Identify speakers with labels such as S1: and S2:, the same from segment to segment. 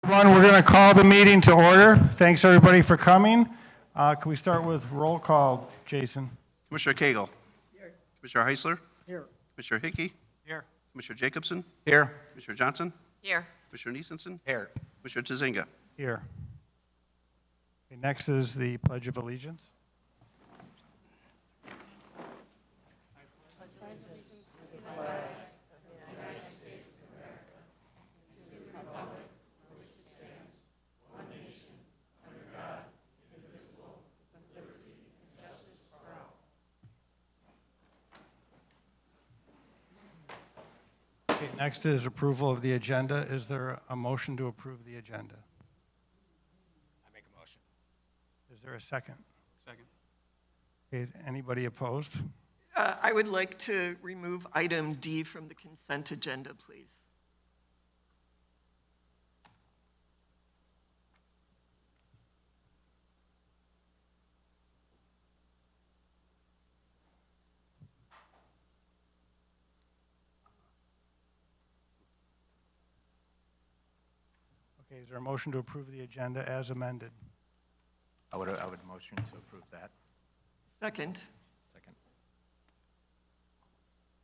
S1: Everyone, we're going to call the meeting to order. Thanks, everybody, for coming. Can we start with roll call, Jason?
S2: Commissioner Cagle.
S3: Here.
S2: Commissioner Heisler.
S3: Here.
S2: Commissioner Hickey.
S1: Here.
S2: Commissioner Jacobson.
S1: Here.
S2: Commissioner Johnson.
S4: Here.
S2: Commissioner Neesensen.
S1: Here.
S2: Commissioner Tazinga.
S1: Here. Okay, next is the Pledge of Allegiance. Okay, next is approval of the agenda. Is there a motion to approve the agenda?
S3: I make a motion.
S1: Is there a second?
S3: Second.
S1: Okay, anybody opposed?
S4: I would like to remove item D from the consent agenda, please.
S1: Okay, is there a motion to approve the agenda as amended?
S3: I would motion to approve that.
S4: Second.
S3: Second.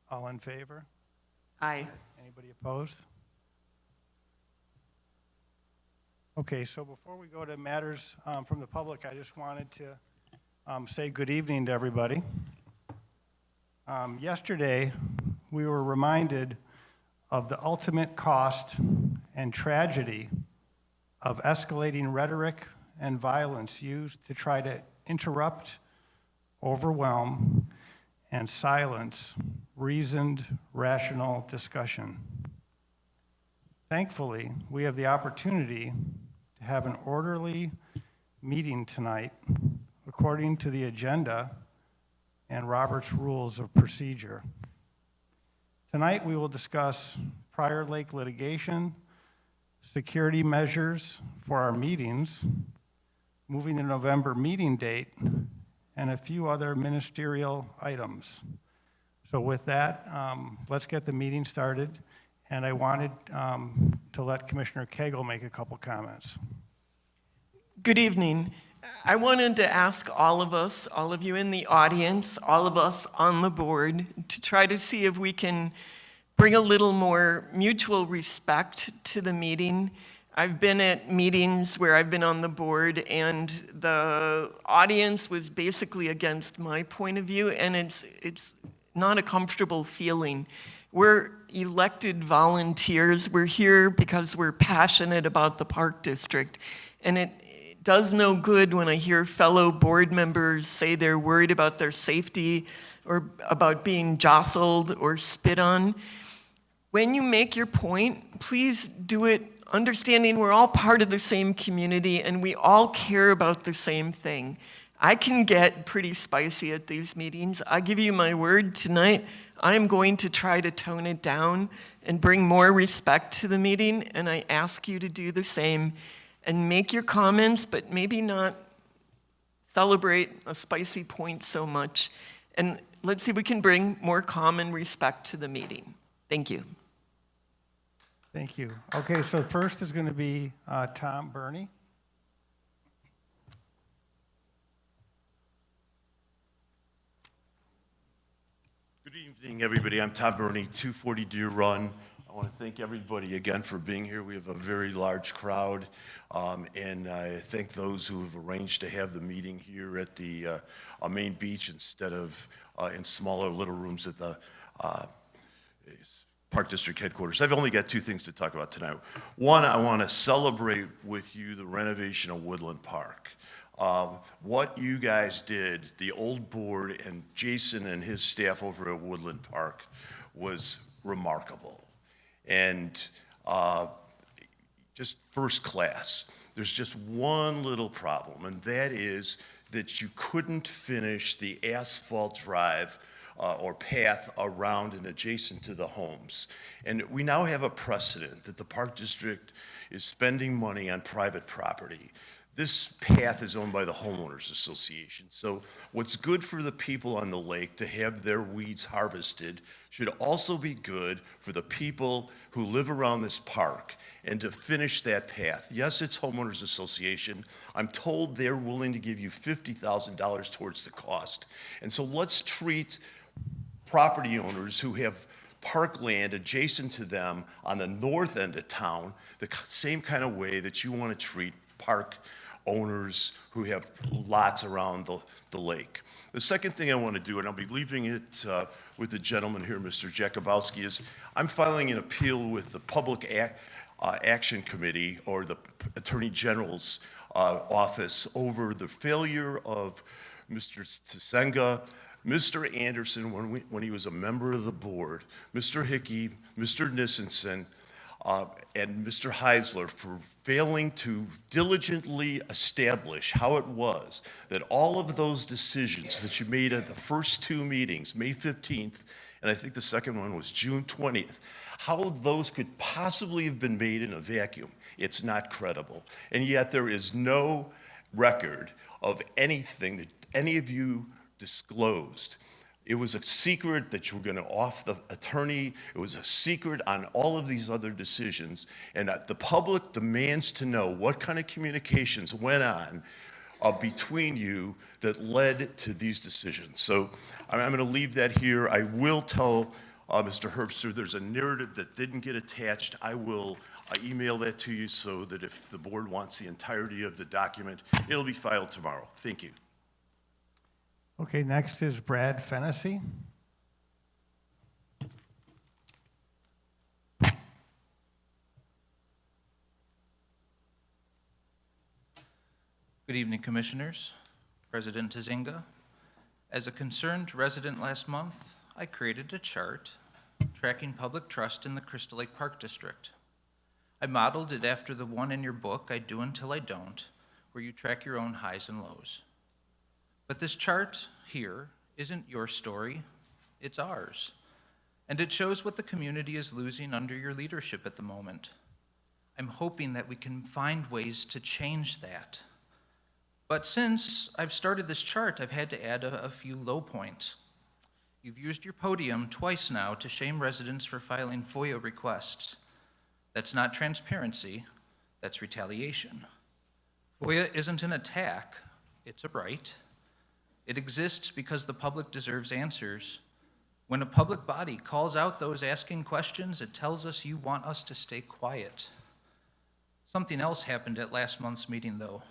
S1: All in favor?
S4: Aye.
S1: Anybody opposed? Okay, so before we go to matters from the public, I just wanted to say good evening to everybody. Yesterday, we were reminded of the ultimate cost and tragedy of escalating rhetoric and violence used to try to interrupt, overwhelm, and silence reasoned, rational discussion. Thankfully, we have the opportunity to have an orderly meeting tonight according to the agenda and Robert's Rules of Procedure. Tonight, we will discuss Prior Lake litigation, security measures for our meetings, moving the November meeting date, and a few other ministerial items. So with that, let's get the meeting started. And I wanted to let Commissioner Cagle make a couple comments.
S4: Good evening. I wanted to ask all of us, all of you in the audience, all of us on the board, to try to see if we can bring a little more mutual respect to the meeting. I've been at meetings where I've been on the board and the audience was basically against my point of view, and it's not a comfortable feeling. We're elected volunteers. We're here because we're passionate about the Park District, and it does no good when I hear fellow board members say they're worried about their safety or about being jostled or spit on. When you make your point, please do it understanding we're all part of the same community and we all care about the same thing. I can get pretty spicy at these meetings. I give you my word tonight, I'm going to try to tone it down and bring more respect to the meeting, and I ask you to do the same and make your comments, but maybe not celebrate a spicy point so much. And let's see if we can bring more common respect to the meeting. Thank you.
S1: Thank you. Okay, so first is going to be Tom Burney.
S5: Good evening, everybody. I'm Tom Burney, 240 Deer Run. I want to thank everybody again for being here. We have a very large crowd, and I thank those who have arranged to have the meeting here at the main beach instead of in smaller little rooms at the Park District headquarters. I've only got two things to talk about tonight. One, I want to celebrate with you the renovation of Woodland Park. What you guys did, the old board and Jason and his staff over at Woodland Park, was remarkable. And just first class. There's just one little problem, and that is that you couldn't finish the asphalt drive or path around and adjacent to the homes. And we now have a precedent that the Park District is spending money on private property This path is owned by the homeowners association. So what's good for the people on the lake to have their weeds harvested should also be good for the people who live around this park and to finish that path. Yes, it's homeowners association. I'm told they're willing to give you $50,000 towards the cost. And so let's treat property owners who have parkland adjacent to them on the north end of town the same kind of way that you want to treat park owners who have lots around the lake. The second thing I want to do, and I'll be leaving it with the gentleman here, Mr. Jakubowski, is I'm filing an appeal with the Public Action Committee or the Attorney General's office over the failure of Mr. Tsitsenga, Mr. Anderson when he was a member of the board, Mr. Hickey, Mr. Nissenson, and Mr. Heisler for failing to diligently establish how it was that all of those decisions that you made at the first two meetings, May 15th, and I think the second one was June 20th, how those could possibly have been made in a vacuum. It's not credible. And yet there is no record of anything that any of you disclosed. It was a secret that you were going to off the attorney. It was a secret on all of these other decisions. And the public demands to know what kind of communications went on between you that led to these decisions. So I'm going to leave that here. I will tell Mr. Herbster there's a narrative that didn't get attached. I will email that to you so that if the board wants the entirety of the document, it'll be filed tomorrow. Thank you.
S1: Okay, next is Brad Fennessy.
S6: Good evening, Commissioners, President Tazinga. As a concerned resident last month, I created a chart tracking public trust in the Crystal Lake Park District. I modeled it after the one in your book, I Do Until I Don't, where you track your own highs and lows. But this chart here isn't your story, it's ours. And it shows what the community is losing under your leadership at the moment. I'm hoping that we can find ways to change that. But since I've started this chart, I've had to add a few low points. You've used your podium twice now to shame residents for filing FOIA requests. That's not transparency, that's retaliation. FOIA isn't an attack, it's a right. It exists because the public deserves answers. When a public body calls out those asking questions, it tells us you want us to stay quiet. Something else happened at last month's meeting, though.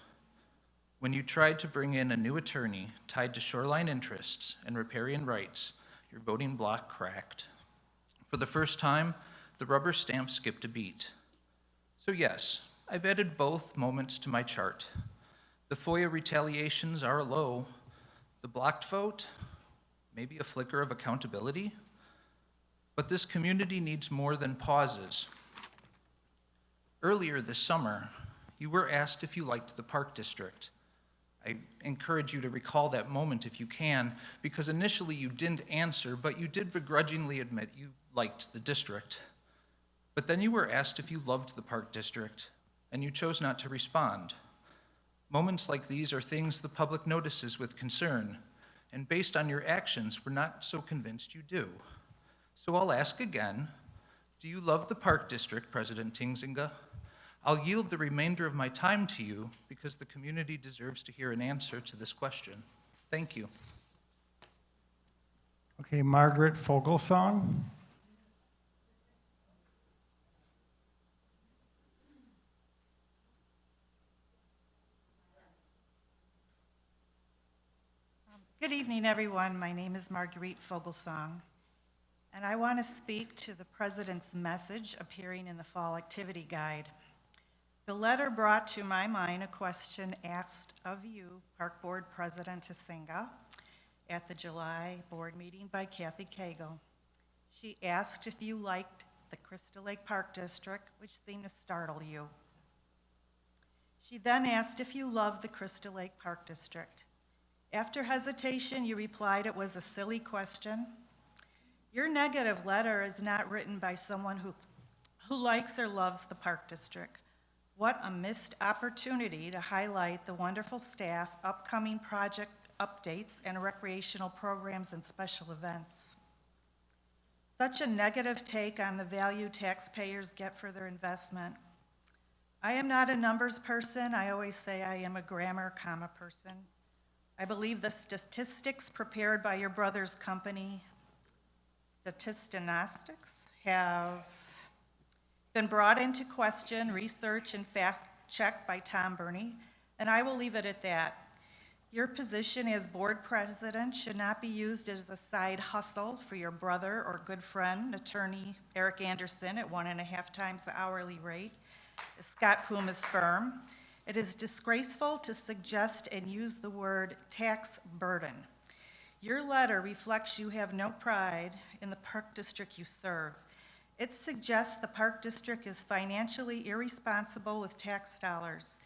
S6: When you tried to bring in a new attorney tied to shoreline interests and riparian rights, your voting block cracked. For the first time, the rubber stamp skipped a beat. So yes, I've added both moments to my chart. The FOIA retaliations are low. The blocked vote, maybe a flicker of accountability, but this community needs more than pauses. Earlier this summer, you were asked if you liked the Park District. I encourage you to recall that moment if you can, because initially you didn't answer, but you did begrudgingly admit you liked the district. But then you were asked if you loved the Park District, and you chose not to respond. Moments like these are things the public notices with concern, and based on your actions, we're not so convinced you do. So I'll ask again, do you love the Park District, President Tazinga? I'll yield the remainder of my time to you because the community deserves to hear an answer to this question. Thank you.
S1: Okay, Margaret Fogelsong.
S7: Good evening, everyone. My name is Marguerite Fogelsong, and I want to speak to the President's message appearing in the Fall Activity Guide. The letter brought to my mind a question asked of you, Park Board President Tazinga, at the July board meeting by Kathy Cagle. She asked if you liked the Crystal Lake Park District, which seemed to startle you. She then asked if you loved the Crystal Lake Park District. After hesitation, you replied it was a silly question. Your negative letter is not written by someone who likes or loves the Park District, What a missed opportunity to highlight the wonderful staff, upcoming project updates, and recreational programs and special events. Such a negative take on the value taxpayers get for their investment. I am not a numbers person. I always say I am a grammar, comma person. I believe the statistics prepared by your brother's company, Statistinostics, have been brought into question, research, and fact-checked by Tom Burney, and I will leave it at that. Your position as board president should not be used as a side hustle for your brother or good friend, attorney Eric Anderson, at 1.5 times the hourly rate, Scott Puma's firm. It is disgraceful to suggest and use the word tax burden. Your letter reflects you have no pride in the park district you serve. It suggests the park district is financially irresponsible with tax dollars.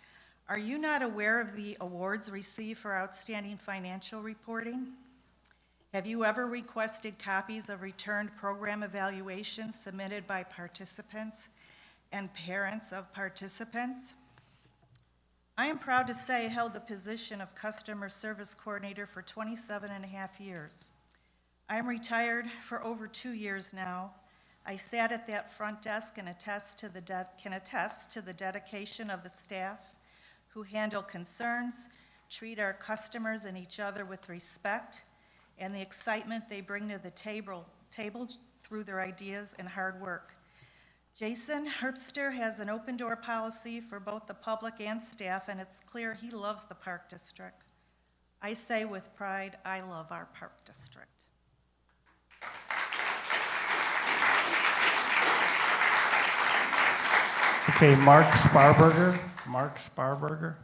S7: Are you not aware of the awards received for outstanding financial reporting? Have you ever requested copies of returned program evaluations submitted by participants and parents of participants? I am proud to say I held the position of customer service coordinator for 27.5 years. I am retired for over 2 years now. I sat at that front desk and can attest to the dedication of the staff who handle concerns, treat our customers and each other with respect, and the excitement they bring to the table through their ideas and hard work. Jason Herbster has an open door policy for both the public and staff, and it's clear he loves the Park District. I say with pride, I love our Park District.
S1: Okay, Mark Sparberger. Mark Sparberger.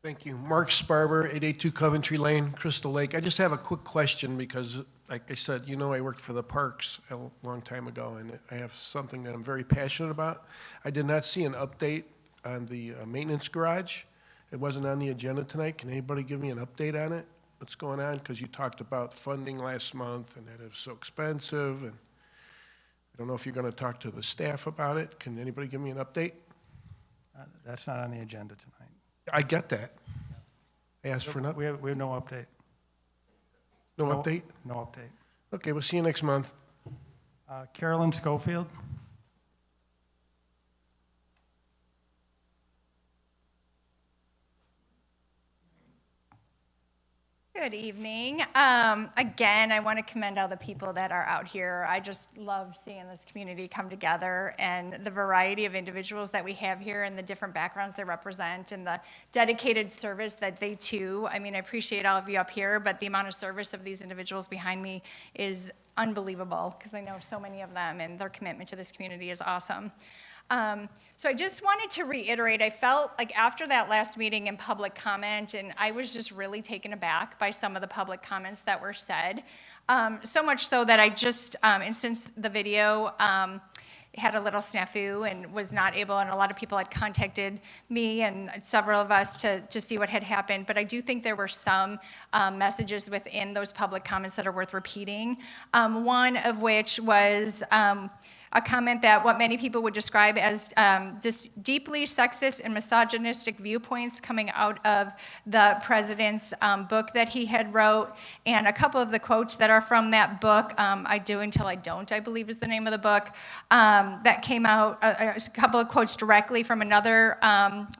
S8: Thank you. Mark Sparber, 882 Coventry Lane, Crystal Lake. I just have a quick question because, like I said, you know I worked for the parks a long time ago, and I have something that I'm very passionate about. I did not see an update on the maintenance garage. It wasn't on the agenda tonight. Can anybody give me an update on it? What's going on? Because you talked about funding last month, and that it was so expensive, and I don't know if you're going to talk to the staff about it. Can anybody give me an update?
S1: That's not on the agenda tonight.
S8: I get that. I asked for an
S1: We have no update.
S8: no update?
S1: No update.
S8: Okay, we'll see you next month.
S1: Carolyn Schofield.
S9: Good evening. Again, I want to commend all the people that are out here. I just love seeing this community come together and the variety of individuals that we have here and the different backgrounds they represent and the dedicated service that they too. I mean, I appreciate all of you up here, but the amount of service of these individuals behind me is unbelievable because I know so many of them and their commitment to this community is awesome. So I just wanted to reiterate, I felt like after that last meeting in public comment, and I was just really taken aback by some of the public comments that were said, so much so that I just, and since the video had a little snafu and was not able, and a lot of people had contacted me and several of us to see what had happened, but I do think there were some messages within those public comments that are worth repeating, one of which was a comment that what many people would describe as just deeply sexist and misogynistic viewpoints coming out of the president's book that he had wrote, and a couple of the quotes that are from that book, I Do Until I Don't, I believe is the name of the book, that came out, a couple of quotes directly from another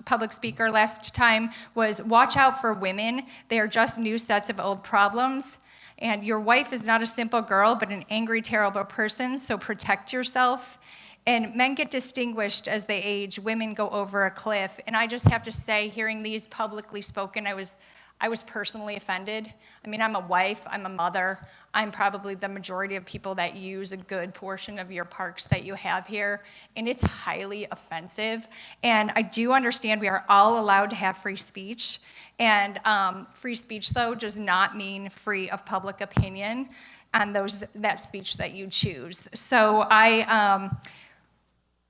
S9: public speaker last time was, "Watch out for women, they are just new sets of old problems." And your wife is not a simple girl, but an angry, terrible person, so protect yourself. And men get distinguished as they age, women go over a cliff. And I just have to say, hearing these publicly spoken, I was personally offended. I mean, I'm a wife, I'm a mother. I'm probably the majority of people that use a good portion of your parks that you have here, and it's highly offensive. And I do understand we are all allowed to have free speech, and free speech, though, does not mean free of public opinion on that speech that you choose. So I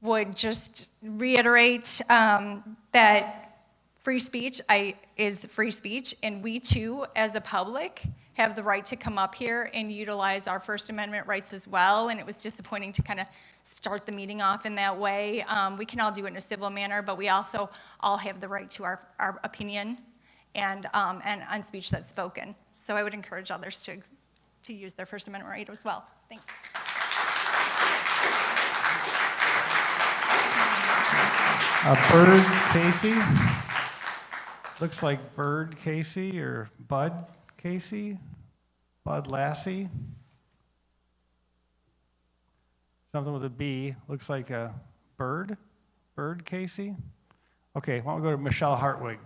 S9: would just reiterate that free speech, I is free speech, and we too, as a public, have the right to come up here and utilize our First Amendment rights as well, and it was disappointing to kind of start the meeting off in that way. We can all do it in a civil manner, but we also all have the right to our opinion and on speech that's spoken. So I would encourage others to use their First Amendment right as well. Thanks.
S1: Bird Casey. Looks like Bird Casey or Bud Casey, Bud Lassie. Something with a B. Looks like a bird. Bird Casey. Okay, why don't we go to Michelle Hartwig?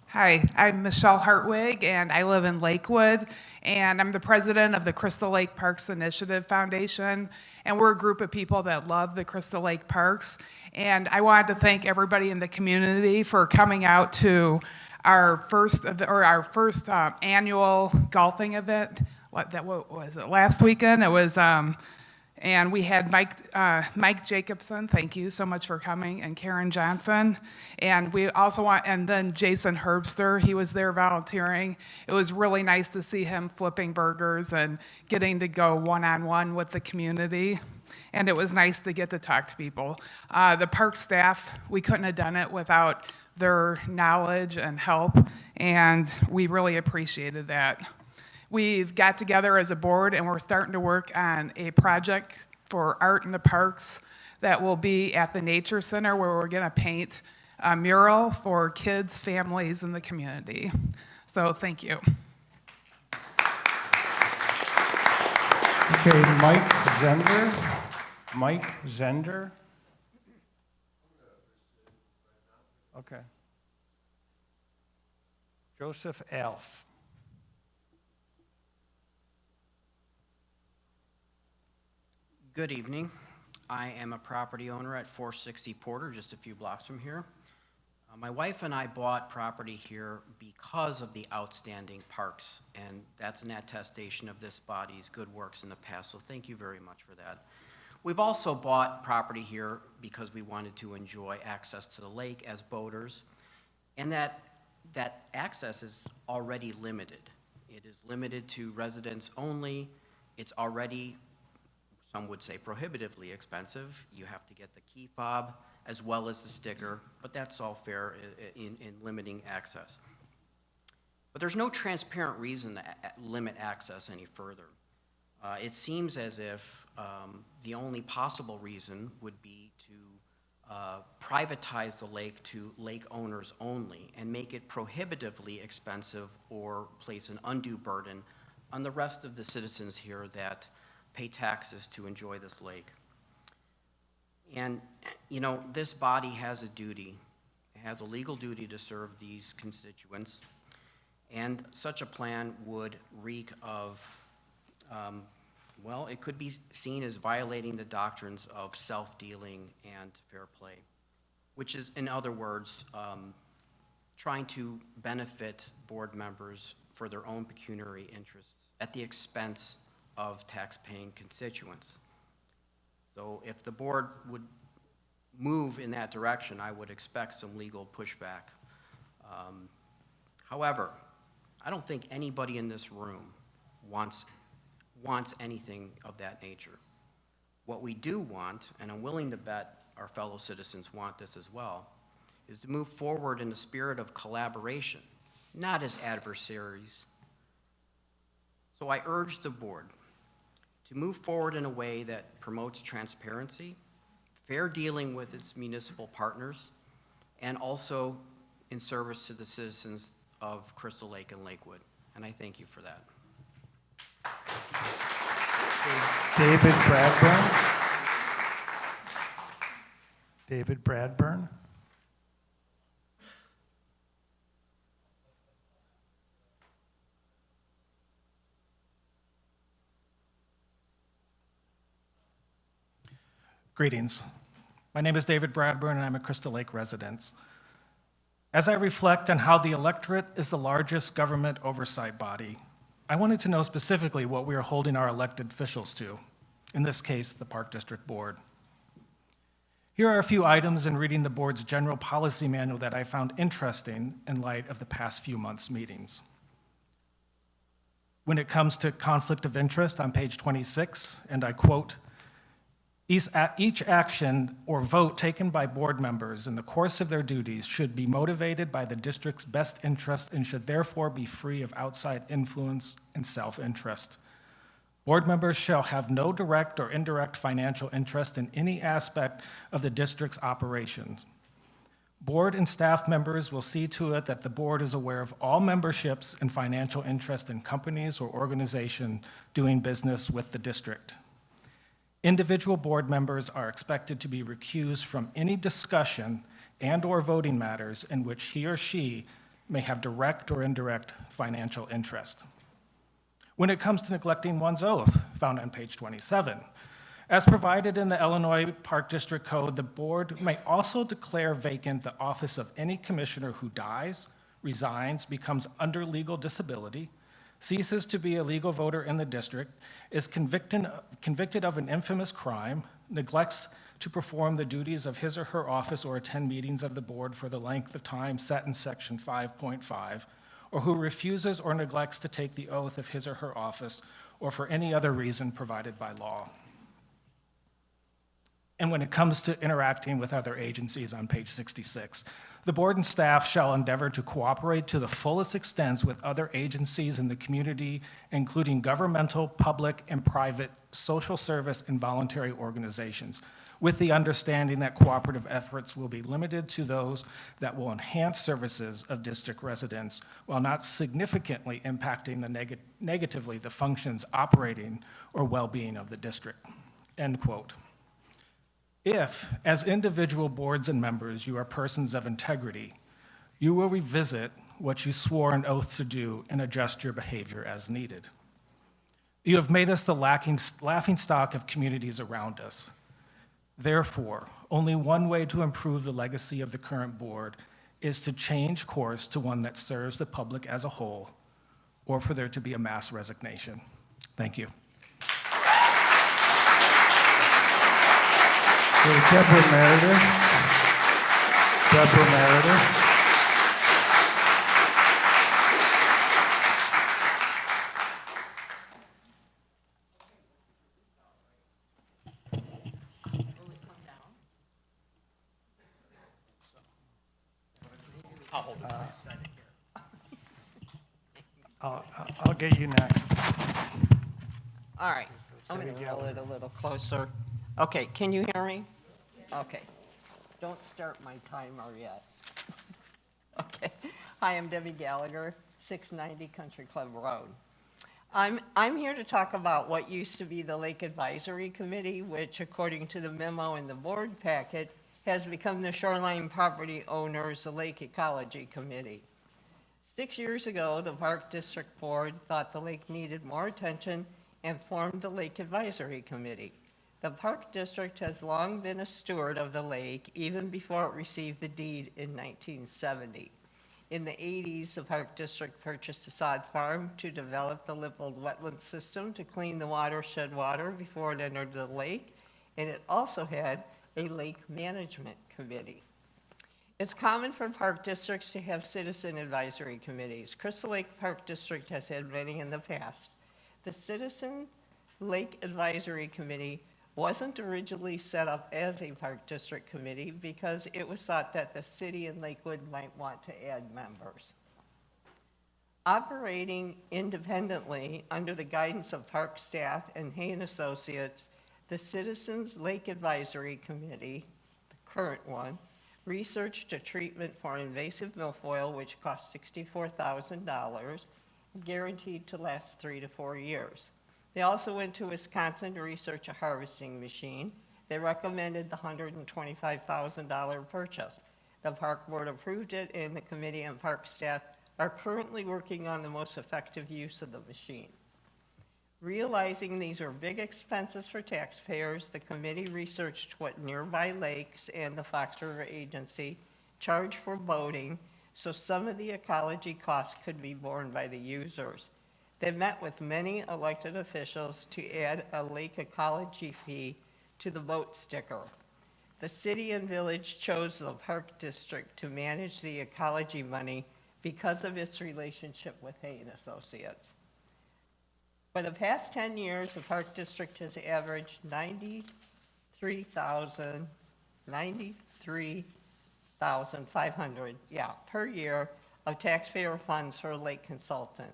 S10: Hi, I'm Michelle Hartwig, and I live in Lakewood, and I'm the president of the Crystal Lake Parks Initiative Foundation, and we're a group of people that love the Crystal Lake Parks, and I wanted to thank everybody in the community for coming out to our first annual golfing event. What was it, last weekend? It was, and we had Mike Jacobson, thank you so much for coming, and Karen Johnson. And we also and then Jason Herbster, he was there volunteering. It was really nice to see him flipping burgers and getting to go one-on-one with the community. And it was nice to get to talk to people. The park staff, we couldn't have done it without their knowledge and help, and we really appreciated that. We've got together as a board and we're starting to work on a project for art in the parks that will be at the Nature Center, where we're gonna paint a mural for kids, families, and the community. So thank you.
S1: Okay, Mike Zender. Mike Zender. Okay. Joseph Alf.
S11: Good evening. I am a property owner at 460 Porter, just a few blocks from here. My wife and I bought property here because of the outstanding parks, and that's an attestation of this body's good works in the past, so thank you very much for that. We've also bought property here because we wanted to enjoy access to the lake as boaters, and that access is already limited. It is limited to residents only. It's already, some would say, prohibitively expensive. You have to get the key fob as well as the sticker, but that's all fair in limiting access. But there's no transparent reason to limit access any further. It seems as if the only possible reason would be to privatize the lake to lake owners only and make it prohibitively expensive or place an undue burden on the rest of the citizens here that pay taxes to enjoy this lake. And, you know, this body has a duty, it has a legal duty to serve these constituents, and such a plan would reek of, well, it could be seen as violating the doctrines of self-dealing and fair play, which is, in other words, trying to benefit board members for their own pecuniary interests at the expense of tax-paying constituents. So if the board would move in that direction, I would expect some legal pushback. However, I don't think anybody in this room wants anything of that nature. What we do want, and I'm willing to bet our fellow citizens want this as well, is to move forward in a spirit of collaboration, not as adversaries. So I urge the board to move forward in a way that promotes transparency, fair dealing with its municipal partners, and also in service to the citizens of Crystal Lake and Lakewood. And I thank you for that.
S1: David Bradburn. David Bradburn.
S12: Greetings. My name is David Bradburn, and I'm a Crystal Lake resident. As I reflect on how the electorate is the largest government oversight body, I wanted to know specifically what we are holding our elected officials to. in this case, the Park District Board. Here are a few items in reading the board's general policy manual that I found interesting in light of the past few months' meetings. When it comes to conflict of interest on page 26, and I quote, each action or vote taken by board members in the course of their duties should be motivated by the district's best interest and should therefore be free of outside influence and self-interest. Board members shall have no direct or indirect financial interest in any aspect of the district's operations. Board and staff members will see to it that the board is aware of all memberships and financial interest in companies or organizations doing business with the district. Individual board members are expected to be recused from any discussion and/or voting matters in which he or she may have direct or indirect financial interest. When it comes to neglecting one's oath, found on page 27, as provided in the Illinois Park District Code, the board may also declare vacant the office of any commissioner who dies, resigns, becomes under legal disability, ceases to be a legal voter in the district, is convicted of an infamous crime, neglects to perform the duties of his or her office or attend meetings of the board for the length of time set in section 5.5, or who refuses or neglects to take the oath of his or her office, or for any other reason provided by law. And when it comes to interacting with other agencies on page 66, the board and staff shall endeavor to cooperate to the fullest extent with other agencies in the community, including governmental, public, and private social service and voluntary organizations, with the understanding that cooperative efforts will be limited to those that will enhance services of district residents while not significantly impacting negatively the functions, operating, or well-being of the district. End quote. If, as individual boards and members, you are persons of integrity, you will revisit what you swore an oath to do and adjust your behavior as needed. You have made us the laughingstock of communities around us. Therefore, only one way to improve the legacy of the current board is to change course to one that serves the public as a whole, or for there to be a mass resignation. Thank you.
S1: Deborah Meredith. Deborah Meredith. I'll get you next.
S13: All right, I'm going to roll it a little closer. Okay, can you hear me? Okay. Don't start my timer yet. Okay. Hi, I'm Debbie Gallagher, 690 Country Club Road. I'm here to talk about what used to be the Lake Advisory Committee, which, according to the memo in the board packet, has become the Shoreline Property Owners Lake Ecology Committee. 6 years ago, the Park District Board thought the lake needed more attention and formed the Lake Advisory Committee. The Park District has long been a steward of the lake, even before it received the deed in 1970. In the 80s, the Park District purchased a sod farm to develop the Lippold Wetland System to clean the watershed water before it entered the lake, and it also had a lake management committee. It's common for park districts to have citizen advisory committees. Crystal Lake Park District has had many in the past. The Citizen Lake Advisory Committee wasn't originally set up as a park district committee because it was thought that the city and Lakewood might want to add members. Operating independently under the guidance of park staff and Hay & Associates, the Citizens Lake Advisory Committee, the current one, researched a treatment for invasive milfoil which cost $64,000, guaranteed to last 3 to 4 years. They also went to Wisconsin to research a harvesting machine. They recommended the $125,000 purchase. The park board approved it, and the committee and park staff are currently working on the most effective use of the machine. Realizing these are big expenses for taxpayers, the committee researched what nearby lakes and the Fox River Agency charge for boating, so some of the ecology costs could be borne by the users. They met with many elected officials to add a lake ecology fee to the boat sticker. The city and village chose the Park District to manage the ecology money because of its relationship with Hay and Associates. For the past 10 years, the Park District has averaged $93,500, per year of taxpayer funds for a lake consultant.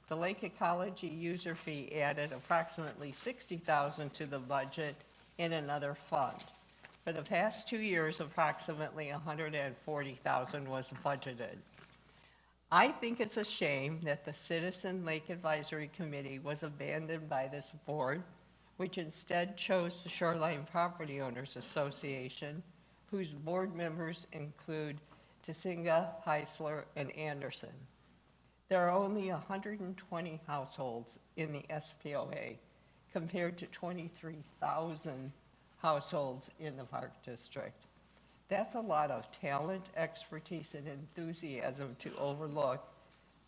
S13: The lake ecology user fee added approximately $60,000 to the budget in another fund. For the past 2 years, approximately $140,000 was budgeted. I think it's a shame that the Citizen Lake Advisory Committee was abandoned by this board, which instead chose the Shoreline Property Owners Association, whose board members include Tasinga, Heisler, and Anderson. There are only 120 households in the SPOA compared to 23,000 households in the Park District. That's a lot of talent, expertise, and enthusiasm to overlook,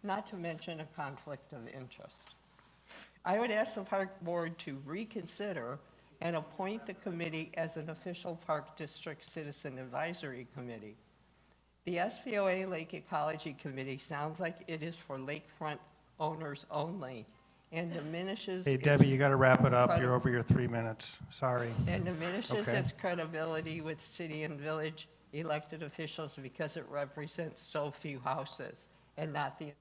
S13: not to mention a conflict of interest. I would ask the Park Board to reconsider and appoint the committee as an official Park District Citizen Advisory Committee. The SPOA Lake Ecology Committee sounds like it is for lakefront owners only and diminishes.
S1: Hey,
S13: its
S1: Debbie, you got to wrap it up.
S13: credi-
S1: You're over your 3 minutes. Sorry.
S13: And diminishes
S1: Okay.
S13: its credibility with city and village elected officials because it represents so few houses and not the.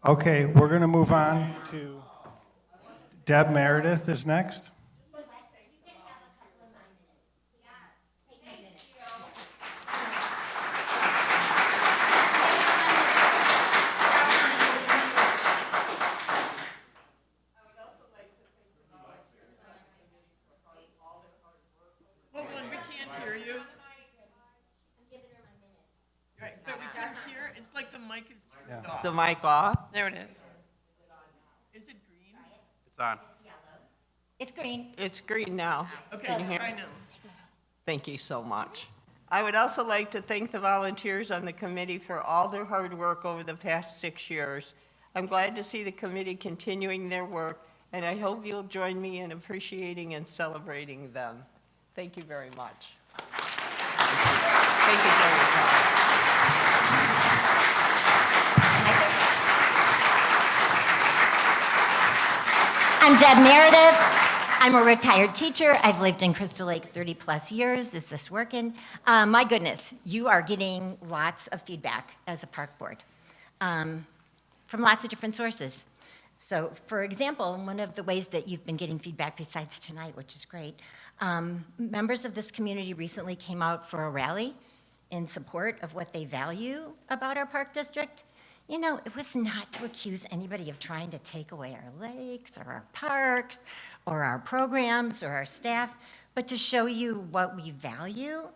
S1: Okay, we're going to move on to Deb Meredith is next.
S4: Hold on, we can't hear you. Right, but we couldn't hear, it's like the mic is turned
S1: Yeah.
S4: off.
S13: Is the mic off?
S9: There it is.
S4: Is it green?
S2: It's on.
S9: It's green.
S13: It's green now.
S4: Okay,
S13: Can you hear?
S4: try now.
S13: Thank you so much. I would also like to thank the volunteers on the committee for all their hard work over the past 6 years. I'm glad to see the committee continuing their work, and I hope you'll join me in appreciating and celebrating them. Thank you very much. Thank you for your time.
S14: I'm Deb Meredith. I'm a retired teacher. I've lived in Crystal Lake 30 plus years. Is this working? My goodness, you are getting lots of feedback as a park board from lots of different sources. So for example, one of the ways that you've been getting feedback besides tonight, which is great, members of this community recently came out for a rally in support of what they value about our park district. You know, it was not to accuse anybody of trying to take away our lakes or our parks or our programs or our staff, but to show you what we value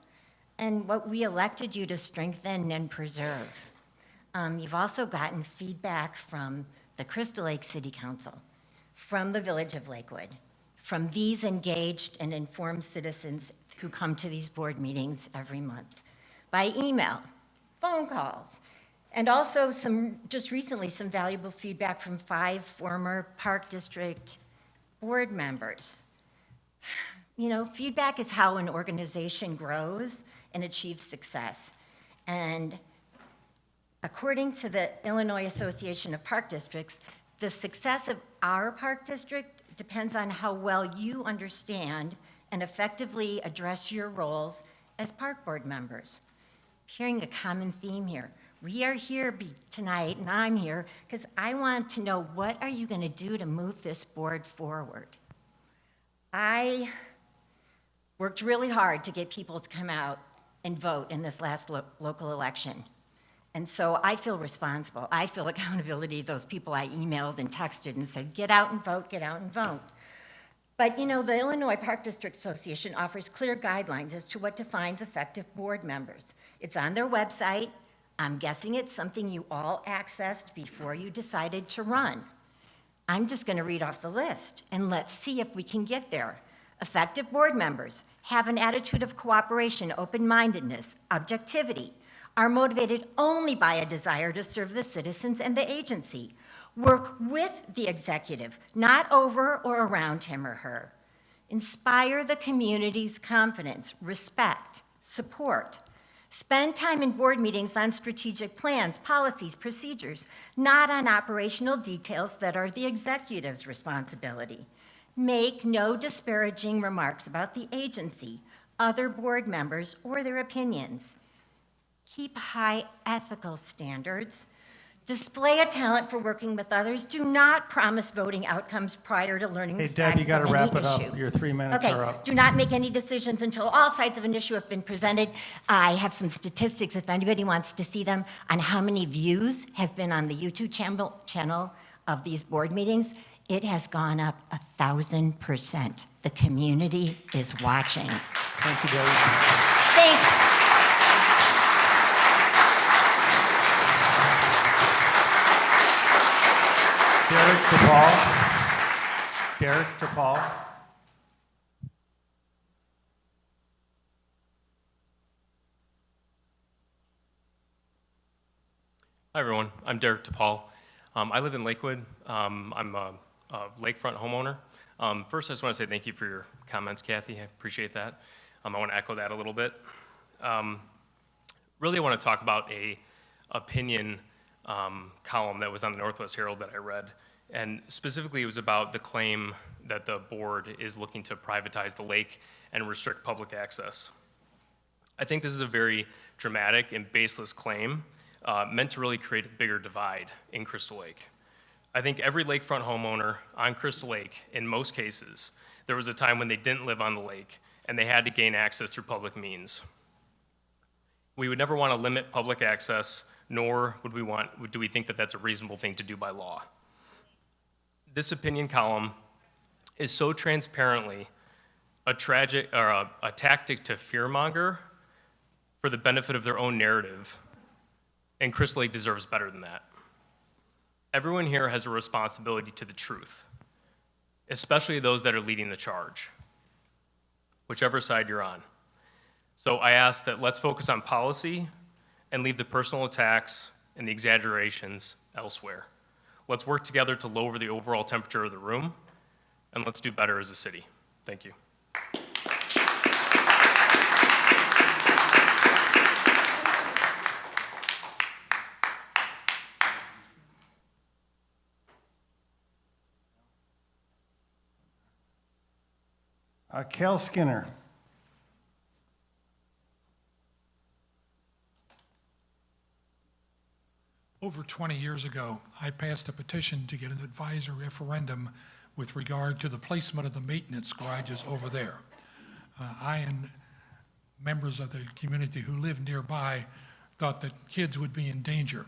S14: and what we elected you to strengthen and preserve. You've also gotten feedback from the Crystal Lake City Council, from the Village of Lakewood, from these engaged and informed citizens who come to these board meetings every month, by email, phone calls, and also just recently, some valuable feedback from 5 former Park District board members. You know, feedback is how an organization grows and achieves success. And according to the Illinois Association of Park Districts, the success of our park district depends on how well you understand and effectively address your roles as park board members. Hearing a common theme here. We are here tonight, and I'm here, because I want to know, what are you going to do to move this board forward? I worked really hard to get people to come out and vote in this last local election. And so I feel responsible. I feel accountability to those people I emailed and texted and said, get out and vote, get out and vote. But you know, the Illinois Park District Association offers clear guidelines as to what defines effective board members. It's on their website. I'm guessing it's something you all accessed before you decided to run. I'm just going to read off the list, and let's see if we can get there. Effective board members have an attitude of cooperation, open-mindedness, objectivity, are motivated only by a desire to serve the citizens and the agency. Work with the executive, not over or around him or her. Inspire the community's confidence, respect, support. Spend time in board meetings on strategic plans, policies, procedures, not on operational details that are the executive's responsibility. Make no disparaging remarks about the agency, other board members, or their opinions. Keep high ethical standards. Display a talent for working with others. Do not promise voting outcomes prior to learning
S1: Hey,
S14: the
S1: Deb, you
S14: facts
S1: got to
S14: of
S1: wrap
S14: any
S1: it up.
S14: issue.
S1: Your 3 minutes
S14: Okay,
S1: are up.
S14: do not make any decisions until all sides of an issue have been presented. I have some statistics, if anybody wants to see them, on how many views have been on the YouTube channel of these board meetings. It has gone up 1,000%. The community is watching.
S1: Thank you, Debbie.
S14: Thanks.
S1: Derek DePaul. Derek DePaul.
S15: Hi, everyone. I'm Derek DePaul. I live in Lakewood. I'm a lakefront homeowner. First, I just want to say thank you for your comments, Kathy. I appreciate that. I want to echo that a little bit. Really, I want to talk about a opinion column that was on the Northwest Herald that I read. And specifically, it was about the claim that the board is looking to privatize the lake and restrict public access. I think this is a very dramatic and baseless claim meant to really create a bigger divide in Crystal Lake. I think every lakefront homeowner on Crystal Lake, in most cases, there was a time when they didn't live on the lake and they had to gain access through public means. We would never want to limit public access, nor do we think that that's a reasonable thing to do by law. This opinion column is so transparently a tactic to fearmonger for the benefit of their own narrative, and Crystal Lake deserves better than that. Everyone here has a responsibility to the truth, especially those that are leading the charge, whichever side you're on. So I ask that let's focus on policy and leave the personal attacks and the exaggerations elsewhere. Let's work together to lower the overall temperature of the room, and let's do better as a city. Thank you.
S1: Cal Skinner.
S16: Over 20 years ago, I passed a petition to get an advisory referendum with regard to the placement of the maintenance garages over there. I and members of the community who live nearby thought that kids would be in danger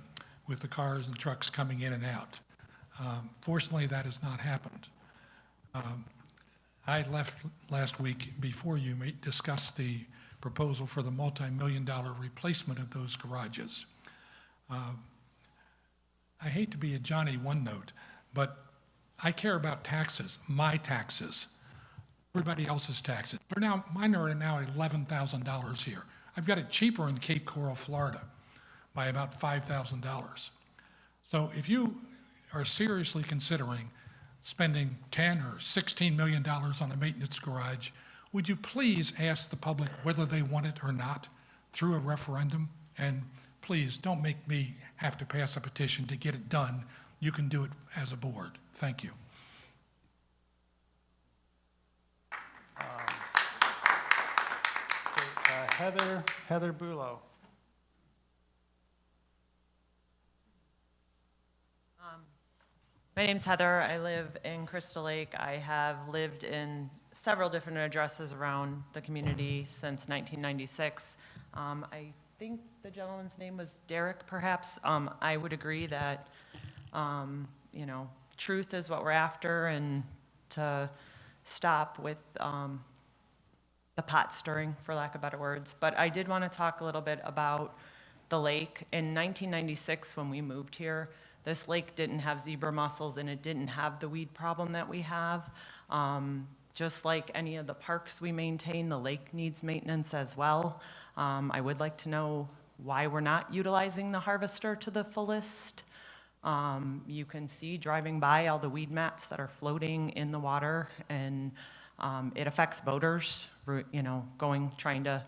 S16: with the cars and trucks coming in and out. Fortunately, that has not happened. I left last week before you discussed the proposal for the multi-million-dollar replacement of those garages. I hate to be a Johnny One-Note, but I care about taxes, my taxes, everybody else's taxes. Mine are now $11,000 here. I've got it cheaper in Cape Coral, Florida, by about $5,000. So if you are seriously considering spending $10 or $16 million on a maintenance garage, would you please ask the public whether they want it or not through a referendum? And please don't make me have to pass a petition to get it done. You can do it as a board. Thank you.
S1: Heather Bulow.
S17: My name's Heather. I live in Crystal Lake. I have lived in several different addresses around the community since 1996. I think the gentleman's name was Derek, perhaps. I would agree that, truth is what we're after, and to stop with the pot stirring, for lack of better words. But I did want to talk a little bit about the lake. In 1996, when we moved here, this lake didn't have zebra mussels and it didn't have the weed problem that we have. Just like any of the parks we maintain, the lake needs maintenance as well. I would like to know why we're not utilizing the harvester to the fullest. You can see driving by all the weed mats that are floating in the water, and it affects boaters, trying to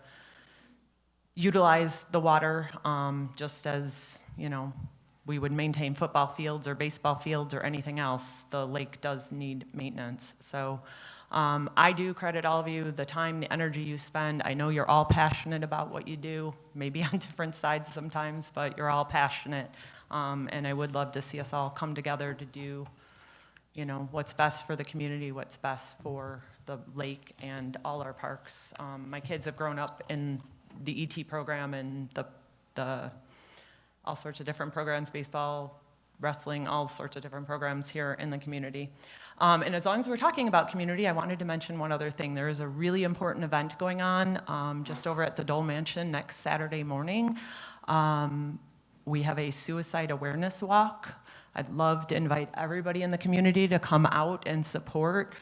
S17: utilize the water, just as, we would maintain football fields or baseball fields or anything else. The lake does need maintenance. So I do credit all of you, the time, the energy you spend. I know you're all passionate about what you do, maybe on different sides sometimes, but you're all passionate. And I would love to see us all come together to do, what's best for the community, what's best for the lake and all our parks. My kids have grown up in the ET program and the all sorts of different programs, baseball, wrestling, all sorts of different programs here in the community. And as long as we're talking about community, I wanted to mention one other thing. There is a really important event going on just over at the Dole Mansion next Saturday morning. We have a suicide awareness walk. I'd love to invite everybody in the community to come out and support.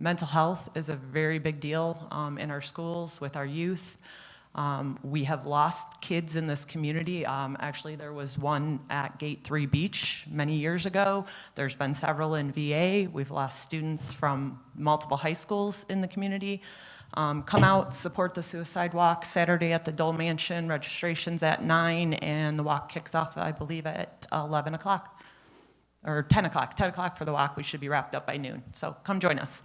S17: Mental health is a very big deal in our schools with our youth. We have lost kids in this community. Actually, there was one at Gate 3 Beach many years ago. There's been several in VA. We've lost students from multiple high schools in the community. Come out, support the suicide walk Saturday at the Dole Mansion. Registration's at 9, and the walk kicks off, I believe, at 11 o'clock, or 10 o'clock. 10 o'clock for the walk. We should be wrapped up by noon. So come join us.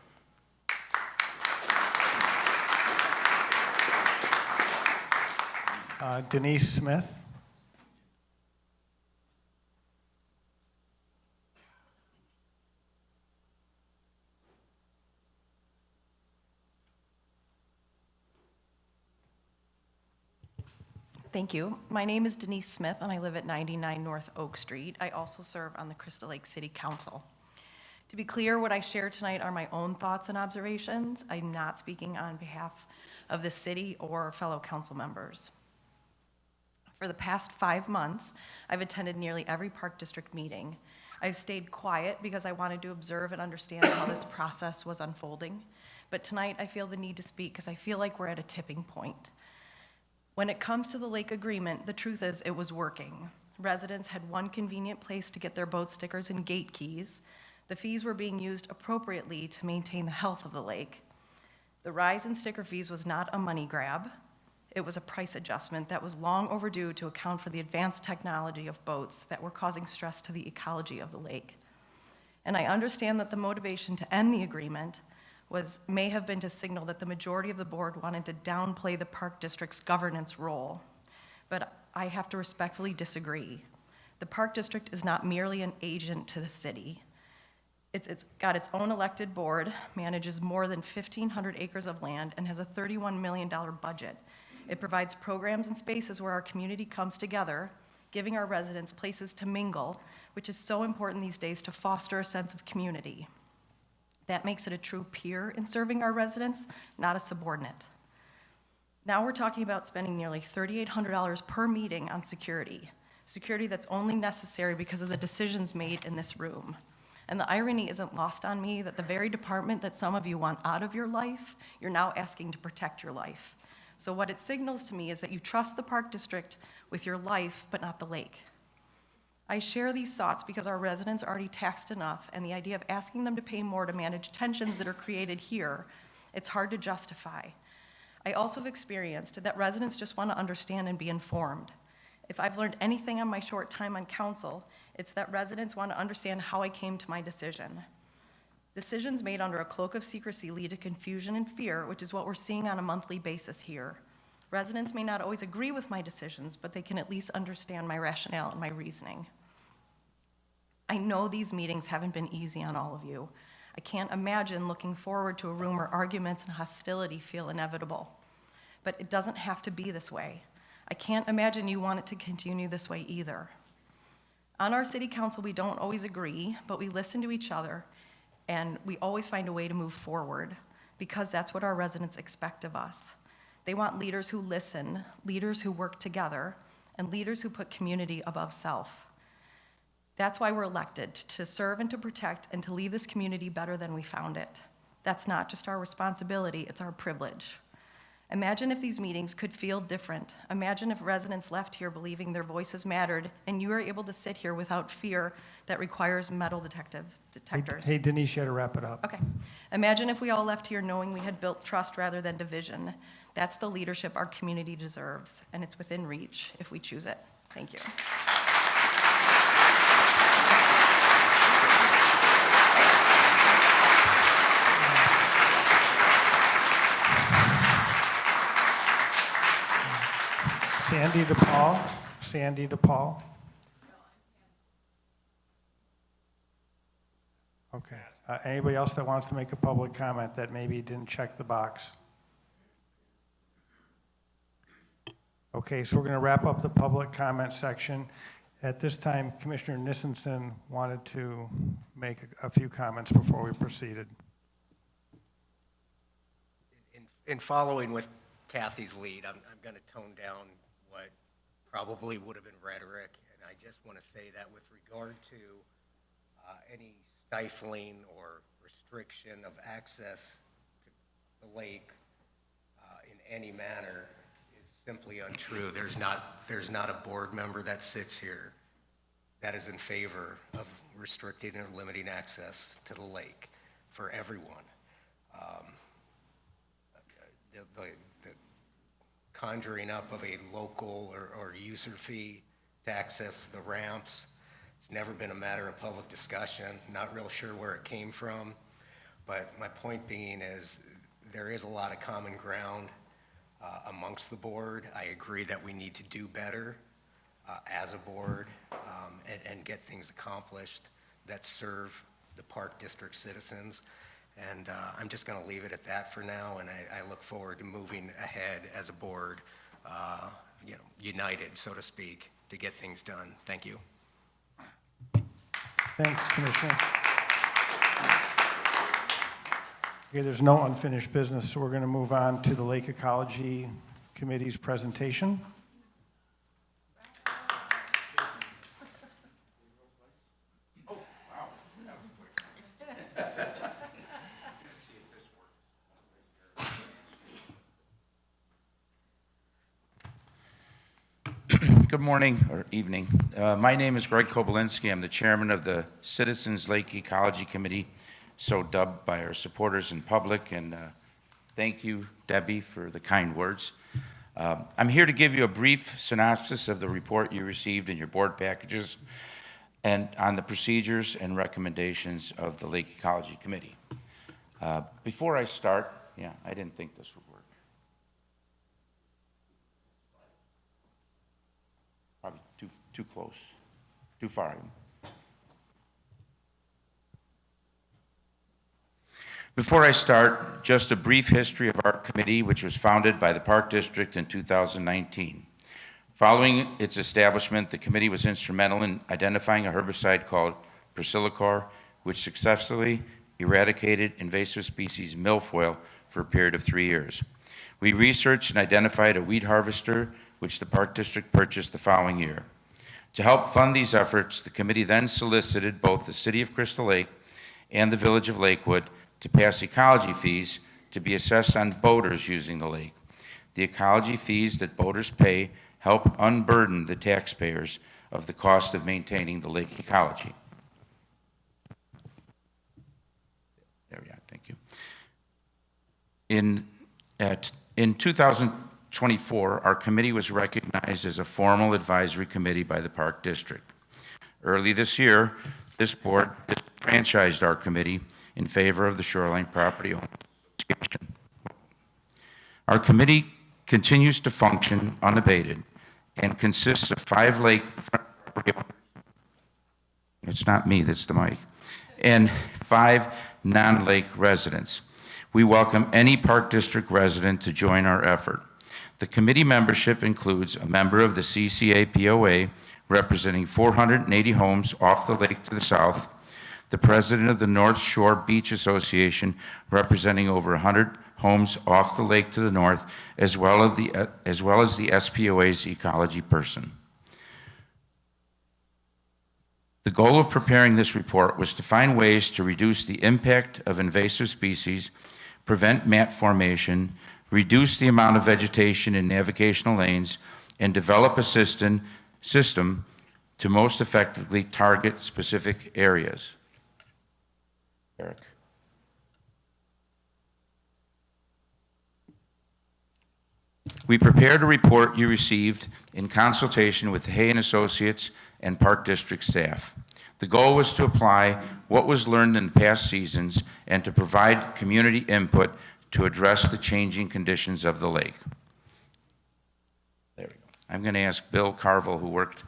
S1: Denise Smith.
S18: Thank you. My name is Denise Smith, and I live at 99 North Oak Street. I also serve on the Crystal Lake City Council. To be clear, what I share tonight are my own thoughts and observations. I'm not speaking on behalf of the city or fellow council members. For the past 5 months, I've attended nearly every Park District meeting. I've stayed quiet because I wanted to observe and understand how this process was unfolding. But tonight, I feel the need to speak because I feel like we're at a tipping point. When it comes to the lake agreement, the truth is it was working. Residents had one convenient place to get their boat stickers and gate keys. The fees were being used appropriately to maintain the health of the lake. The rise in sticker fees was not a money grab. It was a price adjustment that was long overdue to account for the advanced technology of boats that were causing stress to the ecology of the lake. And I understand that the motivation to end the agreement may have been to signal that the majority of the board wanted to downplay the Park District's governance role. But I have to respectfully disagree. The Park District is not merely an agent to the city. It's got its own elected board, manages more than 1,500 acres of land, and has a $31 million budget. It provides programs and spaces where our community comes together, giving our residents places to mingle, which is so important these days to foster a sense of community. That makes it a true peer in serving our residents, not a subordinate. Now we're talking about spending nearly $3,800 per meeting on security that's only necessary because of the decisions made in this room. And the irony isn't lost on me that the very department that some of you want out of your life, you're now asking to protect your life. So what it signals to me is that you trust the Park District with your life, but not the lake. I share these thoughts because our residents are already taxed enough, and the idea of asking them to pay more to manage tensions that are created here, it's hard to justify. I also have experienced that residents just want to understand and be informed. If I've learned anything on my short time on council, it's that residents want to understand how I came to my decision. Decisions made under a cloak of secrecy lead to confusion and fear, which is what we're seeing on a monthly basis here. Residents may not always agree with my decisions, but they can at least understand my rationale and my reasoning. I know these meetings haven't been easy on all of you. I can't imagine looking forward to a room where arguments and hostility feel inevitable. But it doesn't have to be this way. I can't imagine you want it to continue this way either. On our city council, we don't always agree, but we listen to each other, and we always find a way to move forward, because that's what our residents expect of us. They want leaders who listen, leaders who work together, and leaders who put community above self. That's why we're elected, to serve and to protect and to leave this community better than we found it. That's not just our responsibility, it's our privilege. Imagine if these meetings could feel different. Imagine if residents left here believing their voices mattered, and you were able to sit here without fear that requires metal detectors.
S1: Hey, Denise, you had to wrap it up.
S18: Okay. Imagine if we all left here knowing we had built trust rather than division. That's the leadership our community deserves, and it's within reach if we choose it. Thank you.
S1: Sandy DePaul. Sandy DePaul. Okay. Anybody else that wants to make a public comment that maybe didn't check the box? Okay, so we're going to wrap up the public comment section. At this time, Commissioner Nissenson wanted to make a few comments before we proceeded.
S3: In following with Kathy's lead, I'm going to tone down what probably would have been rhetoric, and I just want to say that with regard to any stifling or restriction of access to the lake in any manner is simply untrue. There's not a board member that sits here that is in favor of restricting or limiting access to the lake for everyone. The conjuring up of a local or user fee to access the ramps, it's never been a matter of public discussion. Not real sure where it came from, but my point being is there is a lot of common ground amongst the board. I agree that we need to do better as a board and get things accomplished that serve the Park District citizens. And I'm just going to leave it at that for now, and I look forward to moving ahead as a board, united, so to speak, to get things done. Thank you.
S1: Thanks, Commissioner. Okay, there's no unfinished business, so we're going to move on to the Lake Ecology Committee's presentation.
S19: Good morning or evening. My name is Greg Kobolinski. I'm the chairman of the Citizens Lake Ecology Committee, so dubbed by our supporters in public, and thank you, Debbie, for the kind words. I'm here to give you a brief synopsis of the report you received in your board packages and on the procedures and recommendations of the Lake Ecology Committee. Before I start, I didn't think this would work. Probably too close, too far. Before I start, just a brief history of our committee, which was founded by the Park District in 2019. Following its establishment, the committee was instrumental in identifying a herbicide called Priscillacor, which successfully eradicated invasive species milfoil for a period of 3 years. We researched and identified a weed harvester, which the Park District purchased the following year. To help fund these efforts, the committee then solicited both the City of Crystal Lake and the Village of Lakewood to pass ecology fees to be assessed on boaters using the lake. The ecology fees that boaters pay help unburden the taxpayers of the cost of maintaining the lake ecology. There we are, thank you. In 2024, our committee was recognized as a formal advisory committee by the Park District. Early this year, this board franchised our committee in favor of the Shoreline Property Owners Association. Our committee continues to function unabated and consists of 5 lake property owners. It's not me, that's the mic. And 5 non-lake residents. We welcome any Park District resident to join our effort. The committee membership includes a member of the CCA-POA representing 480 homes off the lake to the south, the president of the North Shore Beach Association representing over 100 homes off the lake to the north, as well as the SPOA's ecology person. The goal of preparing this report was to find ways to reduce the impact of invasive species, prevent mat formation, reduce the amount of vegetation in navigational lanes, and develop a system to most effectively target specific areas. Eric. We prepared a report you received in consultation with Hay and Associates and Park District staff. The goal was to apply what was learned in past seasons and to provide community input to address the changing conditions of the lake. There we go. I'm going to ask Bill Carville, who worked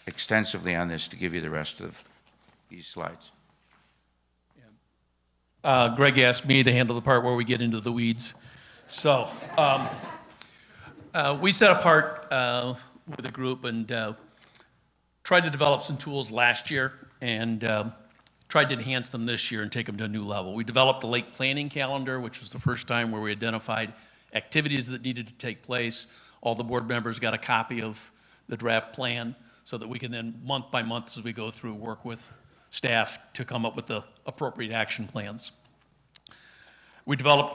S19: extensively on this, to give you the rest of these slides.
S20: Greg asked me to handle the part where we get into the weeds. So we set apart with a group and tried to develop some tools last year and tried to enhance them this year and take them to a new level. We developed the lake planning calendar, which was the first time where we identified activities that needed to take place. All the board members got a copy of the draft plan so that we can then, month by month, as we go through, work with staff to come up with the appropriate action plans. We developed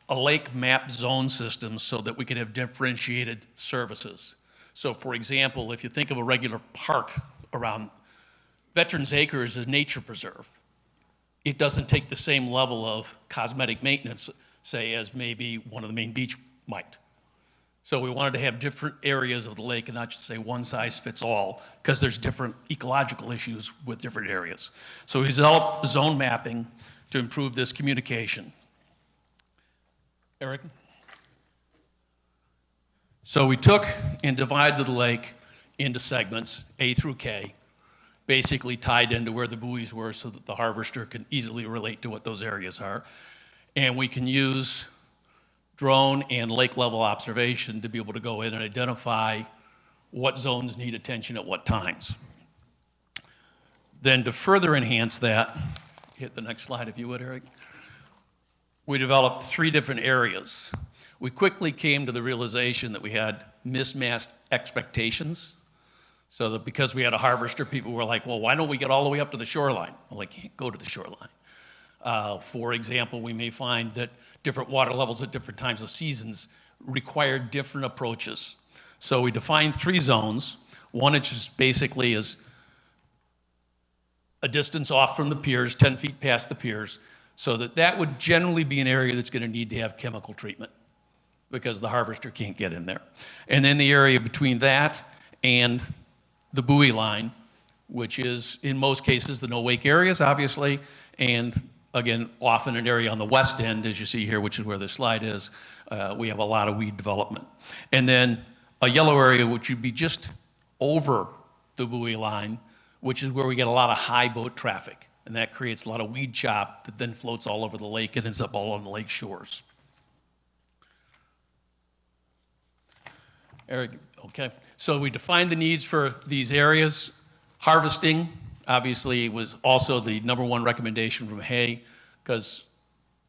S20: a lake map zone system so that we could have differentiated services. So for example, if you think of a regular park around Veterans Acres, is a nature preserve. It doesn't take the same level of cosmetic maintenance, say, as maybe one of the main beach might. So we wanted to have different areas of the lake and not just say one size fits all, because there's different ecological issues with different areas. So we developed zone mapping to improve this communication. Eric? So we took and divided the lake into segments, A through K, basically tied into where the buoys were so that the harvester can easily relate to what those areas are. And we can use drone and lake level observation to be able to go in and identify what zones need attention at what times. Then to further enhance that, hit the next slide if you would, Eric. We developed 3 different areas. We quickly came to the realization that we had mismatched expectations. So that because we had a harvester, people were like, well, why don't we get all the way up to the shoreline? Well, they can't go to the shoreline. For example, we may find that different water levels at different times of seasons require different approaches. So we defined 3 zones. One, which is basically is a distance off from the piers, 10 feet past the piers, so that would generally be an area that's going to need to have chemical treatment because the harvester can't get in there. And then the area between that and the buoy line, which is in most cases the no-wake areas, obviously, and again, often an area on the west end, as you see here, which is where this slide is, we have a lot of weed development. And then a yellow area, which would be just over the buoy line, which is where we get a lot of high boat traffic. And that creates a lot of weed chop that then floats all over the lake and ends up all on the lake shores. Eric, okay. So we defined the needs for these areas. Harvesting, obviously, was also the #1 recommendation from Hay, because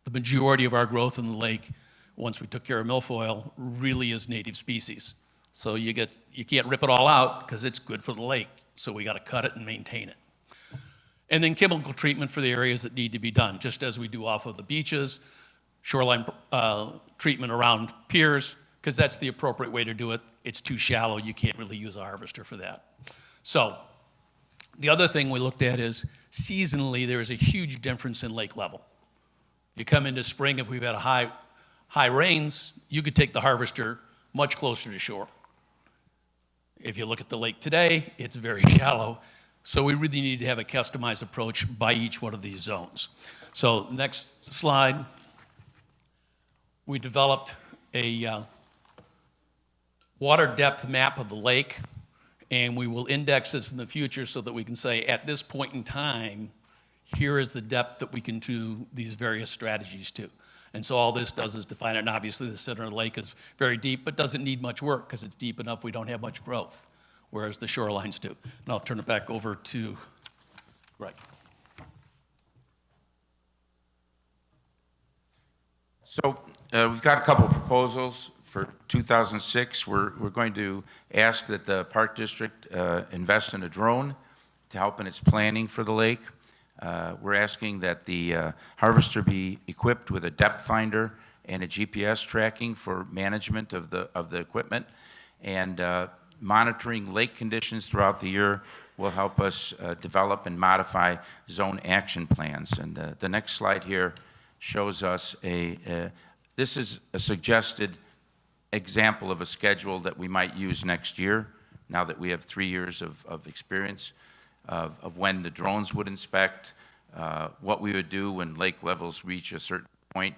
S20: the majority of our growth in the lake, once we took care of milfoil, really is native species. So you can't rip it all out because it's good for the lake. So we got to cut it and maintain it. And then chemical treatment for the areas that need to be done, just as we do off of the beaches, shoreline treatment around piers, because that's the appropriate way to do it. It's too shallow, you can't really use a harvester for that. So the other thing we looked at is seasonally there is a huge difference in lake level. You come into spring, if we've had high rains, you could take the harvester much closer to shore. If you look at the lake today, it's very shallow. So we really need to have a customized approach by each one of these zones. So next slide. We developed a water depth map of the lake, and we will index this in the future so that we can say, at this point in time, here is the depth that we can do these various strategies to. And so all this does is define it, and obviously the center of the lake is very deep, but doesn't need much work because it's deep enough we don't have much growth, whereas the shorelines do. And I'll turn it back over to Greg.
S19: So we've got a couple of proposals for 2006. We're going to ask that the Park District invest in a drone to help in its planning for the lake. We're asking that the harvester be equipped with a depth finder and a GPS tracking for management of the equipment. And monitoring lake conditions throughout the year will help us develop and modify zone action plans. And the next slide here shows us this is a suggested example of a schedule that we might use next year, now that we have 3 years of experience of when the drones would inspect, what we would do when lake levels reach a certain point,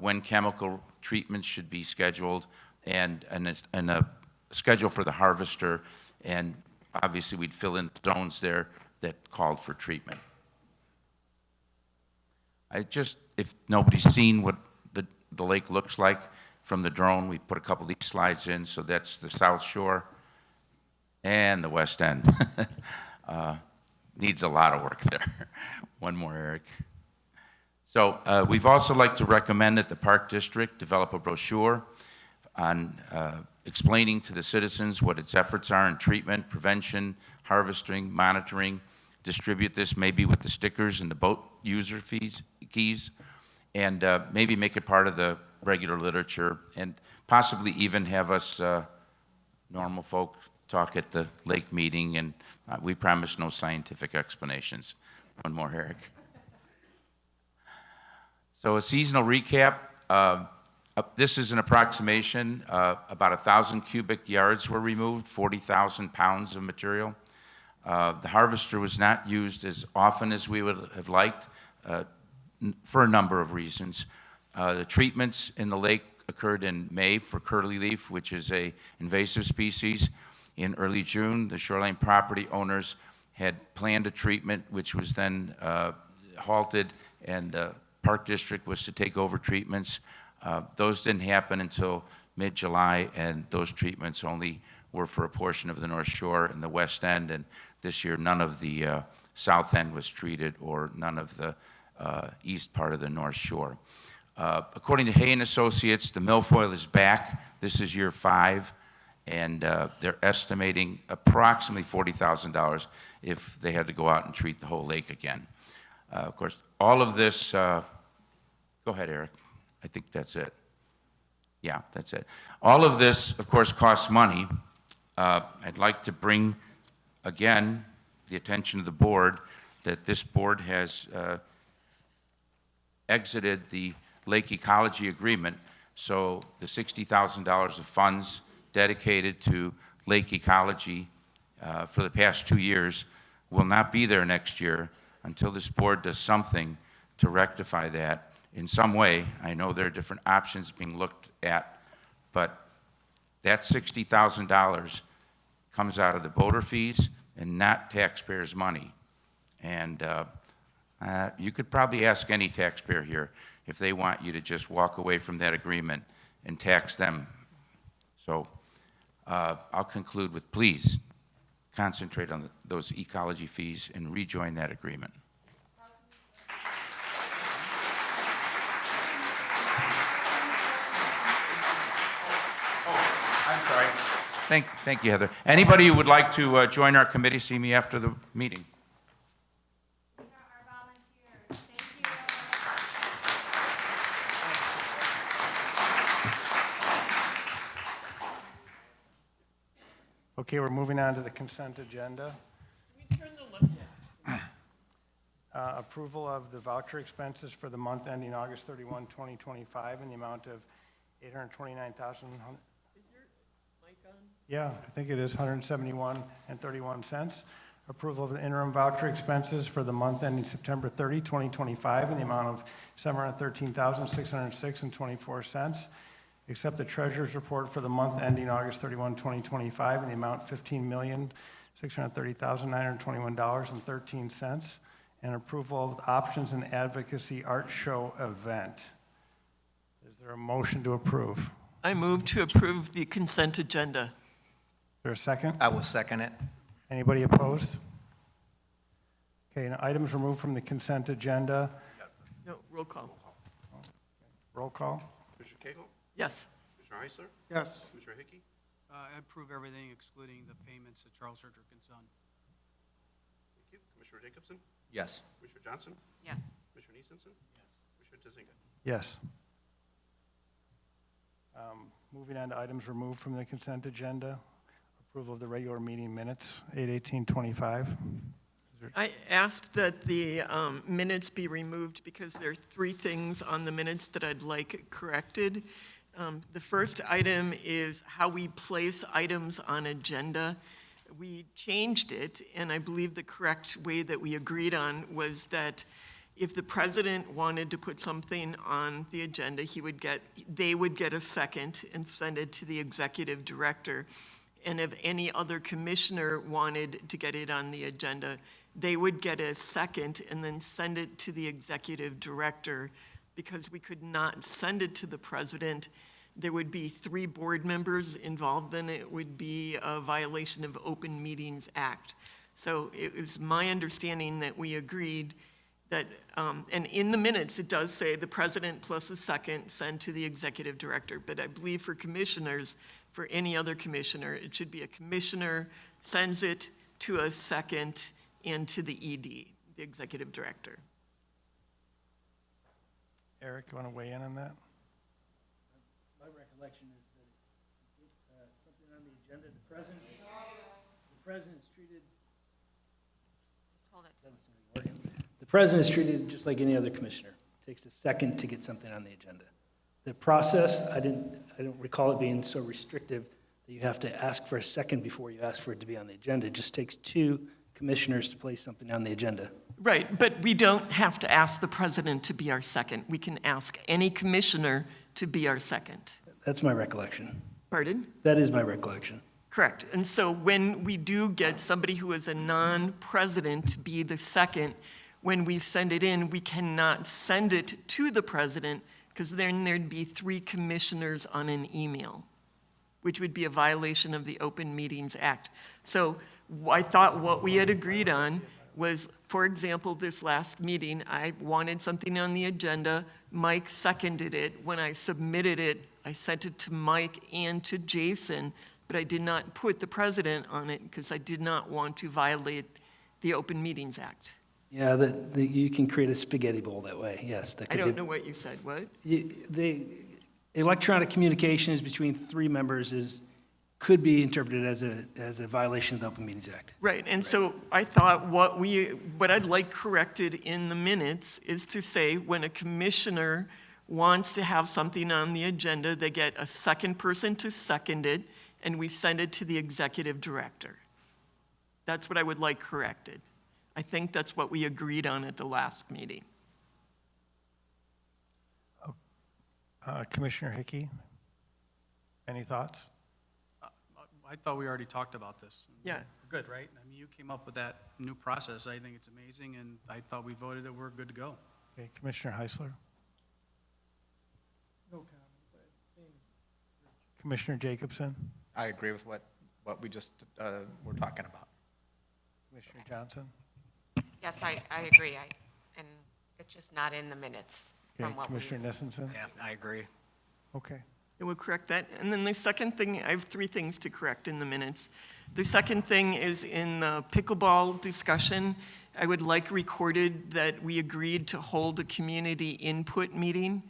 S19: when chemical treatments should be scheduled, and a schedule for the harvester, and obviously we'd fill in zones there that called for treatment. If nobody's seen what the lake looks like from the drone, we put a couple of these slides in. So that's the South Shore and the West End. Needs a lot of work there. One more, Eric. So we've also like to recommend that the Park District develop a brochure on explaining to the citizens what its efforts are in treatment, prevention, harvesting, monitoring, distribute this maybe with the stickers and the boat user keys, and maybe make it part of the regular literature, and possibly even have us normal folk talk at the lake meeting, and we promise no scientific explanations. One more, Eric. So a seasonal recap. This is an approximation. About 1,000 cubic yards were removed, 40,000 pounds of material. The harvester was not used as often as we would have liked for a number of reasons. The treatments in the lake occurred in May for curlyleaf, which is an invasive species. In early June, the shoreline property owners had planned a treatment which was then halted, and the Park District was to take over treatments. Those didn't happen until mid-July, and those treatments only were for a portion of the North Shore and the West End, and this year none of the South End was treated, or none of the east part of the North Shore. According to Hay and Associates, the milfoil is back. This is year 5, and they're estimating approximately $40,000 if they had to go out and treat the whole lake again. Of course, all of this, go ahead, Eric. I think that's it. Yeah, that's it. All of this, of course, costs money. I'd like to bring, again, the attention of the board that this board has exited the Lake Ecology Agreement, so the $60,000 of funds dedicated to lake ecology for the past 2 years will not be there next year until this board does something to rectify that in some way. I know there are different options being looked at, but that $60,000 comes out of the boater fees and not taxpayers' money. And you could probably ask any taxpayer here if they want you to just walk away from that agreement and tax them. So I'll conclude with, please concentrate on those ecology fees and rejoin that agreement. I'm sorry. Thank you, Heather. Anybody who would like to join our committee, see me after the meeting.
S1: Okay, we're moving on to the consent agenda. Approval of the voucher expenses for the month ending August 31, 2025 in the amount of $829,000. Yeah, I think it is $171.31. Approval of the interim voucher expenses for the month ending September 30, 2025 in the amount of $713,606.24. Accept the treasurer's report for the month ending August 31, 2025 in the amount of $15,630,921.13. And approval of the Options and Advocacy Art Show event. Is there a motion to approve?
S4: I move to approve the consent agenda.
S1: Is there a second?
S6: I will second it.
S1: Anybody opposed? Okay, now items removed from the consent agenda.
S4: No, roll call.
S1: Roll call.
S2: Commissioner Cagle?
S4: Yes.
S2: Commissioner Heisler?
S1: Yes.
S2: Commissioner Hickey?
S21: I approve everything excluding the payments to Charles Herdrick and Son.
S2: Thank you. Commissioner Jacobson?
S6: Yes.
S2: Commissioner Johnson?
S13: Yes.
S2: Commissioner Neesensen? Yes. Commissioner Tazinga?
S1: Yes. Moving on to items removed from the consent agenda, approval of the regular meeting minutes, 8/18/25.
S4: I asked that the minutes be removed because there are three things on the minutes that I'd like corrected. The first item is how we place items on agenda. We changed it, and I believe the correct way that we agreed on was that if the president wanted to put something on the agenda, they would get a second and send it to the executive director. And if any other commissioner wanted to get it on the agenda, they would get a second and then send it to the executive director. Because we could not send it to the president, there would be 3 board members involved, then it would be a violation of Open Meetings Act. So it was my understanding that we agreed that, and in the minutes, it does say the president plus a second send to the executive director. But I believe for commissioners, for any other commissioner, it should be a commissioner sends it to a second and to the ED, the executive director.
S1: Eric, you want to weigh in on that?
S12: My recollection is that something on the agenda, the president is treated.
S5: The president is treated just like any other commissioner. It takes a second to get something on the agenda. The process, I don't recall it being so restrictive that you have to ask for a second before you ask for it to be on the agenda. It just takes 2 commissioners to place something on the agenda.
S4: Right, but we don't have to ask the president to be our second. We can ask any commissioner to be our second.
S5: That's my recollection.
S4: Pardon?
S5: That is my recollection.
S4: Correct. And so when we do get somebody who is a non-president to be the second, when we send it in, we cannot send it to the president because then there'd be 3 commissioners on an email, which would be a violation of the Open Meetings Act. So I thought what we had agreed on was, for example, this last meeting, I wanted something on the agenda. Mike seconded it. When I submitted it, I sent it to Mike and to Jason, but I did not put the president on it because I did not want to violate the Open Meetings Act.
S5: Yeah, you can create a spaghetti bowl that way, yes. That
S4: I
S5: could
S4: don't
S5: be-
S4: know what you said, what?
S5: The electronic communications between 3 members could be interpreted as a violation of the Open Meetings Act.
S4: Right, and so I thought what I'd like corrected in the minutes is to say when a commissioner wants to have something on the agenda, they get a second person to second it, and we send it to the executive director. That's what I would like corrected. I think that's what we agreed on at the last meeting.
S1: Commissioner Hickey, any thoughts?
S21: I thought we already talked about this.
S4: Yeah.
S21: Good, right? I mean, you came up with that new process. I think it's amazing, and I thought we voted that we're good to go.
S1: Okay, Commissioner Heisler?
S8: No comments.
S1: Commissioner Jacobson?
S22: I agree with what we just were talking about.
S1: Commissioner Johnson?
S13: Yes, I agree. And it's just not in the minutes
S1: Okay,
S13: from what we.
S1: Commissioner Nessenson?
S22: Yeah, I agree.
S1: Okay.
S4: And we'll correct that. And then the second thing, I have 3 things to correct in the minutes. The second thing is in the pickleball discussion, I would like recorded that we agreed to hold a community input meeting.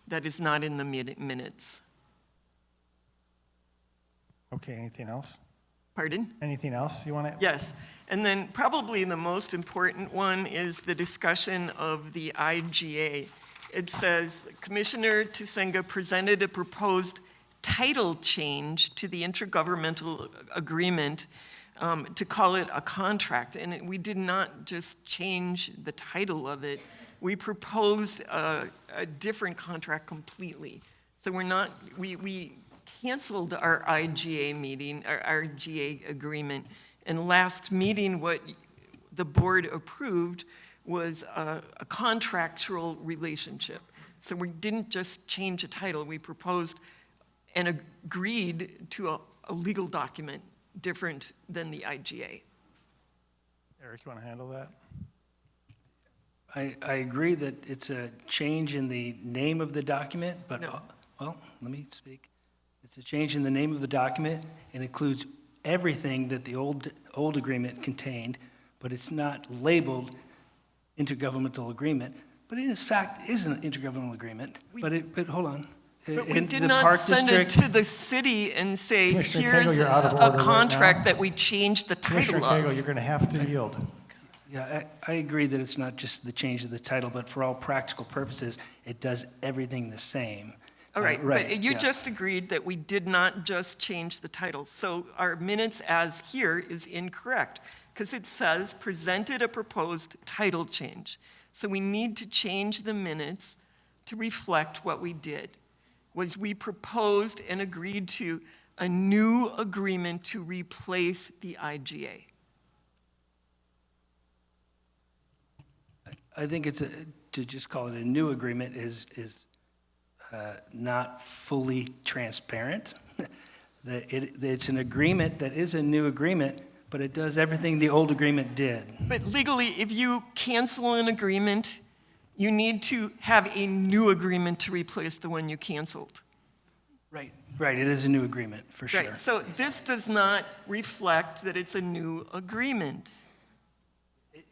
S4: That is not in the minutes.
S1: Okay, anything else?
S4: Pardon?
S1: Anything else you want to?
S4: Yes. And then probably the most important one is the discussion of the IGA. It says, Commissioner Tisenga presented a proposed title change to the intergovernmental agreement to call it a contract. And we did not just change the title of it. We proposed a different contract completely. So we canceled our IGA meeting, our IGA agreement. And last meeting, what the board approved was a contractual relationship. So we didn't just change a title. We proposed and agreed to a legal document different than the IGA.
S1: Eric, you want to handle that?
S5: I agree that it's a change in the name of the document, but,
S4: No.
S5: well, let me speak. It's a change in the name of the document and includes everything that the old agreement contained, but it's not labeled intergovernmental agreement. But it in fact is an intergovernmental agreement, but hold on.
S4: But we
S5: in
S4: did
S5: the
S4: not
S5: Park
S4: send it
S5: District-
S4: to the city and say,
S1: Commissioner
S4: here's
S1: Cagle, you're out of
S4: a
S1: order right
S4: contract
S1: now.
S4: that we changed the
S1: Commissioner
S4: title
S1: Cagle,
S4: of.
S1: you're going to have to yield.
S5: Yeah, I agree that it's not just the change of the title, but for all practical purposes, it does everything the same.
S4: All right,
S5: Right,
S4: but you
S5: yeah.
S4: just agreed that we did not just change the title. So our minutes as here is incorrect, because it says presented a proposed title change. So we need to change the minutes to reflect what we did. Was we proposed and agreed to a new agreement to replace the IGA.
S5: I think to just call it a new agreement is not fully transparent. It's an agreement that is a new agreement, but it does everything the old agreement did.
S4: But legally, if you cancel an agreement, you need to have a new agreement to replace the one you canceled.
S5: Right, it is a new agreement, for sure.
S4: Right, so this does not reflect that it's a new agreement.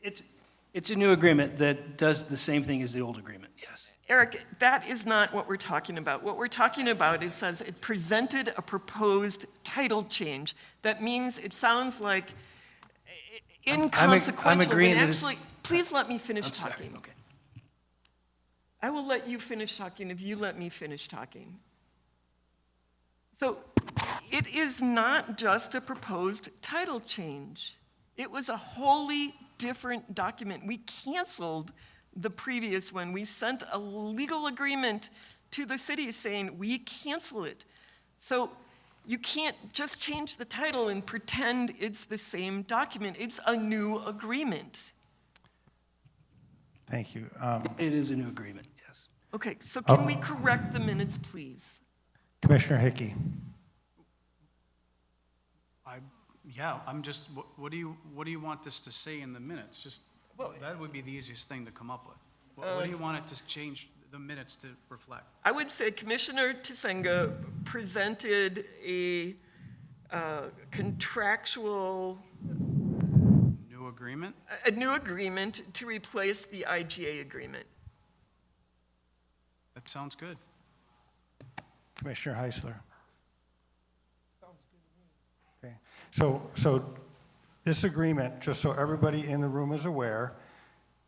S5: It's a new agreement that does the same thing as the old agreement, yes.
S4: Eric, that is not what we're talking about. What we're talking about is says it presented a proposed title change. That means it sounds like inconsequential.
S5: I'm agreeing
S4: when
S5: that it's-
S4: actually, please let me finish
S5: I'm sorry,
S4: talking.
S5: okay.
S4: I will let you finish talking if you let me finish talking. So it is not just a proposed title change. It was a wholly different document. We canceled the previous one. We sent a legal agreement to the city saying we cancel it. So you can't just change the title and pretend it's the same document. It's a new agreement.
S1: Thank you.
S5: It is a new agreement, yes.
S4: Okay, so can we correct the minutes, please?
S1: Commissioner Hickey.
S21: Yeah, I'm just, what do you want this to say in the minutes? Just, that would be the easiest thing to come up with. What do you want it to change the minutes to reflect?
S4: I would say Commissioner Tisenga presented a contractual,
S21: New agreement?
S4: a new agreement to replace the IGA agreement.
S21: That sounds good.
S1: Commissioner Heisler. Okay. So this agreement, just so everybody in the room is aware,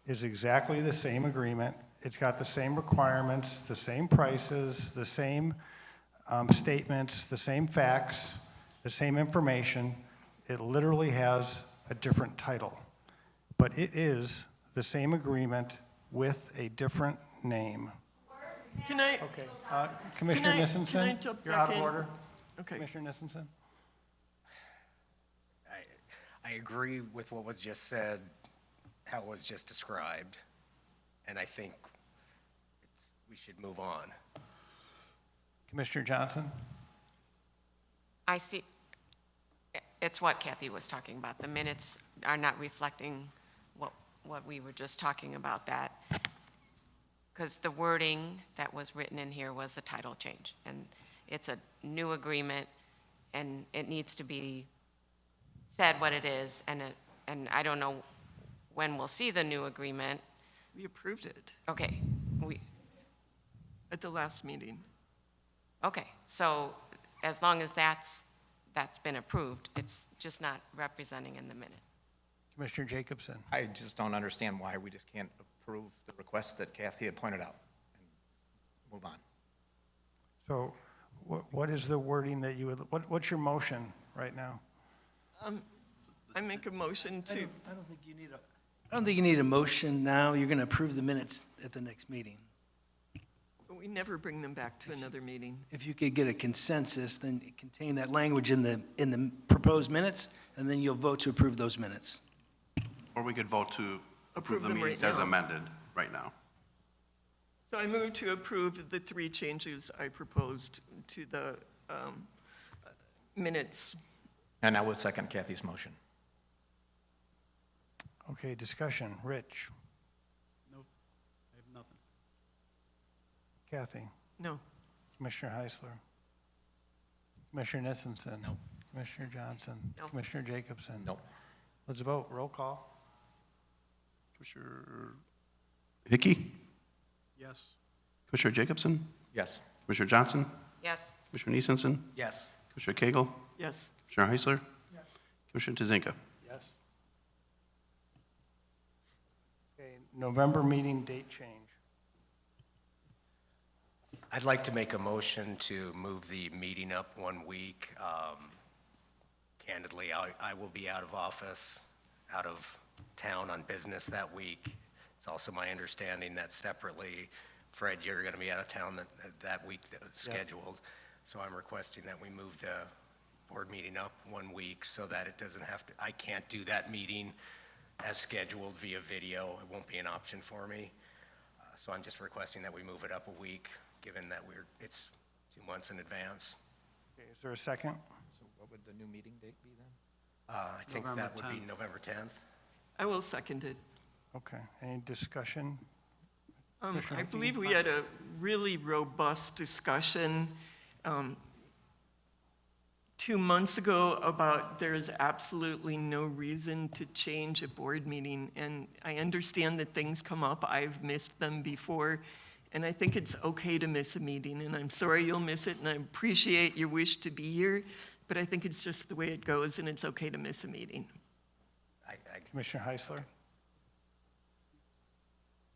S1: is exactly the same agreement. It's got the same requirements, the same prices, the same statements, the same facts, the same information. It literally has a different title. But it is the same agreement with a different name.
S4: Can I?
S1: Okay. Commissioner
S4: Can I
S1: Nissenson,
S4: jump
S1: you're
S4: back
S1: out of
S4: in?
S1: order.
S4: Okay.
S1: Commissioner Nissenson?
S3: I agree with what was just said, how it was just described, and I think we should move on.
S1: Commissioner Johnson?
S13: I see, it's what Kathy was talking about. The minutes are not reflecting what we were just talking about, that, because the wording that was written in here was a title change, and it's a new agreement, and it needs to be said what it is, and I don't know when we'll see the new agreement.
S4: We approved it
S13: Okay,
S4: at the last meeting.
S13: okay, so as long as that's been approved, it's just not representing in the minute.
S1: Commissioner Jacobson?
S22: I just don't understand why we just can't approve the request that Kathy had pointed out and move on.
S1: So what is the wording that you would, what's your motion right now?
S4: I make a motion to,
S5: I don't think you need a motion now. You're going to approve the minutes at the next meeting.
S4: we never bring them back to another meeting.
S5: If you could get a consensus, then contain that language in the proposed minutes, and then you'll vote to approve those minutes.
S2: Or we could vote to approve the
S4: them right
S2: minutes as
S4: now.
S2: amended right now.
S4: So I move to approve the 3 changes I proposed to the minutes.
S22: And I would second Kathy's motion.
S1: Okay, discussion. Rich?
S21: Nope, I have nothing.
S1: Kathy?
S4: No.
S1: Commissioner Heisler? Commissioner Nissenson?
S22: No.
S1: Commissioner Johnson?
S13: No.
S1: Commissioner Jacobson?
S22: No.
S1: Let's vote. Roll call.
S2: Commissioner Hickey?
S21: Yes.
S2: Commissioner Jacobson?
S22: Yes.
S2: Commissioner Johnson?
S13: Yes.
S2: Commissioner Neesensen?
S3: Yes.
S2: Commissioner Cagle?
S4: Yes.
S2: Commissioner Heisler? Commissioner Tazinga?
S1: Yes. Okay, November meeting date change.
S3: I'd like to make a motion to move the meeting up 1 week. Candidly, I will be out of office, out of town on business that week. It's also my understanding that separately, Fred, you're going to be out of town that week that was scheduled. So I'm requesting that we move the board meeting up 1 week so that it doesn't have to, I can't do that meeting as scheduled via video. It won't be an option for me. So I'm just requesting that we move it up a week, given that it's 2 months in advance.
S1: Okay, is there a second?
S22: So what would the new meeting date be then?
S3: I think
S21: November
S3: that would be
S21: 10th.
S3: November 10th.
S4: I will second it.
S1: Okay, any discussion?
S4: I
S1: Commissioner
S4: believe
S1: Hickey?
S4: we had a really robust discussion 2 months ago about there's absolutely no reason to change a board meeting. And I understand that things come up. I've missed them before. And I think it's okay to miss a meeting. And I'm sorry you'll miss it. And I appreciate your wish to be here. But I think it's just the way it goes. And it's okay to miss a meeting.
S1: Commissioner Heisler?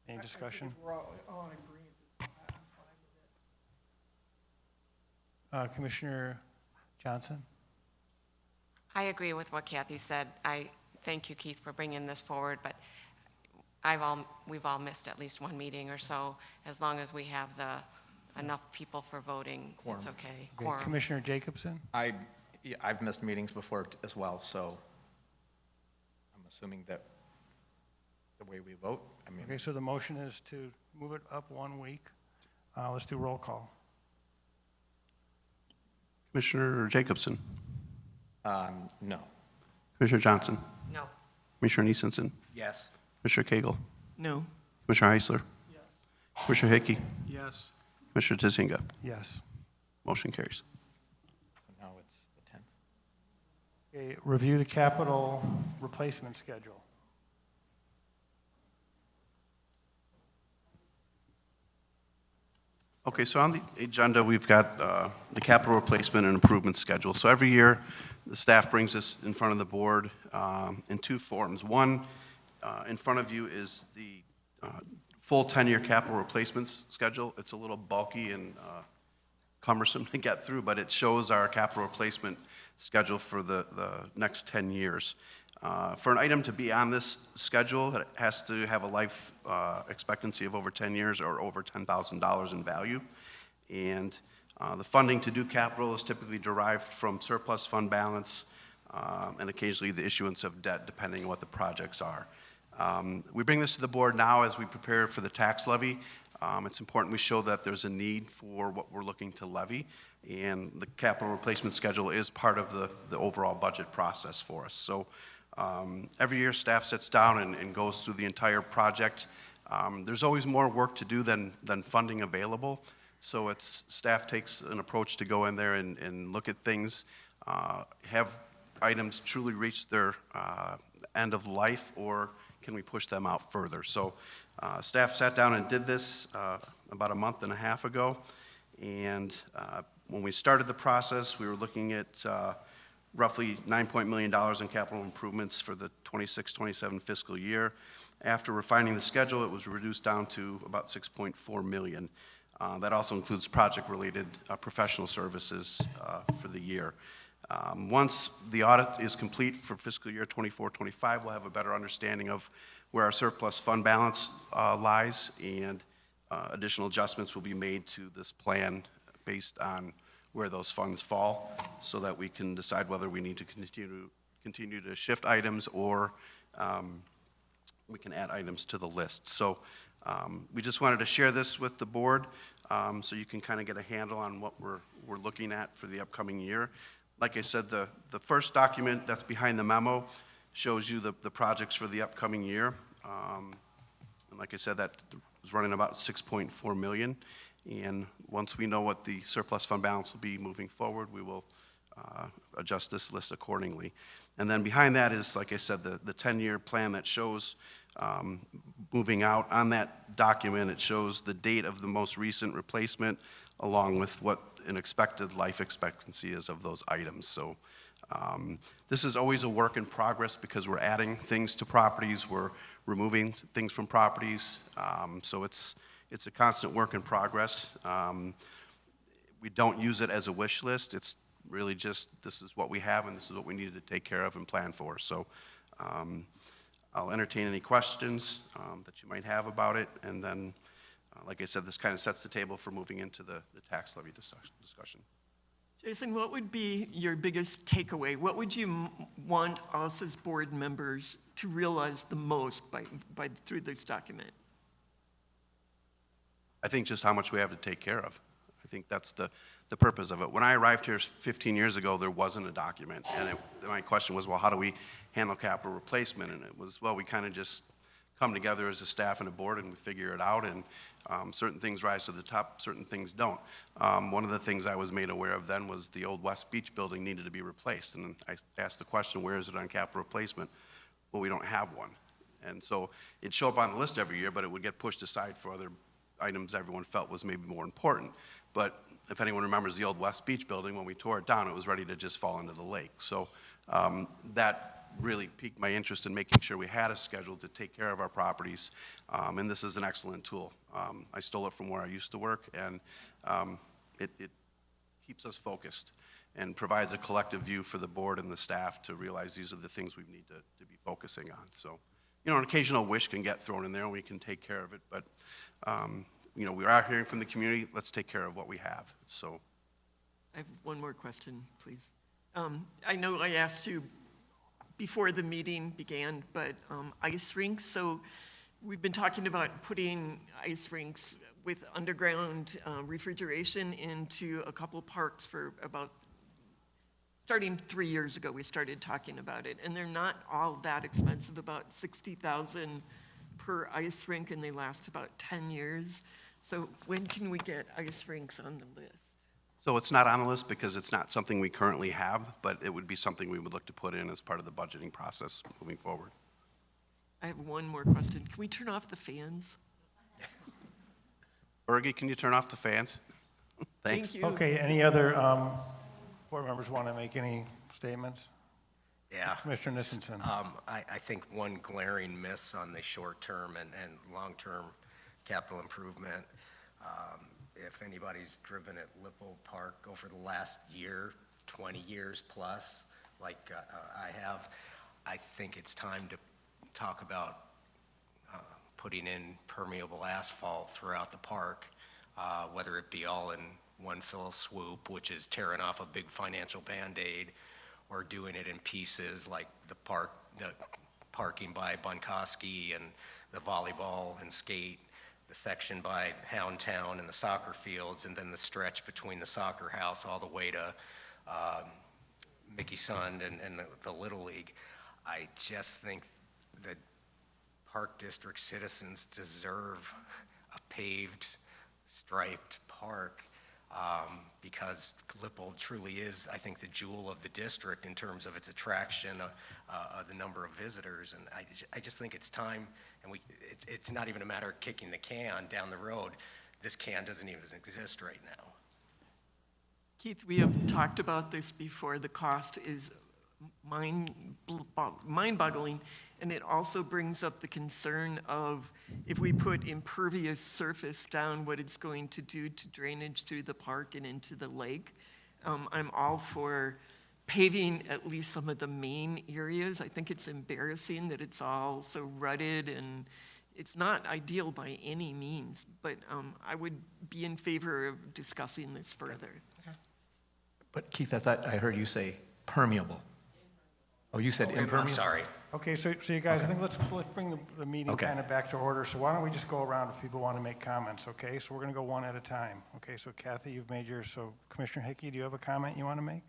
S1: Any discussion?
S7: We're all in agreement. I'm fine with it.
S1: Commissioner Johnson?
S10: I agree with what Kathy said. I thank you, Keith, for bringing this forward, but we've all missed at least one meeting or so. As long as we have enough people for voting,
S22: Quorum.
S10: it's okay.
S1: Okay,
S10: Quorum.
S1: Commissioner Jacobson?
S22: I've missed meetings before as well, so I'm assuming that the way we vote, I mean.
S1: Okay, so the motion is to move it up 1 week. Let's do roll call.
S2: Commissioner Jacobson?
S22: No.
S2: Commissioner Johnson?
S10: No.
S2: Commissioner Neesensen?
S3: Yes.
S2: Commissioner Cagle?
S4: No.
S2: Commissioner Heisler? Commissioner Hickey?
S21: Yes.
S2: Commissioner Tazinga?
S1: Yes.
S2: Motion carries.
S22: So now it's the 10th.
S1: Okay, review the capital replacement schedule.
S2: Okay, so on the agenda, we've got the capital replacement and improvement schedule. So every year, the staff brings this in front of the board in two forms. One, in front of you is the full 10-year capital replacements schedule. It's a little bulky and cumbersome to get through, but it shows our capital replacement schedule for the next 10 years. For an item to be on this schedule, it has to have a life expectancy of over 10 years or over $10,000 in value. And the funding to do capital is typically derived from surplus fund balance and occasionally the issuance of debt, depending on what the projects are. We bring this to the board now as we prepare for the tax levy. It's important we show that there's a need for what we're looking to levy, and the capital replacement schedule is part of the overall budget process for us. So every year, staff sits down and goes through the entire project. There's always more work to do than funding available, so staff takes an approach to go in there and look at things, have items truly reach their end of life, or can we push them out further? So staff sat down and did this about a month and a half ago, and when we started the process, we were looking at roughly $9 million in capital improvements for the 26-27 fiscal year. After refining the schedule, it was reduced down to about $6.4 million. That also includes project-related professional services for the year. Once the audit is complete for fiscal year 24-25, we'll have a better understanding of where our surplus fund balance lies, and additional adjustments will be made to this plan based on where those funds fall, so that we can decide whether we need to continue to shift items, or we can add items to the list. So we just wanted to share this with the board so you can kind of get a handle on what we're looking at for the upcoming year. Like I said, the first document that's behind the memo shows you the projects for the upcoming year. And like I said, that was running about $6.4 million. And once we know what the surplus fund balance will be moving forward, we will adjust this list accordingly. And then behind that is, like I said, the 10-year plan that shows moving out. On that document, it shows the date of the most recent replacement, along with what an expected life expectancy is of those items. So this is always a work in progress because we're adding things to properties, we're removing things from properties. So it's a constant work in progress. We don't use it as a wish list. It's really just, this is what we have and this is what we needed to take care of and plan for. So I'll entertain any questions that you might have about it. And then, like I said, this kind of sets the table for moving into the tax levy discussion.
S4: Jason, what would be your biggest takeaway? What would you want us as board members to realize the most through this document?
S2: I think just how much we have to take care of. I think that's the purpose of it. When I arrived here 15 years ago, there wasn't a document. And my question was, well, how do we handle capital replacement? And it was, well, we kind of just come together as a staff and a board and we figure it out. And certain things rise to the top, certain things don't. One of the things I was made aware of then was the old West Beach building needed to be replaced. And I asked the question, where is it on capital replacement? Well, we don't have one. And so it'd show up on the list every year, but it would get pushed aside for other items everyone felt was maybe more important. But if anyone remembers the old West Beach building, when we tore it down, it was ready to just fall into the lake. So that really piqued my interest in making sure we had a schedule to take care of our properties. And this is an excellent tool. I stole it from where I used to work, and it keeps us focused and provides a collective view for the board and the staff to realize these are the things we need to be focusing on. So, you know, an occasional wish can get thrown in there and we can take care of it, but you know, we are hearing from the community, let's take care of what we have, so.
S4: I have one more question, please. I know I asked you before the meeting began, but ice rinks, so we've been talking about putting ice rinks with underground refrigeration into a couple parks for about, starting 3 years ago, we started talking about it, and they're not all that expensive, about $60,000 per ice rink, and they last about 10 years. So when can we get ice rinks on the list?
S2: So it's not on the list because it's not something we currently have, but it would be something we would look to put in as part of the budgeting process moving forward.
S4: I have one more question. Can we turn off the fans?
S2: Fergie, can you turn off the fans? Thanks.
S4: Thank you.
S1: Okay, any other board members want to make any statements?
S3: Yeah.
S1: Commissioner Nissenson.
S3: I think one glaring miss on the short-term and long-term capital improvement, if anybody's driven at Lippo Park over the last year, 20 years plus, like I have, I think it's time to talk about putting in permeable asphalt throughout the park, whether it be all in one fell swoop, which is tearing off a big financial Band-Aid, or doing it in pieces like the parking by Bunkoski and the volleyball and skate, the section by Houndtown and the soccer fields, and then the stretch between the soccer house all the way to Mickey Sund and the Little League. I just think that Park District citizens deserve a paved, striped park because Lippold truly is, I think, the jewel of the district in terms of its attraction, the number of visitors, and I just think it's time, and it's not even a matter of kicking the can down the road. This can doesn't even exist right now.
S4: Keith, we have talked about this before. The cost is mind-boggling, and it also brings up the concern of if we put impervious surface down, what it's going to do to drainage through the park and into the lake. I'm all for paving at least some of the main areas. I think it's embarrassing that it's all so rutted, and it's not ideal by any means, but I would be in favor of discussing this further.
S22: But Keith, I thought I heard you say permeable. Oh, you said impermeable?
S3: I'm sorry.
S1: Okay, so you guys, I think let's bring the meeting
S22: Okay.
S1: kind of back to order. So why don't we just go around if people want to make comments, okay? So we're going to go one at a time. Okay, so Kathy, you've made yours. So Commissioner Hickey, do you have a comment you want to make?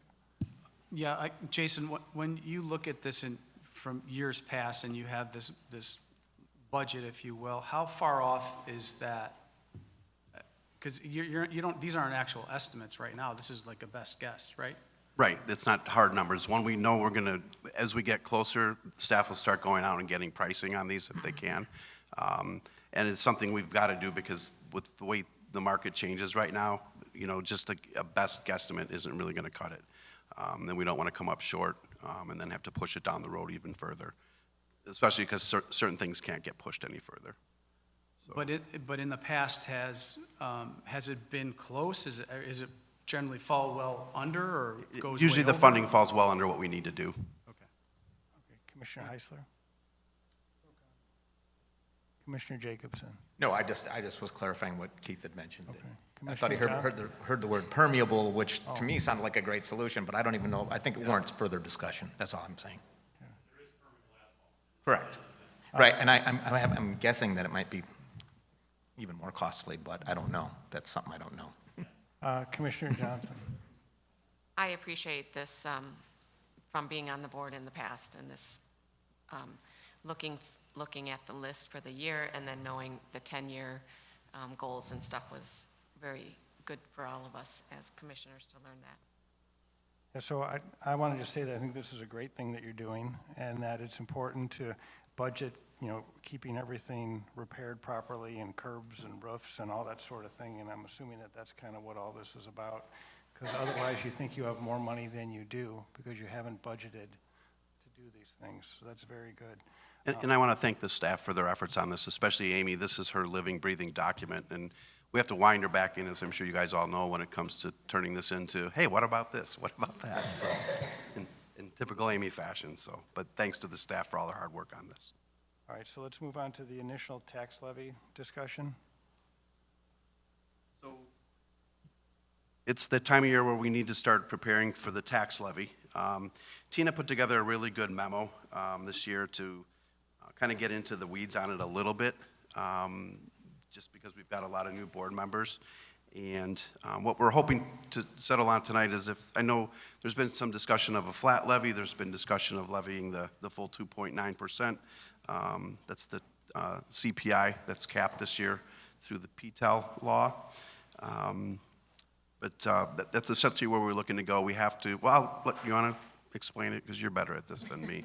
S21: Yeah, Jason, when you look at this from years past and you have this budget, if you will, how far off is that? Because you don't, these aren't actual estimates right now. This is like a best guess, right?
S2: Right, it's not hard numbers. One, we know we're gonna, as we get closer, staff will start going out and getting pricing on these if they can. And it's something we've got to do because with the way the market changes right now, You know, just a best guesstimate isn't really going to cut it. Then we don't want to come up short and then have to push it down the road even further, especially because certain things can't get pushed any further.
S21: But in the past, has it been close? Is it generally fall well under or goes
S2: Usually
S21: way
S2: the
S21: over?
S2: funding falls well under what we need to do.
S21: Okay.
S1: Commissioner Heisler? Commissioner Jacobson?
S22: No, I just was clarifying what Keith had mentioned. I thought
S1: Commissioner
S22: he
S1: John?
S22: heard the word permeable, which to me sounded like a great solution, but I don't even know, I think it warrants further discussion. That's all I'm saying. Correct. Right, and I'm guessing that it might be even more costly, but I don't know. That's something I don't know.
S1: Commissioner Johnson?
S10: I appreciate this from being on the board in the past and this looking at the list for the year and then knowing the 10-year goals and stuff was very good for all of us as commissioners to learn that.
S1: Yeah, so I wanted to say that I think this is a great thing that you're doing and that it's important to budget, you know, keeping everything repaired properly and curbs and roofs and all that sort of thing. And I'm assuming that that's kind of what all this is about. Because otherwise you think you have more money than you do because you haven't budgeted to do these things. So that's very good.
S2: And I want to thank the staff for their efforts on this, especially Amy. This is her living, breathing document, and we have to wind her back in, as I'm sure you guys all know, when it comes to turning this into, hey, what about this? What about that? So, in typical Amy fashion. So, but thanks to the staff for all their hard work on this.
S1: All right, so let's move on to the initial tax levy discussion.
S2: So, it's the time of year where we need to start preparing for the tax levy. Tina put together a really good memo this year to kind of get into the weeds on it a little bit, just because we've got a lot of new board members. And what we're hoping to settle on tonight is I know there's been some discussion of a flat levy, there's been discussion of levying the full 2.9%. That's the CPI that's capped this year through the PTEL law. But that's essentially where we're looking to go. We have to, well, you want to explain it because you're better at this than me.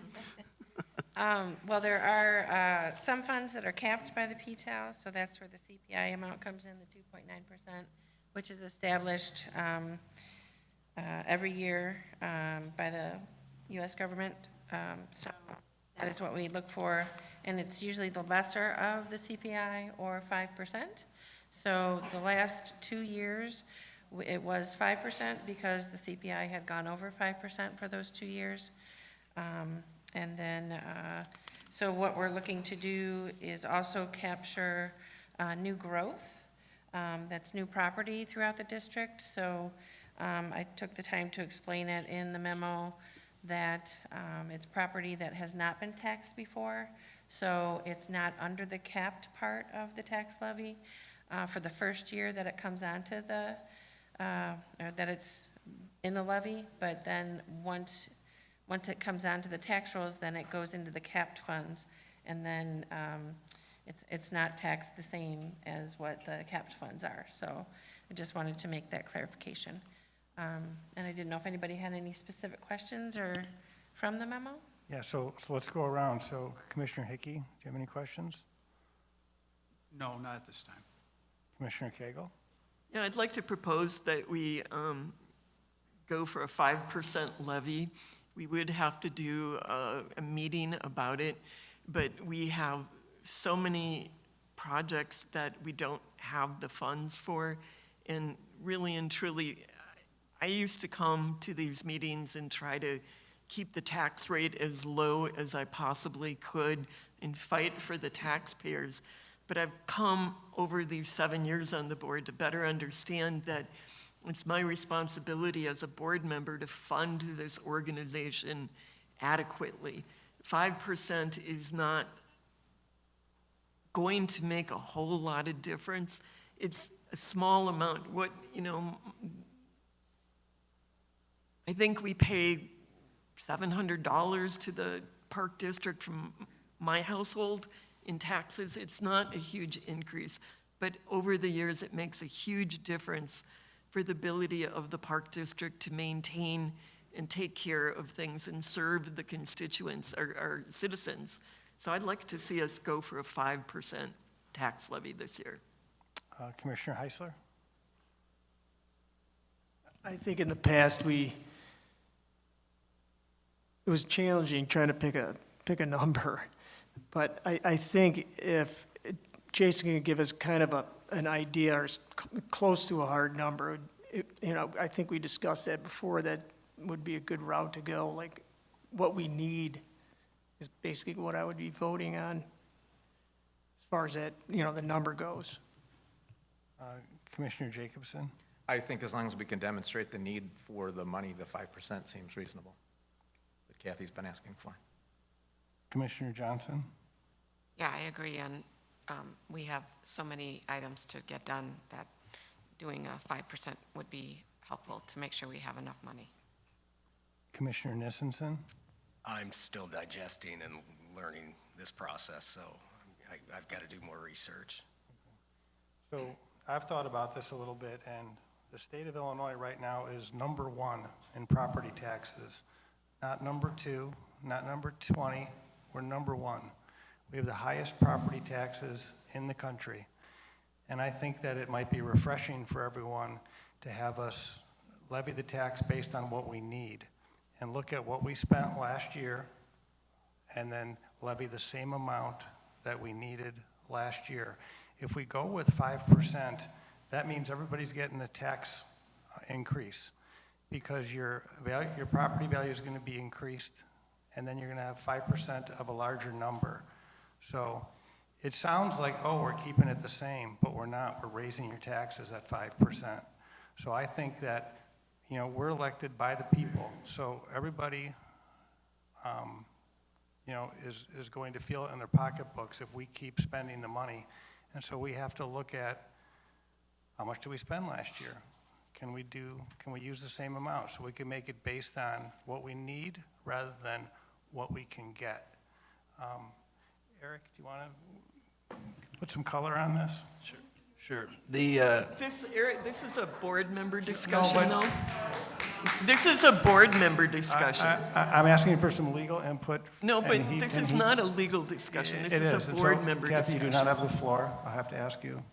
S9: Well, there are some funds that are capped by the PTAL, so that's where the CPI amount comes in, the 2.9%, which is established every year by the U.S. government. So that is what we look for, and it's usually the lesser of the CPI or 5%. So the last 2 years, it was 5% because the CPI had gone over 5% for those 2 years. And then, so what we're looking to do is also capture new growth. That's new property throughout the district. So I took the time to explain it in the memo that it's property that has not been taxed before. So it's not under the capped part of the tax levy for the first year that it comes onto the, or that it's in the levy. But then once it comes onto the tax rolls, then it goes into the capped funds, and then it's not taxed the same as what the capped funds are. So I just wanted to make that clarification. And I didn't know if anybody had any specific questions or from the memo?
S1: Yeah, so let's go around. So Commissioner Hickey, do you have any questions?
S21: No, not at this time.
S1: Commissioner Cagle?
S4: Yeah, I'd like to propose that we go for a 5% levy. We would have to do a meeting about it, but we have so many projects that we don't have the funds for. And really and truly, I used to come to these meetings and try to keep the tax rate as low as I possibly could and fight for the taxpayers. But I've come over these 7 years on the board to better understand that it's my responsibility as a board member to fund this organization adequately. 5% is not going to make a whole lot of difference. It's a small amount. I think we pay $700 to the Park District from my household in taxes. It's not a huge increase, but over the years, it makes a huge difference for the ability of the Park District to maintain and take care of things and serve the constituents, our citizens. So I'd like to see us go for a 5% tax levy this year.
S1: Commissioner Heisler?
S7: I think in the past, it was challenging trying to pick a number. But I think if Jason can give us kind of an idea or close to a hard number, I think we discussed that before, that would be a good route to go. Like, what we need is basically what I would be voting on as far as that, the number goes.
S1: Commissioner Jacobson?
S22: I think as long as we can demonstrate the need for the money, the 5% seems reasonable that Kathy's been asking for.
S1: Commissioner Johnson?
S10: Yeah, I agree, and we have so many items to get done that doing a 5% would be helpful to make sure we have enough money.
S1: Commissioner Nissenson?
S3: I'm still digesting and learning this process, so I've got to do more research.
S1: So I've thought about this a little bit, and the state of Illinois right now is number 1 in property taxes. Not number 2, not number 20, we're number 1. We have the highest property taxes in the country. And I think that it might be refreshing for everyone to have us levy the tax based on what we need and look at what we spent last year and then levy the same amount that we needed last year. If we go with 5%, that means everybody's getting a tax increase because your property value is going to be increased, and then you're going to have 5% of a larger number. So it sounds like, oh, we're keeping it the same, but we're not. We're raising your taxes at 5%. So I think that, we're elected by the people. So everybody, is going to feel it in their pocketbooks if we keep spending the money. And so we have to look at how much did we spend last year? Can we use the same amount so we can make it based on what we need rather than what we can get? Eric, do you want to put some color on this?
S5: Sure.
S4: Eric, this is a board member discussion, though? This is a board member discussion.
S1: I'm asking for some legal input.
S4: No, but this is not a legal discussion. This is a board member
S1: Kathy,
S4: discussion.
S1: you do not have the floor. I'll have to ask you.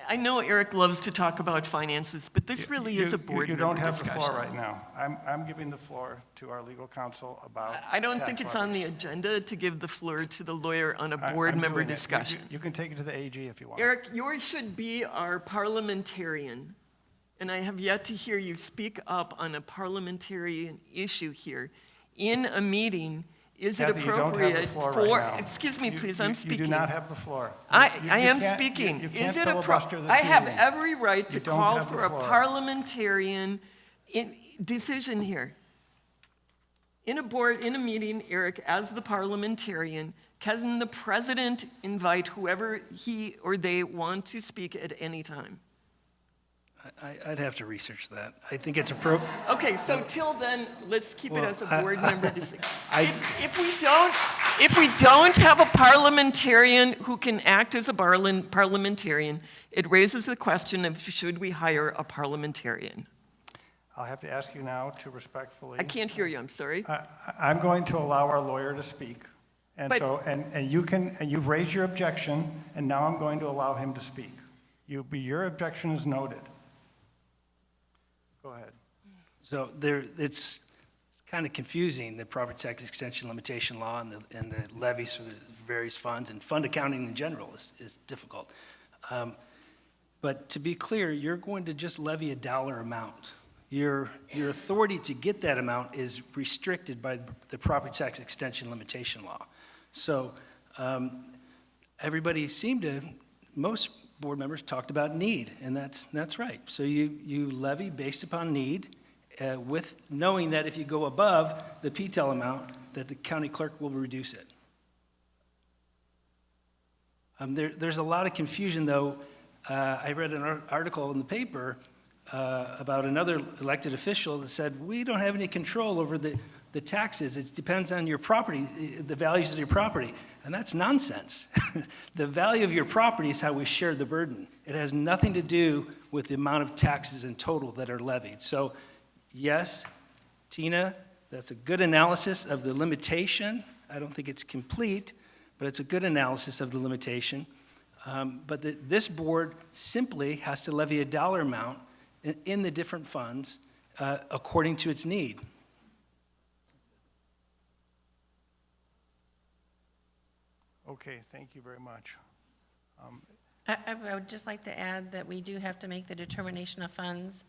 S4: I know Eric loves to talk about finances, but this really is a board member discussion.
S1: You don't have the floor right now. I'm giving the floor to our legal counsel about
S4: I don't think
S1: tax
S4: it's on
S1: levies.
S4: the agenda to give the floor to the lawyer on a
S1: I'm
S4: board member
S1: doing it.
S4: discussion.
S1: You can take it to the AG if you want.
S4: Eric, yours should be our parliamentarian, and I have yet to hear you speak up on a parliamentarian issue here in a meeting. Is it
S1: Kathy, you don't have the
S4: appropriate
S1: floor
S4: for,
S1: right now.
S4: excuse me, please,
S1: You
S4: I'm speaking.
S1: do not have the floor.
S4: I
S1: You
S4: am
S1: can't-
S4: speaking.
S1: You can't
S4: Is it
S1: filibuster this
S4: I have
S1: meeting.
S4: every right to
S1: You don't
S4: call
S1: have the
S4: for a
S1: floor.
S4: parliamentarian decision here. In a meeting, Eric, as the parliamentarian, can the president invite whoever he or they want to speak at any time?
S5: I'd have to research that. I think it's appropriate.
S4: Okay, so till then, let's keep it
S5: Well,
S4: as a board member decision.
S5: I-
S4: If we don't have a parliamentarian who can act as a parliamentarian, it raises the question of should we hire a parliamentarian?
S1: I'll have to ask you now to respectfully.
S4: I can't hear you, I'm sorry.
S1: I'm going to allow our lawyer to speak. And
S4: But-
S1: so, and you've raised your objection, and now I'm going to allow him to speak. Your objection is noted. Go ahead.
S5: So it's kind of confusing, the property tax extension limitation law and the levies for the various funds, and fund accounting in general is difficult. But to be clear, you're going to just levy a dollar amount. Your authority to get that amount is restricted by the property tax extension limitation law. So most board members talked about need, and that's right. So you levy based upon need, with knowing that if you go above the PTEL amount, that the county clerk will reduce it. There's a lot of confusion, though. I read an article in the paper about another elected official that said, we don't have any control over the taxes. It depends on your property, the values of your property. And that's nonsense. The value of your property is how we share the burden. It has nothing to do with the amount of taxes in total that are levied. So yes, Tina, that's a good analysis of the limitation. I don't think it's complete, but it's a good analysis of the limitation. But this board simply has to levy a dollar amount in the different funds, according to its need.
S1: Okay, thank you very much.
S9: I would just like to add that we do have to make the determination of funds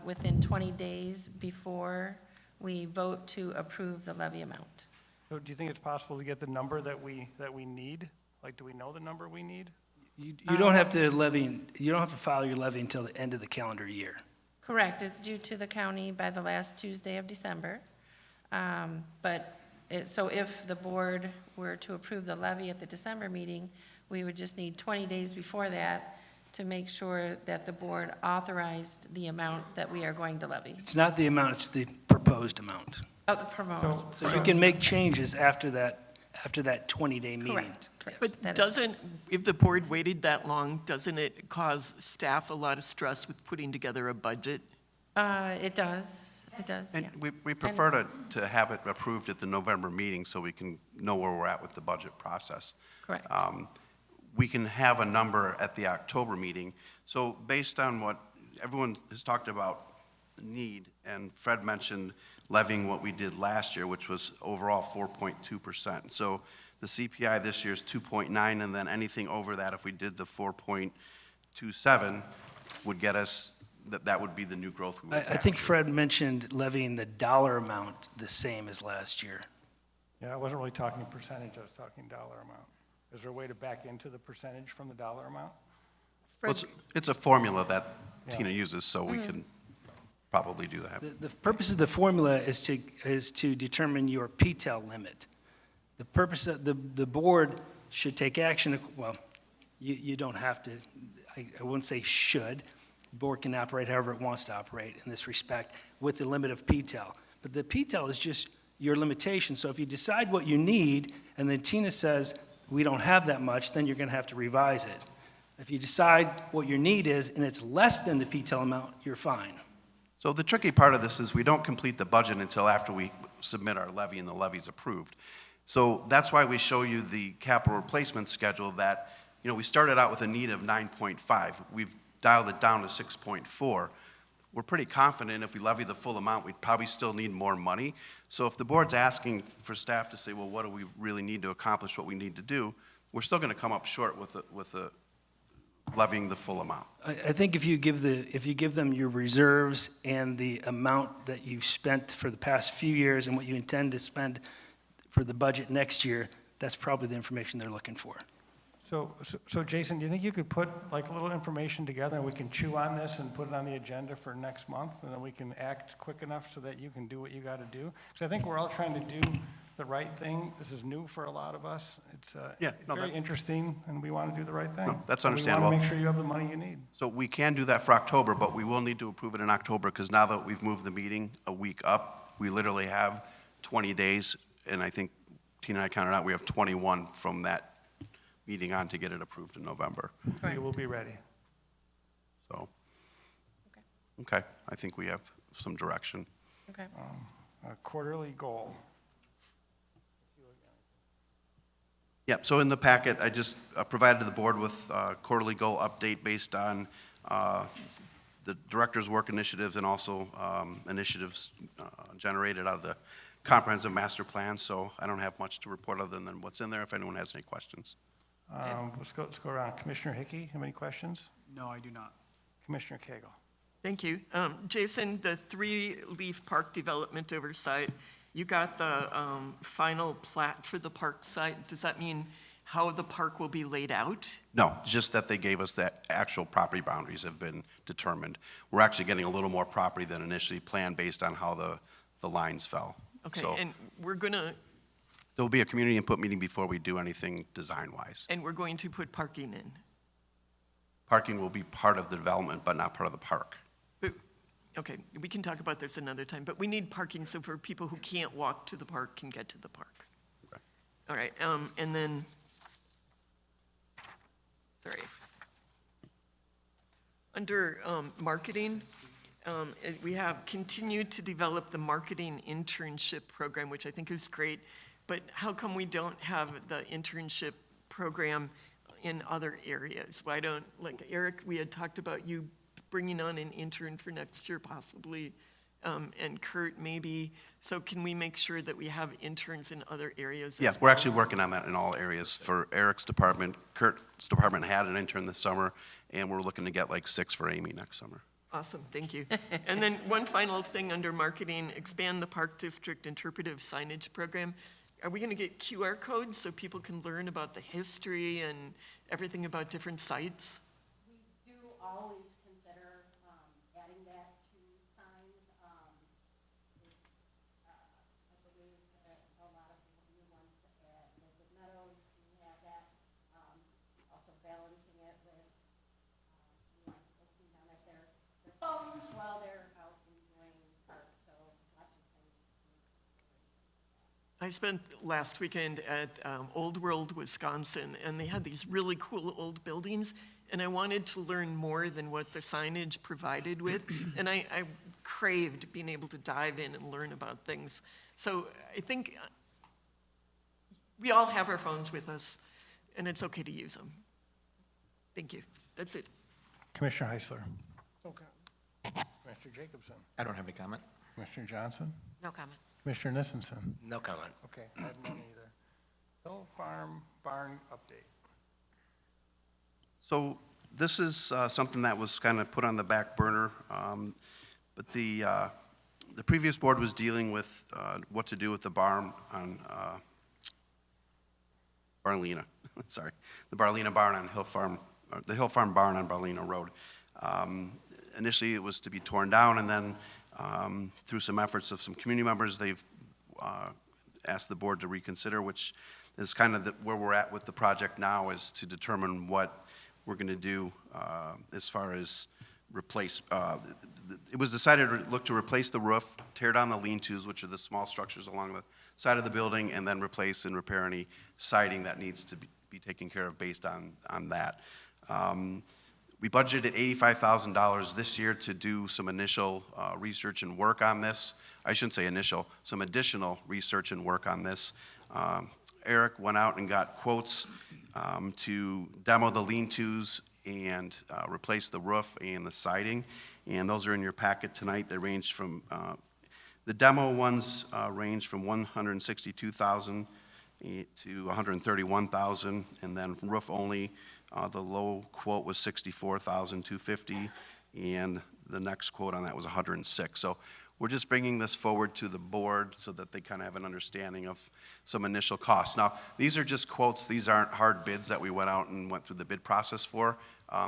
S9: within 20 days before we vote to approve the levy amount.
S1: So do you think it's possible to get the number that we need? Like, do we know the number we need?
S5: You don't have to levy, you don't have to file your levy until the end of the calendar year.
S9: Correct, it's due to the county by the last Tuesday of December. So if the board were to approve the levy at the December meeting, we would just need 20 days before that to make sure that the board authorized the amount that we are going to levy.
S5: It's not the amount, it's the proposed amount.
S9: Oh, the promote.
S5: So you can make changes after that 20-day meeting.
S9: Correct, correct.
S4: But
S9: That is-
S4: doesn't, if the board waited that long, doesn't it cause staff a lot of stress with putting together a budget?
S9: It does, yeah.
S2: And we prefer to have it approved at the November meeting so we can know where we're at with the budget process.
S9: Correct.
S2: We can have a number at the October meeting. So based on what everyone has talked about need, and Fred mentioned levying what we did last year, which was overall 4.2%. So the CPI this year is 2.9, and then anything over that, if we did the 4.27, would get us, that would be the new growth we would
S5: I think
S2: capture.
S5: Fred mentioned levying the dollar amount the same as last year.
S1: Yeah, I wasn't really talking percentage, I was talking dollar amount. Is there a way to back into the percentage from the dollar amount?
S2: Well, it's a formula that
S1: Yeah.
S2: Tina uses, so we can probably do that.
S5: The purpose of the formula is to determine your P-TEL limit. The purpose of, the board should take action, well, you don't have to, I wouldn't say should. The board can operate however it wants to operate in this respect with the limit of P-TEL. But the P-TEL is just your limitation. So if you decide what you need, and then Tina says, we don't have that much, then you're going to have to revise it. If you decide what your need is, and it's less than the P-TEL amount, you're fine.
S2: So the tricky part of this is we don't complete the budget until after we submit our levy and the levy's approved. So that's why we show you the capital replacement schedule that, we started out with a need of 9.5. We've dialed it down to 6.4. We're pretty confident if we levy the full amount, we'd probably still need more money. So if the board's asking for staff to say, well, what do we really need to accomplish what we need to do, we're still going to come up short with levying the full amount.
S5: I think if you give them your reserves and the amount that you've spent for the past few years and what you intend to spend for the budget next year, that's probably the information they're looking for.
S1: So Jason, do you think you could put like a little information together and we can chew on this and put it on the agenda for next month, and then we can act quick enough so that you can do what you got to do? Because I think we're all trying to do the right thing. This is new for a lot of us. It's very interesting, and we want to do the right thing.
S2: No, that's
S1: And
S2: understandable.
S1: We want to make sure you have the money you need.
S2: So we can do that for October, but we will need to approve it in October because now that we've moved the meeting a week up, we literally have 20 days, and I think Tina and I counted out, we have 21 from that meeting on to get it approved in November.
S1: We will be ready.
S2: So, okay, I think we have some direction.
S9: Okay.
S1: A quarterly goal.
S2: Yep, so in the packet, I just provided the board with a quarterly goal update based on the director's work initiatives and also initiatives generated out of the comprehensive master plan. So I don't have much to report other than what's in there if anyone has any questions.
S1: Let's go around. Commissioner Hickey, have any questions?
S21: No, I do not.
S1: Commissioner Cagle.
S4: Thank you. Jason, the three-leaf park development oversight, you got the final plat for the park site. Does that mean how the park will be laid out?
S2: No, just that they gave us that actual property boundaries have been determined. We're actually getting a little more property than initially planned based on how the lines fell.
S4: Okay,
S2: So
S4: and we're gonna,
S2: there'll be a community input meeting before we do anything design-wise.
S4: and we're going to put parking in.
S2: Parking will be part of the development, but not part of the park.
S4: But, okay, we can talk about this another time, but we need parking so for people who can't walk to the park can get to the park.
S2: Okay.
S4: All right, and then, sorry. Under marketing, we have continued to develop the marketing internship program, which I think is great, but how come we don't have the internship program in other areas? Why don't, like Eric, we had talked about you bringing on an intern for next year possibly And Kurt, maybe, so can we make sure that we have interns in other areas?
S2: Yeah,
S4: as
S2: we're
S4: well?
S2: actually working on that in all areas. For Eric's department, Kurt's department had an intern this summer, and we're looking to get like 6 for Amy next summer.
S4: Awesome, thank you. And then one final thing under marketing, expand the Park District interpretive signage program. Are we gonna get QR codes so people can learn about the history and everything about different sites?
S11: We do always consider adding that to signs. I believe that a lot of the new ones at Liquid Meadows, we have that. Also balancing it with, looking down at their phones while they're out enjoying the park, so lots of things.
S4: I spent last weekend at Old World, Wisconsin, and they had these really cool old buildings, and I wanted to learn more than what the signage provided with, and I craved being able to dive in and learn about things. So I think we all have our phones with us, and it's okay to use them. Thank you. That's it.
S1: Commissioner Heisler.
S8: Okay.
S1: Commissioner Jacobson.
S22: I don't have any comment.
S1: Commissioner Johnson.
S10: No comment.
S1: Commissioner Nissenson.
S3: No comment.
S1: Okay, I have none either. Hill Farm Barn update.
S2: So this is something that was kind of put on the back burner, but the previous board was dealing with what to do with the barn on Barlina. Sorry, the Barlina barn on Hill Farm, the Hill Farm barn on Barlina Road. Initially, it was to be torn down, and then through some efforts of some community members, they've asked the board to reconsider, which is kind of where we're at with the project now, is to determine what we're going to do as far as replace. It was decided to look to replace the roof, tear down the lean-tos, which are the small structures along the side of the building, and then replace and repair any siding that needs to be taken care of based on that. We budgeted $85,000 this year to do some initial research and work on this. I shouldn't say initial, some additional research and work on this. Eric went out and got quotes to demo the lean-tos and replace the roof and the siding, and those are in your packet tonight. They range from, the demo ones range from $162,000 to $131,000, and then roof only, the low quote was $64,250, and the next quote on that was $106,000. So we're just bringing this forward to the board so that they kind of have an understanding of some initial costs. Now, these are just quotes. These aren't hard bids that we went out and went through the bid process for.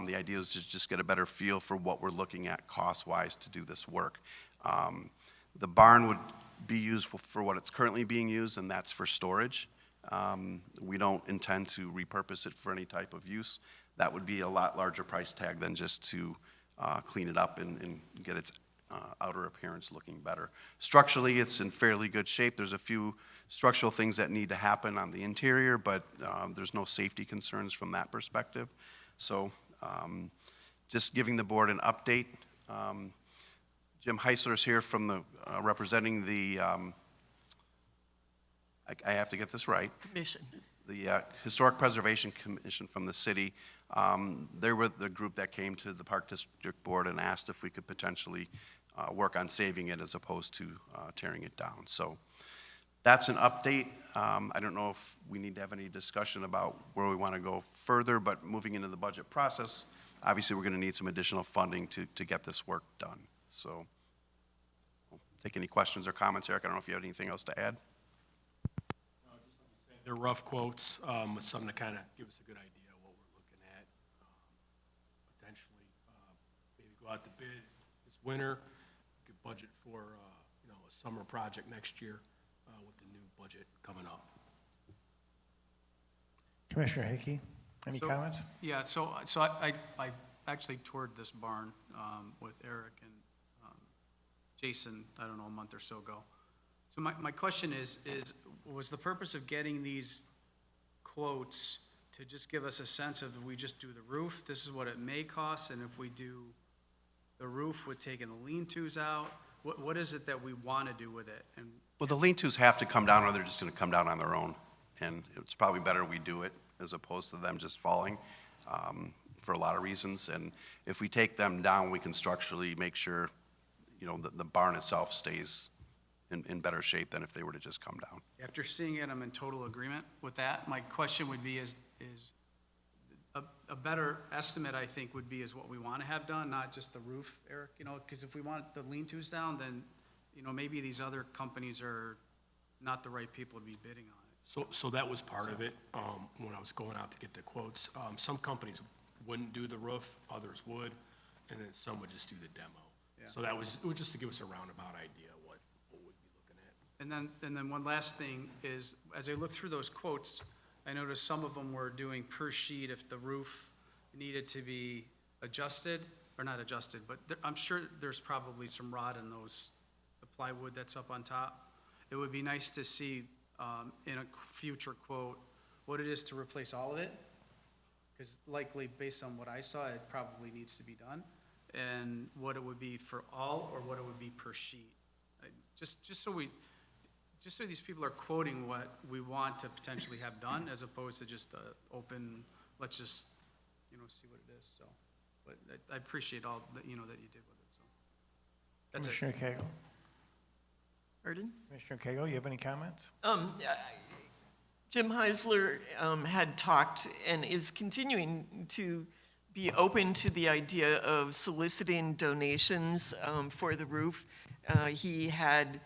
S2: The idea is to just get a better feel for what we're looking at cost-wise to do this work. The barn would be used for what it's currently being used, and that's for storage. We don't intend to repurpose it for any type of use. That would be a lot larger price tag than just to clean it up and get its outer appearance looking better. Structurally, it's in fairly good shape. There's a few structural things that need to happen on the interior, but there's no safety concerns from that perspective. So just giving the board an update. Jim Heisler's here from the, representing the, I have to get this right.
S4: Commission.
S2: The Historic Preservation Commission from the city. They were the group that came to the Park District Board and asked if we could potentially work on saving it as opposed to tearing it down. So that's an update. I don't know if we need to have any discussion about where we want to go further, but moving into the budget process, obviously we're going to need some additional funding to get this work done. So we'll take any questions or comments. Eric, I don't know if you have anything else to add.
S8: They're rough quotes, with something to kind of give us a good idea of what we're looking at. Potentially, maybe go out to bid this winter, we could budget for, a summer project next year with the new budget coming up.
S1: Commissioner Hickey, any
S21: So-
S1: comments?
S21: Yeah, so I actually toured this barn with Eric and Jason, I don't know, a month or so ago. So my question is, was the purpose of getting these quotes to just give us a sense of, if we just do the roof, this is what it may cost, and if we do the roof with taking the lean-tos out, what is it that we want to do with it? And
S2: Well, the lean-tos have to come down or they're just going to come down on their own. And it's probably better we do it as opposed to them just falling for a lot of reasons. And if we take them down, we can structurally make sure, you know, the barn itself stays in better shape than if they were to just come down.
S21: After seeing it, I'm in total agreement with that. My question would be is a better estimate, I think, would be is what we want to have done, not just the roof, Eric, you know, because if we want the lean-tos down, then, you know, maybe these other companies are not the right people to be bidding on it.
S14: So that was part of it, when I was going out to get the quotes. Some companies wouldn't do the roof, others would, and then some would just do the demo.
S21: Yeah.
S14: So it was just to give us a roundabout idea what we'd be looking at.
S21: And then one last thing is, as I look through those quotes, I noticed some of them were doing per sheet if the roof needed to be adjusted, or not adjusted, but I'm sure there's probably some rot in those, the plywood that's up on top. It would be nice to see in a future quote what it is to replace all of it, because likely, based on what I saw, it probably needs to be done, and what it would be for all, or what it would be per sheet. Just so these people are quoting what we want to potentially have done, as opposed to just open, let's just, you know, see what it is, so. But I appreciate all that, you know, that you did with it, so. That's it.
S1: Commissioner Cagle?
S4: Pardon?
S1: Commissioner Cagle, you have any comments?
S4: Jim Heisler had talked and is continuing to be open to the idea of soliciting donations for the roof. He had,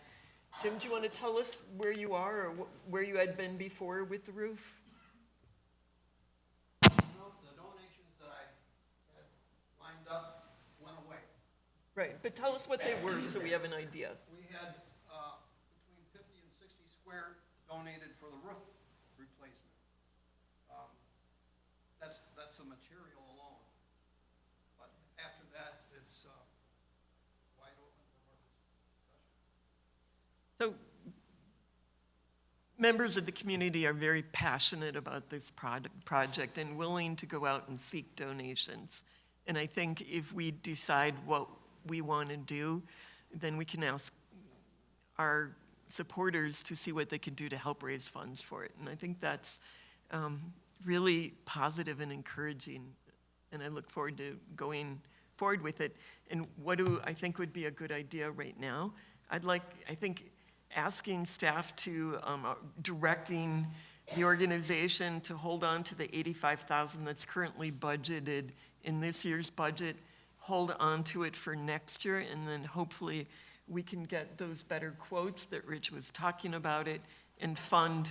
S4: Jim, do you want to tell us where you are or where you had been before with the roof?
S15: The donations that I had lined up went away.
S4: Right, but tell us what they were so we have an idea.
S15: We had between 50 and 60 square donated for the roof replacement. That's the material alone. But after that, it's wide open for more discussion.
S4: So members of the community are very passionate about this project and willing to go out and seek donations. And I think if we decide what we want to do, then we can ask our supporters to see what they can do to help raise funds for it. And I think that's really positive and encouraging. And I look forward to going forward with it. And what do I think would be a good idea right now? I think asking staff to, directing the organization to hold on to the $85,000 that's currently budgeted in this year's budget, hold on to it for next year, and then hopefully we can get those better quotes that Rich was talking about it and fund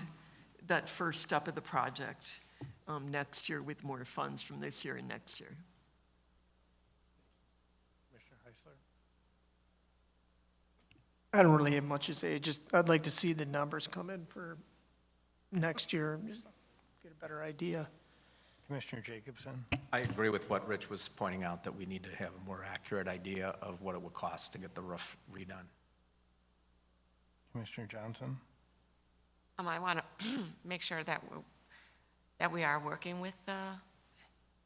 S4: that first step of the project next year with more funds from this year and next year.
S1: Commissioner Heisler?
S7: I don't really have much to say, just, I'd like to see the numbers come in for next year, and just get a better idea.
S1: Commissioner Jacobson?
S22: I agree with what Rich was pointing out, that we need to have a more accurate idea of what it would cost to get the roof redone.
S1: Commissioner Johnson?
S10: I want to make sure that we are working with the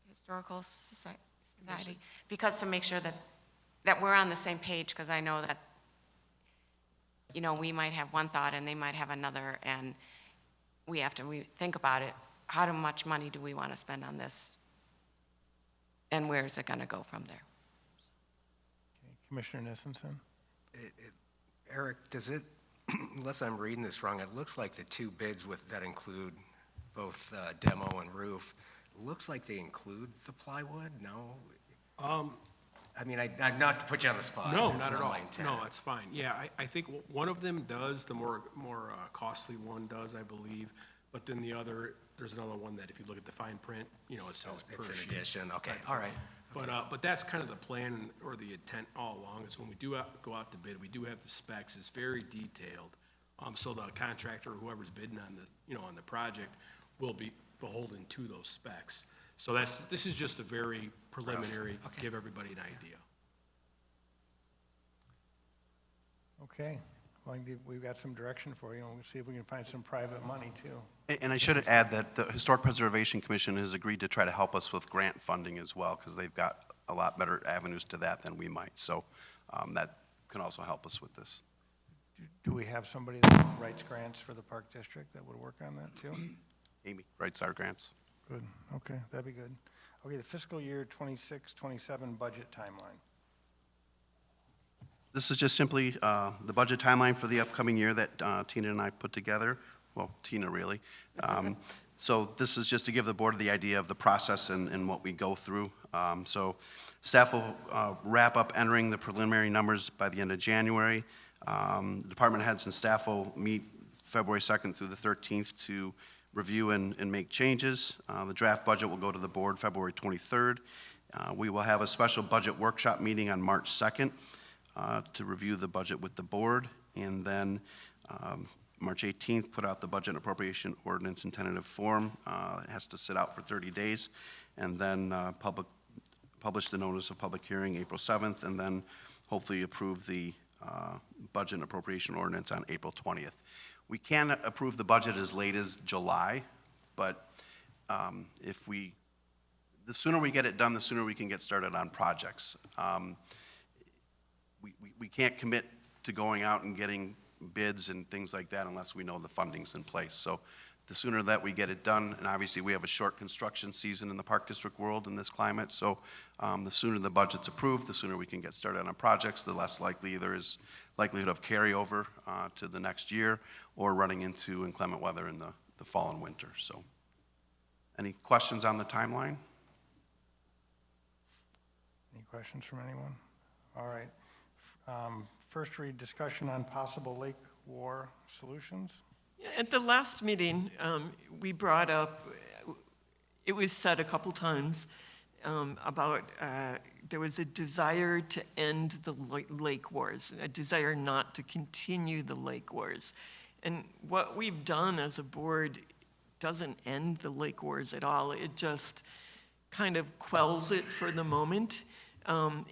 S10: Historical Society, because to make sure that we're on the same page, because I know that, you know, we might have one thought and they might have another, and we have to think about it. How much money do we want to spend on this? And where is it going to go from there?
S1: Okay. Commissioner Nissenson?
S3: Eric, does it, unless I'm reading this wrong, it looks like the two bids that include both demo and roof, looks like they include the plywood? No? I mean, not to put you on the spot.
S14: No,
S3: It's
S14: not at all.
S3: my intent.
S14: No, that's fine. Yeah, I think one of them does, the more costly one does, I believe. But then the other, there's another one that if you look at the fine print, you know, it says per
S3: It's an
S14: sheet.
S3: addition, okay,
S14: Right.
S3: all right.
S14: But that's kind of the plan or the intent all along, is when we do go out to bid, we do have the specs, it's very detailed. So the contractor, or whoever's bidding on on the project, will be beholden to those specs. So this is just a very preliminary, give everybody an idea.
S1: Okay. Well, we've got some direction for you, and we'll see if we can find some private money, too.
S2: And I should add that the Historic Preservation Commission has agreed to try to help us with grant funding as well, because they've got a lot better avenues to that than we might. So that can also help us with this.
S1: Do we have somebody that writes grants for the Park District that would work on that, too?
S2: Amy writes our grants.
S1: Good. Okay, that'd be good. Okay, the fiscal year 26-27 budget timeline.
S2: This is just simply the budget timeline for the upcoming year that Tina and I put together. Well, Tina, really. So this is just to give the board the idea of the process and what we go through. So staff will wrap up entering the preliminary numbers by the end of January. Department heads and staff will meet February 2nd through the 13th to review and make changes. The draft budget will go to the board February 23rd. We will have a special budget workshop meeting on March 2nd to review the budget with the board, and then March 18th, put out the budget and appropriation ordinance in tentative form. It has to sit out for 30 days, and then publish the notice of public hearing April 7th, and then hopefully approve the budget and appropriation ordinance on April 20th. We can approve the budget as late as July, but the sooner we get it done, the sooner we can get started on projects. We can't commit to going out and getting bids and things like that unless we know the funding's in place. So the sooner that we get it done, and obviously we have a short construction season in the Park District world in this climate, so the sooner the budget's approved, the sooner we can get started on projects, the less likely there is likelihood of carryover to the next year or running into inclement weather in the fall and winter. So any questions on the timeline?
S1: Any questions from anyone? All right. First read discussion on possible lake war solutions.
S4: Yeah, at the last meeting, we brought up, it was said a couple times about there was a desire to end the lake wars, a desire not to continue the lake wars. And what we've done as a board doesn't end the lake wars at all. It just kind of quells it for the moment.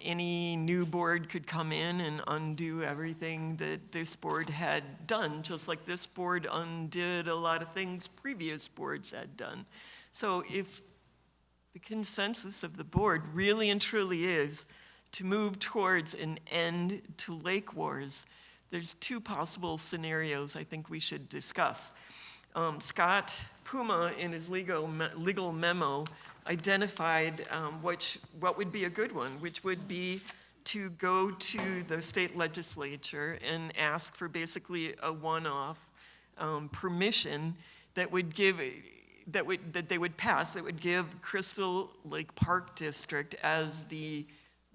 S4: Any new board could come in and undo everything that this board had done, just like this board undid a lot of things previous boards had done. So if the consensus of the board really and truly is to move towards an end to lake wars, there's two possible scenarios I think we should discuss. Scott Puma, in his legal memo, identified what would be a good one, which would be to go to the state legislature and ask for basically a one-off permission that would give that they would pass that would give Crystal Lake Park District, as the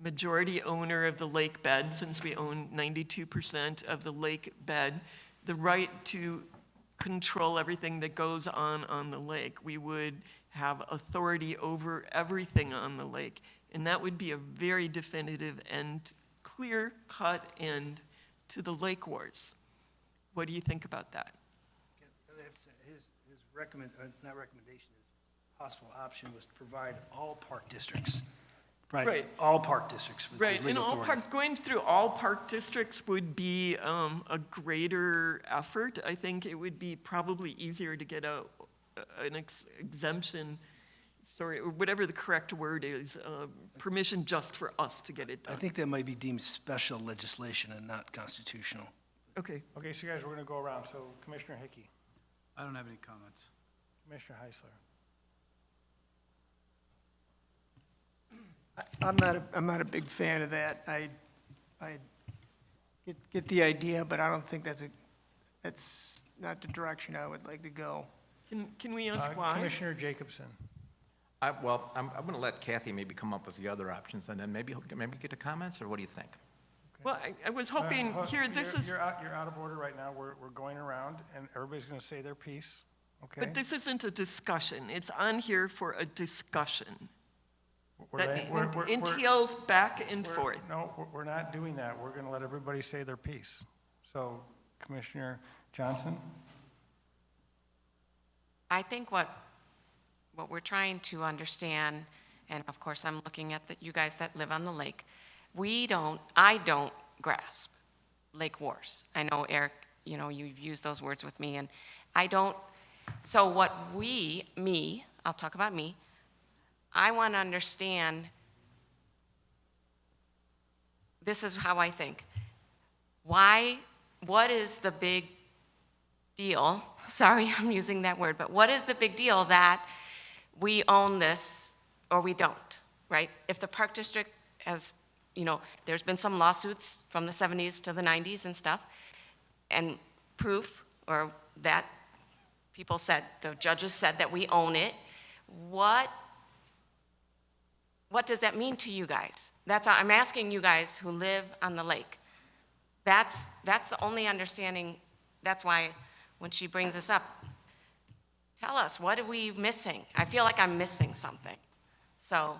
S4: majority owner of the lake bed, since we own 92% of the lake bed, the right to control everything that goes on the lake. We would have authority over everything on the lake, and that would be a very definitive and clear-cut end to the lake wars. What do you think about that?
S5: His recommendation, his possible option was to provide all park districts.
S4: Right.
S5: All park districts with
S4: Right,
S5: legal
S4: and
S5: authority.
S4: going through all park districts would be a greater effort. I think it would be probably easier to get an exemption, sorry, or whatever the correct word is, permission just for us to get it done.
S5: I think that might be deemed special legislation and not constitutional.
S4: Okay.
S1: Okay, so guys, we're going to go around. So Commissioner Hickey,
S21: I don't have any comments.
S1: Commissioner Heisler.
S7: I'm not a big fan of that. I get the idea, but I don't think that's not the direction I would like to go.
S4: Can we ask why?
S1: Commissioner Jacobson.
S22: Well, I'm going to let Kathy maybe come up with the other options, and then maybe get to comments, or what do you think?
S4: Well, I was hoping here, this is.
S1: You're out of order right now. We're going around, and everybody's going to say their piece, okay?
S4: But this isn't a discussion. It's on here for a discussion. That entails back and forth.
S1: No, we're not doing that. We're going to let everybody say their piece. So, Commissioner Johnson?
S10: I think what we're trying to understand, and of course I'm looking at you guys that live on the lake, I don't grasp lake wars. I know, Eric, you've used those words with me, and I don't. So what I'll talk about me, I want to understand, this is how I think. What is the big deal? Sorry, I'm using that word, but what is the big deal that we own this or we don't, right? If the Park District, as you know, there's been some lawsuits from the 70s to the 90s and stuff, and proof, or that people said, the judges said that we own it. What does that mean to you guys? I'm asking you guys who live on the lake. That's the only understanding. That's why when she brings this up, tell us, what are we missing? I feel like I'm missing something. So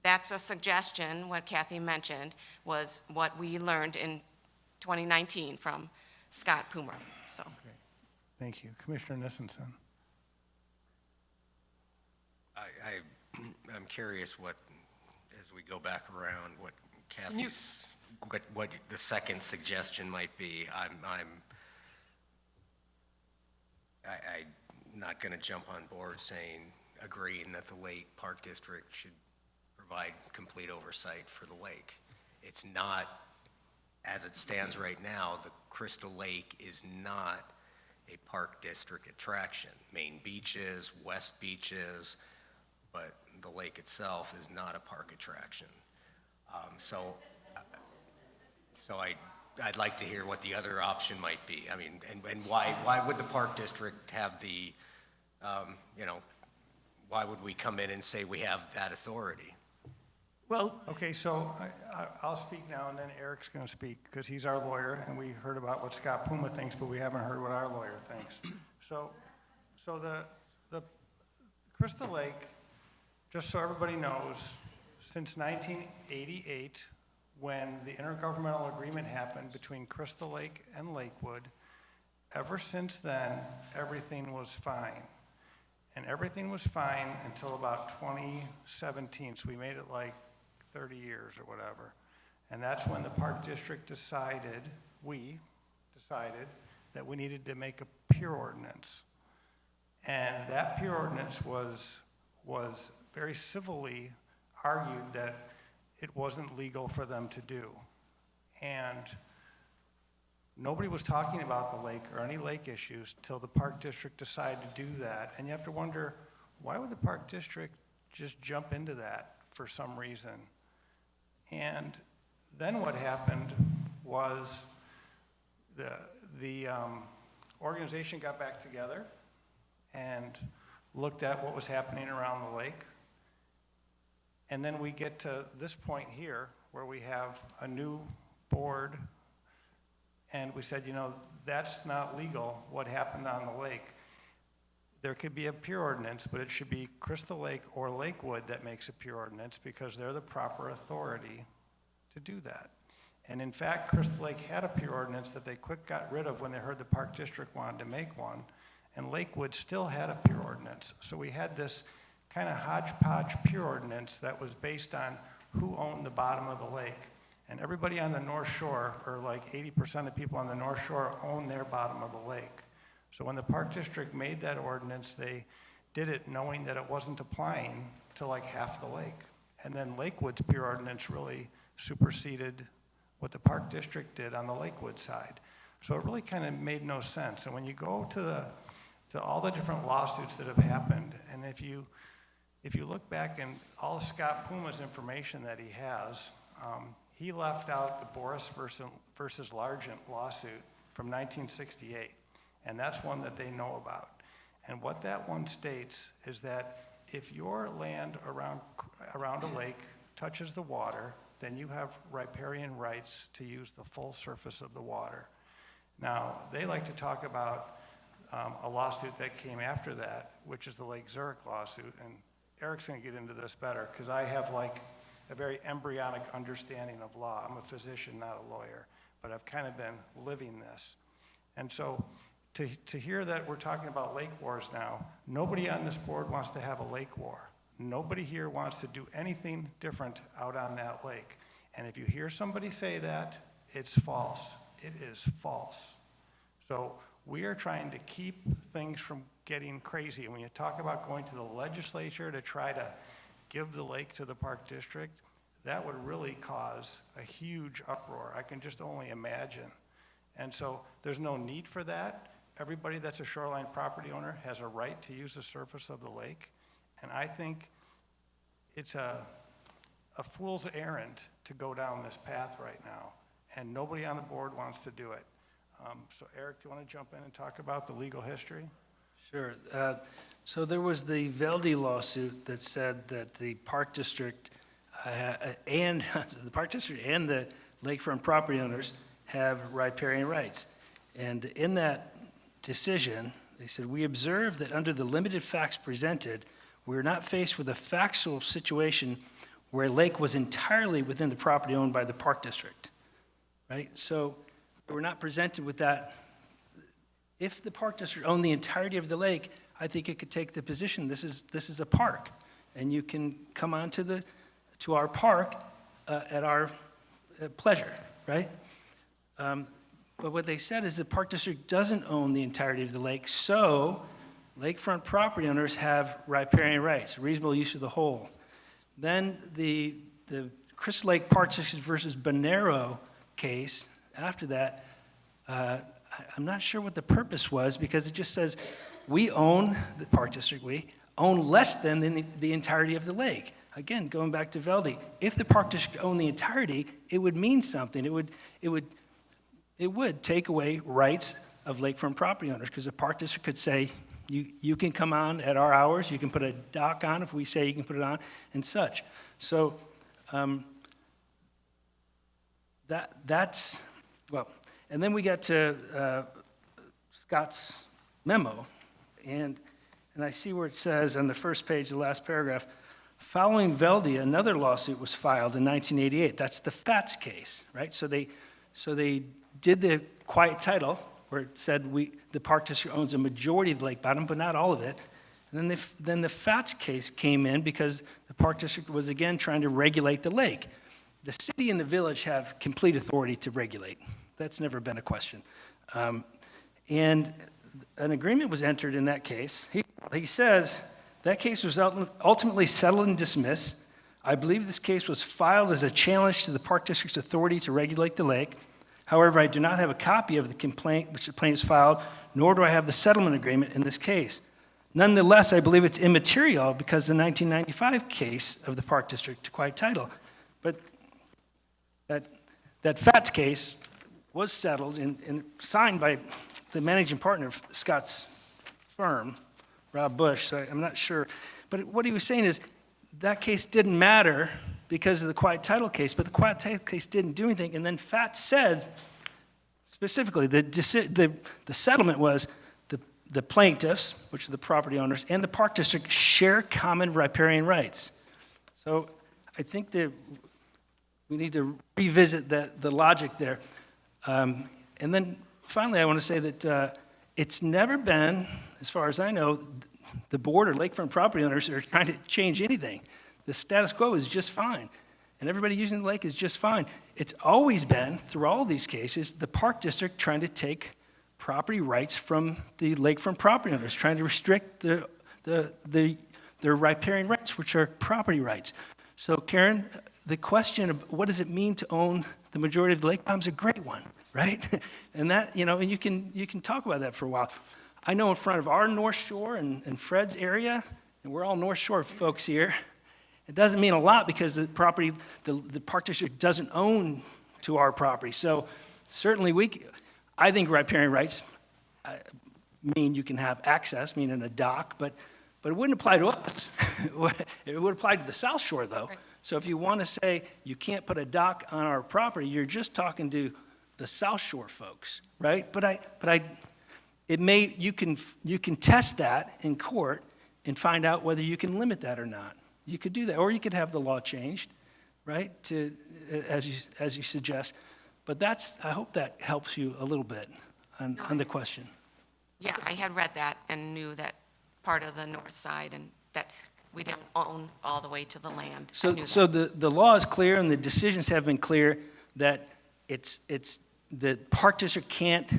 S10: that's a suggestion. What Kathy mentioned was what we learned in 2019 from Scott Poomer. So.
S1: Thank you. Commissioner Nissenson.
S3: I'm curious what, as we go back around, what Kathy's, what the second suggestion might be. I'm not going to jump on board saying, agreeing that the Lake Park District should provide complete oversight for the lake. It's not, as it stands right now, the Crystal Lake is not a Park District attraction. Main beaches, West beaches, but the lake itself is not a park attraction. So I'd like to hear what the other option might be. I mean, and why would the Park District have the, you know, why would we come in and say we have that authority?
S4: Well,
S1: okay, so I'll speak now, and then Eric's going to speak, because he's our lawyer, and we heard about what Scott Puma thinks, but we haven't heard what our lawyer thinks. So the Crystal Lake, just so everybody knows, since 1988, when the intergovernmental agreement happened between Crystal Lake and Lakewood, ever since then, everything was fine. And everything was fine until about 2017, so we made it like 30 years or whatever. And that's when the Park District decided, we decided, that we needed to make a pier ordinance. And that pier ordinance was very civilly argued that it wasn't legal for them to do. And nobody was talking about the lake or any lake issues till the Park District decided to do that. And you have to wonder, why would the Park District just jump into that for some reason? And then what happened was the organization got back together and looked at what was happening around the lake. And then we get to this point here where we have a new board, and we said, you know, that's not legal, what happened on the lake. There could be a pier ordinance, but it should be Crystal Lake or Lakewood that makes a pier ordinance, because they're the proper authority to do that. And in fact, Crystal Lake had a pier ordinance that they quick got rid of when they heard the Park District wanted to make one, and Lakewood still had a pier ordinance. So we had this kind of hodgepodge pier ordinance that was based on who owned the bottom of the lake. And everybody on the North Shore, or like 80% of people on the North Shore, own their bottom of the lake. So when the Park District made that ordinance, they did it knowing that it wasn't applying to like half the lake. And then Lakewood's pier ordinance really superseded what the Park District did on the Lakewood side. So it really kind of made no sense. And when you go to all the different lawsuits that have happened, and if you look back in all of Scott Puma's information that he has, he left out the Boris versus Largent lawsuit from 1968, and that's one that they know about. And what that one states is that if your land around a lake touches the water, then you have riparian rights to use the full surface of the water. Now, they like to talk about a lawsuit that came after that, which is the Lake Zurich lawsuit, and Eric's going to get into this better, because I have like a very embryonic understanding of law. I'm a physician, not a lawyer, but I've kind of been living this. And so to hear that we're talking about lake wars now, nobody on this board wants to have a lake war. Nobody here wants to do anything different out on that lake. And if you hear somebody say that, it's false. It is false. So we are trying to keep things from getting crazy. And when you talk about going to the legislature to try to give the lake to the Park District, that would really cause a huge uproar. I can just only imagine. And so there's no need for that. Everybody that's a shoreline property owner has a right to use the surface of the lake. And I think it's a fool's errand to go down this path right now, and nobody on the board wants to do it. So Eric, do you want to jump in and talk about the legal history?
S5: Sure. So there was the Velde lawsuit that said that the Park District and the Park District and the lakefront property owners have riparian rights. And in that decision, they said, we observe that under the limited facts presented, we are not faced with a factual situation where a lake was entirely within the property owned by the Park District, right? So we're not presented with that. If the Park District owned the entirety of the lake, I think it could take the position, this is a park, and you can come on to our park at our pleasure, right? But what they said is the Park District doesn't own the entirety of the lake, so lakefront property owners have riparian rights, reasonable use of the whole. Then the Crystal Lake Park District versus Bonero case, after that, I'm not sure what the purpose was, because it just says, we own, the Park District, we own less than the entirety of the lake. Again, going back to Velde, if the Park District owned the entirety, it would mean something. It would take away rights of lakefront property owners, because the Park District could say, you can come on at our hours, you can put a dock on if we say you can put it on, and such. So that's, well, and then we get to Scott's memo, and I see where it says on the first page, the last paragraph, following Velde, another lawsuit was filed in 1988. That's the FATS case, right? So they did the quiet title, where it said the Park District owns a majority of the lake bottom, but not all of it. And then the FATS case came in because the Park District was again trying to regulate the lake. The city and the village have complete authority to regulate. That's never been a question. And an agreement was entered in that case. He says, that case was ultimately settled and dismissed. I believe this case was filed as a challenge to the Park District's authority to regulate the lake. However, I do not have a copy of the complaint which the plaintiffs filed, nor do I have the settlement agreement in this case. Nonetheless, I believe it's immaterial because the 1995 case of the Park District to quiet title. But that FATS case was settled and signed by the managing partner of Scott's firm, Rob Bush, so I'm not sure. But what he was saying is that case didn't matter because of the quiet title case, but the quiet title case didn't do anything. And then FATS said, specifically, the settlement was the plaintiffs, which are the property owners, and the Park District share common riparian rights. So I think that we need to revisit the logic there. And then finally, I want to say that it's never been, as far as I know, the board or lakefront property owners are trying to change anything. The status quo is just fine, and everybody using the lake is just fine. It's always been, through all of these cases, the Park District trying to take property rights from the lakefront property owners, trying to restrict their riparian rights, which are property rights. So Karen, the question of what does it mean to own the majority of the lake bottom is a great one, right? And that, and you can talk about that for a while. I know in front of our North Shore and Fred's area, and we're all North Shore folks here, it doesn't mean a lot because the property, the Park District doesn't own to our property. So certainly I think riparian rights mean you can have access, meaning a dock, but it wouldn't apply to us. It would apply to the South Shore, though. Right. So if you want to say you can't put a dock on our property, you're just talking to the South Shore folks, right? You can test that in court and find out whether you can limit that or not. You could do that, or you could have the law changed, right? As you suggest. But I hope that helps you a little bit on the question.
S10: Yeah, I had read that and knew that part of the north side and that we didn't own all the way to the land.
S5: So the law is clear and the decisions have been clear that it's the Park District can't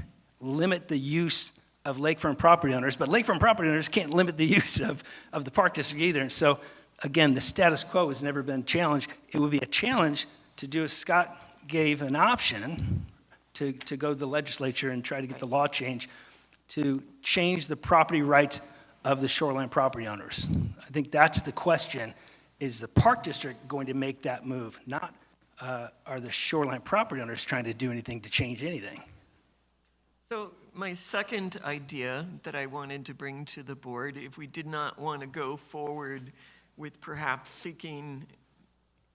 S5: limit the use of lakefront property owners, but lakefront property owners can't limit the use of the Park District either. And so, again, the status quo has never been challenged. It would be a challenge to do as Scott gave an option to go to the legislature and try to get the law changed to change the property rights of the shoreline property owners. I think that's the question. Is the Park District going to make that move? Not are the shoreline property owners trying to do anything to change anything?
S4: So my second idea that I wanted to bring to the board, if we did not want to go forward with perhaps seeking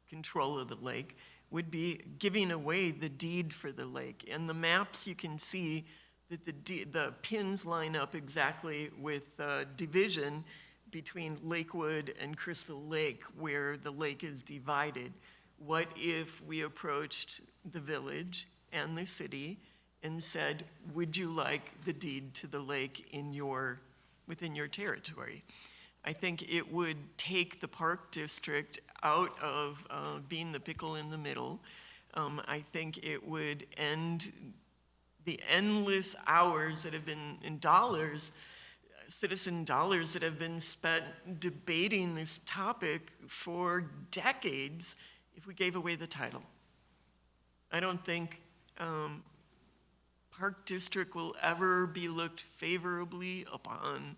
S4: control of the lake, would be giving away the deed for the lake. In the maps, you can see that the pins line up exactly with the division between Lakewood and Crystal Lake, where the lake is divided. What if we approached the village and the city and said, would you like the deed to the lake within your territory? I think it would take the Park District out of being the pickle in the middle. I think it would end the endless hours that have been, in dollars, citizen dollars that have been spent debating this topic for decades if we gave away the title. I don't think Park District will ever be looked favorably upon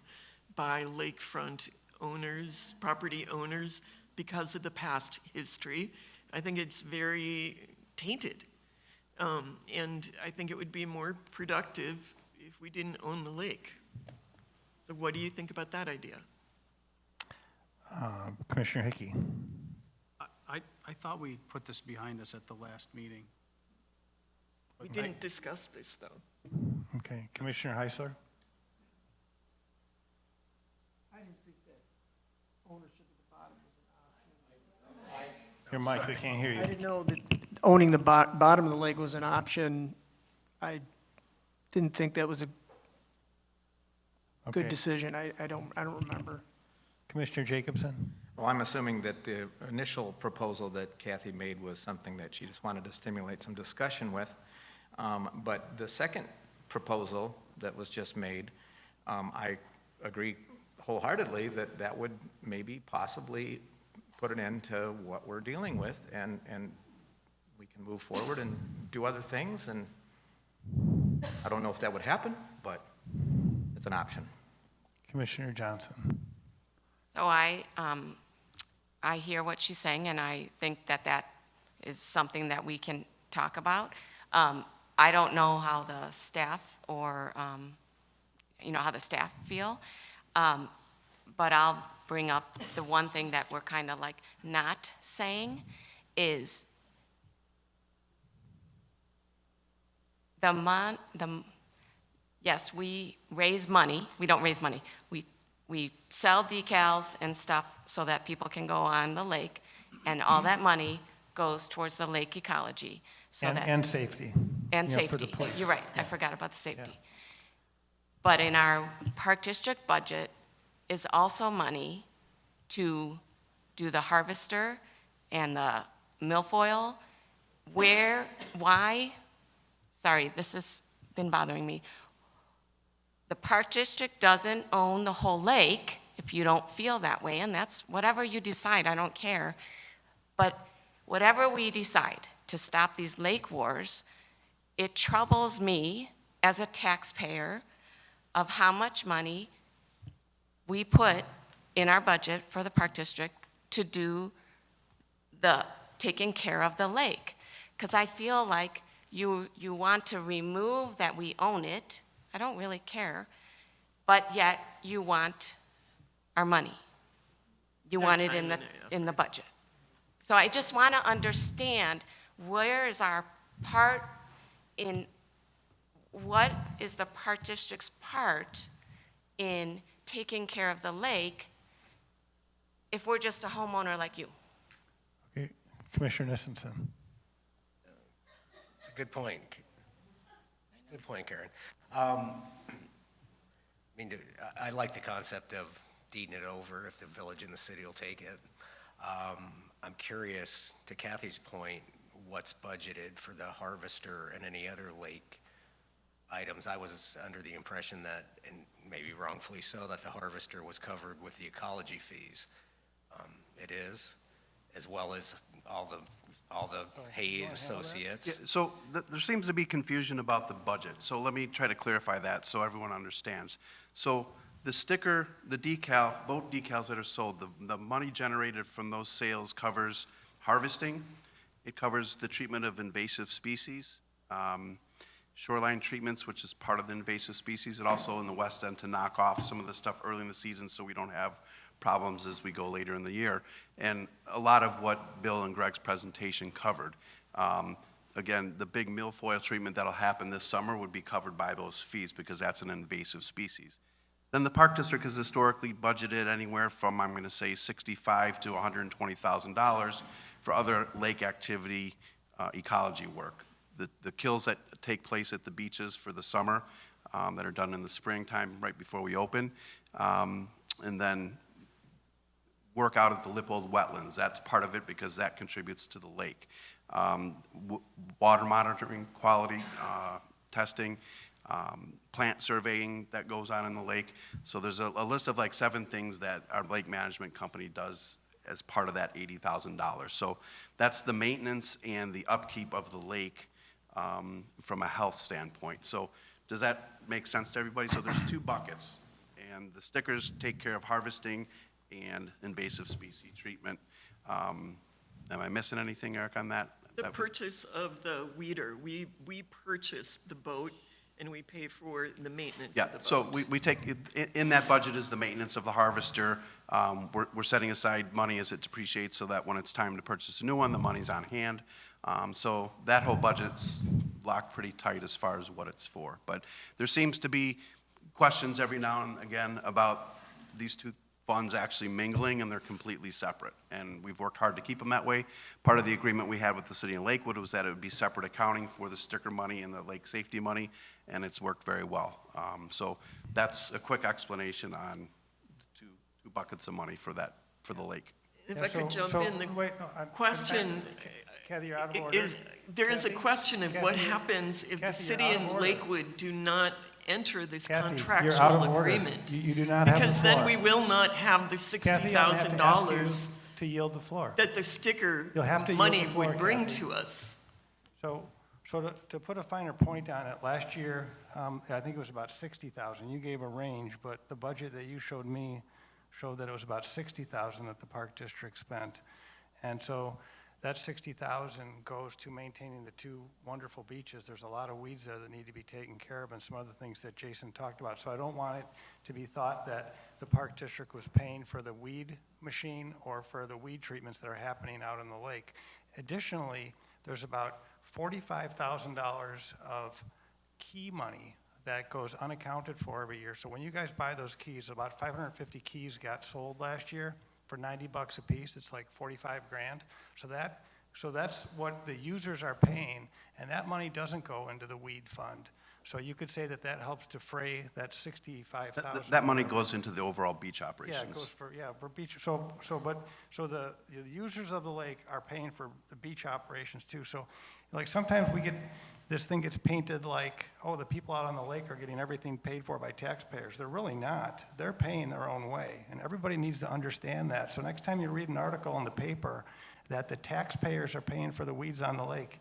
S4: by lakefront owners, property owners, because of the past history. I think it's very tainted. And I think it would be more productive if we didn't own the lake. So what do you think about that idea?
S1: Commissioner Hickey.
S21: I thought we put this behind us at the last meeting.
S4: We didn't discuss this, though.
S1: Okay, Commissioner Heisler?
S7: I didn't think that ownership of the bottom was an option.
S1: Your mic, we can't hear you.
S7: I didn't know that owning the bottom of the lake was an option. I didn't think that was a good
S1: Okay.
S7: decision. I don't remember.
S1: Commissioner Jacobson?
S22: Well, I'm assuming that the initial proposal that Kathy made was something that she just wanted to stimulate some discussion with. But the second proposal that was just made, I agree wholeheartedly that that would maybe possibly put an end to what we're dealing with, and we can move forward and do other things. And I don't know if that would happen, but it's an option.
S1: Commissioner Johnson?
S10: So I hear what she's saying, and I think that that is something that we can talk about. I don't know how the staff or, how the staff feel, but I'll bring up the one thing that we're kind of like not saying is yes, we raise money. We don't raise money. We sell decals and stuff so that people can go on the lake, and all that money goes towards the lake ecology. So
S1: And safety.
S10: And
S1: You know, for the
S10: safety.
S1: police.
S10: You're right, I forgot about the safety. But in our Park District budget is also money to do the harvester and the milfoil. Why? Sorry, this has been bothering me. The Park District doesn't own the whole lake, if you don't feel that way, and that's whatever you decide, I don't care. But whatever we decide to stop these lake wars, it troubles me as a taxpayer of how much money we put in our budget for the Park District to do the taking care of the lake. Because I feel like you want to remove that we own it. I don't really care, but yet you want our money. You want it in the budget. So I just want to understand, where is our part in, what is the Park District's part in taking care of the lake if we're just a homeowner like you?
S1: Okay, Commissioner Nissenson?
S3: It's a good point. Good point, Karen. I like the concept of deeding it over if the village and the city will take it. I'm curious, to Kathy's point, what's budgeted for the harvester and any other lake items. I was under the impression that, and maybe wrongfully so, that the harvester was covered with the ecology fees. It is, as well as all the hay associates.
S2: Yeah, so there seems to be confusion about the budget, so let me try to clarify that so everyone understands. So the sticker, the decal, boat decals that are sold, the money generated from those sales covers harvesting, It covers the treatment of invasive species, shoreline treatments, which is part of the invasive species, and also in the west end to knock off some of the stuff early in the season so we don't have problems as we go later in the year. And a lot of what Bill and Greg's presentation covered. Again, the big milfoil treatment that'll happen this summer would be covered by those fees because that's an invasive species. Then the Park District has historically budgeted anywhere from, I'm going to say, $65,000 to $120,000 for other lake activity ecology work. The kills that take place at the beaches for the summer that are done in the springtime right before we open, and then work out at the Lippold wetlands. That's part of it because that contributes to the lake. Water monitoring, quality testing, plant surveying that goes on in the lake. So there's a list of like 7 things that our lake management company does as part of that $80,000. So that's the maintenance and the upkeep of the lake from a health standpoint. So does that make sense to everybody? So there's 2 buckets, and the stickers take care of harvesting and invasive species treatment. Am I missing anything, Eric, on that?
S4: The purchase of the weeder, we purchase the boat and we pay for the maintenance
S2: Yeah,
S4: of the boat.
S2: so we take, in that budget is the maintenance of the harvester. We're setting aside money as it depreciates so that when it's time to purchase a new one, the money's on hand. So that whole budget's locked pretty tight as far as what it's for. But there seems to be questions every now and again about these 2 funds actually mingling, and they're completely separate. And we've worked hard to keep them that way. Part of the agreement we had with the city of Lakewood was that it would be separate accounting for the sticker money and the lake safety money, and it's worked very well. So that's a quick explanation on the two buckets of money for that, for the lake.
S4: If I could jump in, the question
S1: Kathy, you're out of order.
S4: is, there is a question of what
S1: Kathy,
S4: happens if the
S1: Kathy,
S4: city
S1: you're out of
S4: and
S1: order.
S4: Lakewood do not enter this
S1: Kathy, you're out
S4: contractual
S1: of order.
S4: agreement.
S1: You do not have the
S4: Because then
S1: floor.
S4: we will not have the
S1: Kathy, I'm gonna have to ask you
S4: $60,000
S1: to yield the floor.
S4: that the sticker
S1: You'll have to yield
S4: money
S1: the floor,
S4: would bring
S1: Kathy.
S4: to us.
S1: So to put a finer point on it, last year, I think it was about 60,000. You gave a range, but the budget that you showed me showed that it was about 60,000 that the Park District spent. And so that 60,000 goes to maintaining the 2 wonderful beaches. There's a lot of weeds there that need to be taken care of and some other things that Jason talked about. So I don't want it to be thought that the Park District was paying for the weed machine or for the weed treatments that are happening out in the lake. Additionally, there's about $45,000 of key money that goes unaccounted for every year. So when you guys buy those keys, about 550 keys got sold last year for $90 a piece. It's like 45 grand. So that's what the users are paying, and that money doesn't go into the weed fund. So you could say that that helps defray that 65,000.
S2: That money goes into the overall beach operations.
S1: Yeah, it goes for beach. So the users of the lake are paying for the beach operations too. So like sometimes this thing gets painted like, oh, the people out on the lake are getting everything paid for by taxpayers. They're really not. They're paying their own way, and everybody needs to understand that. So next time you read an article in the paper that the taxpayers are paying for the weeds on the lake,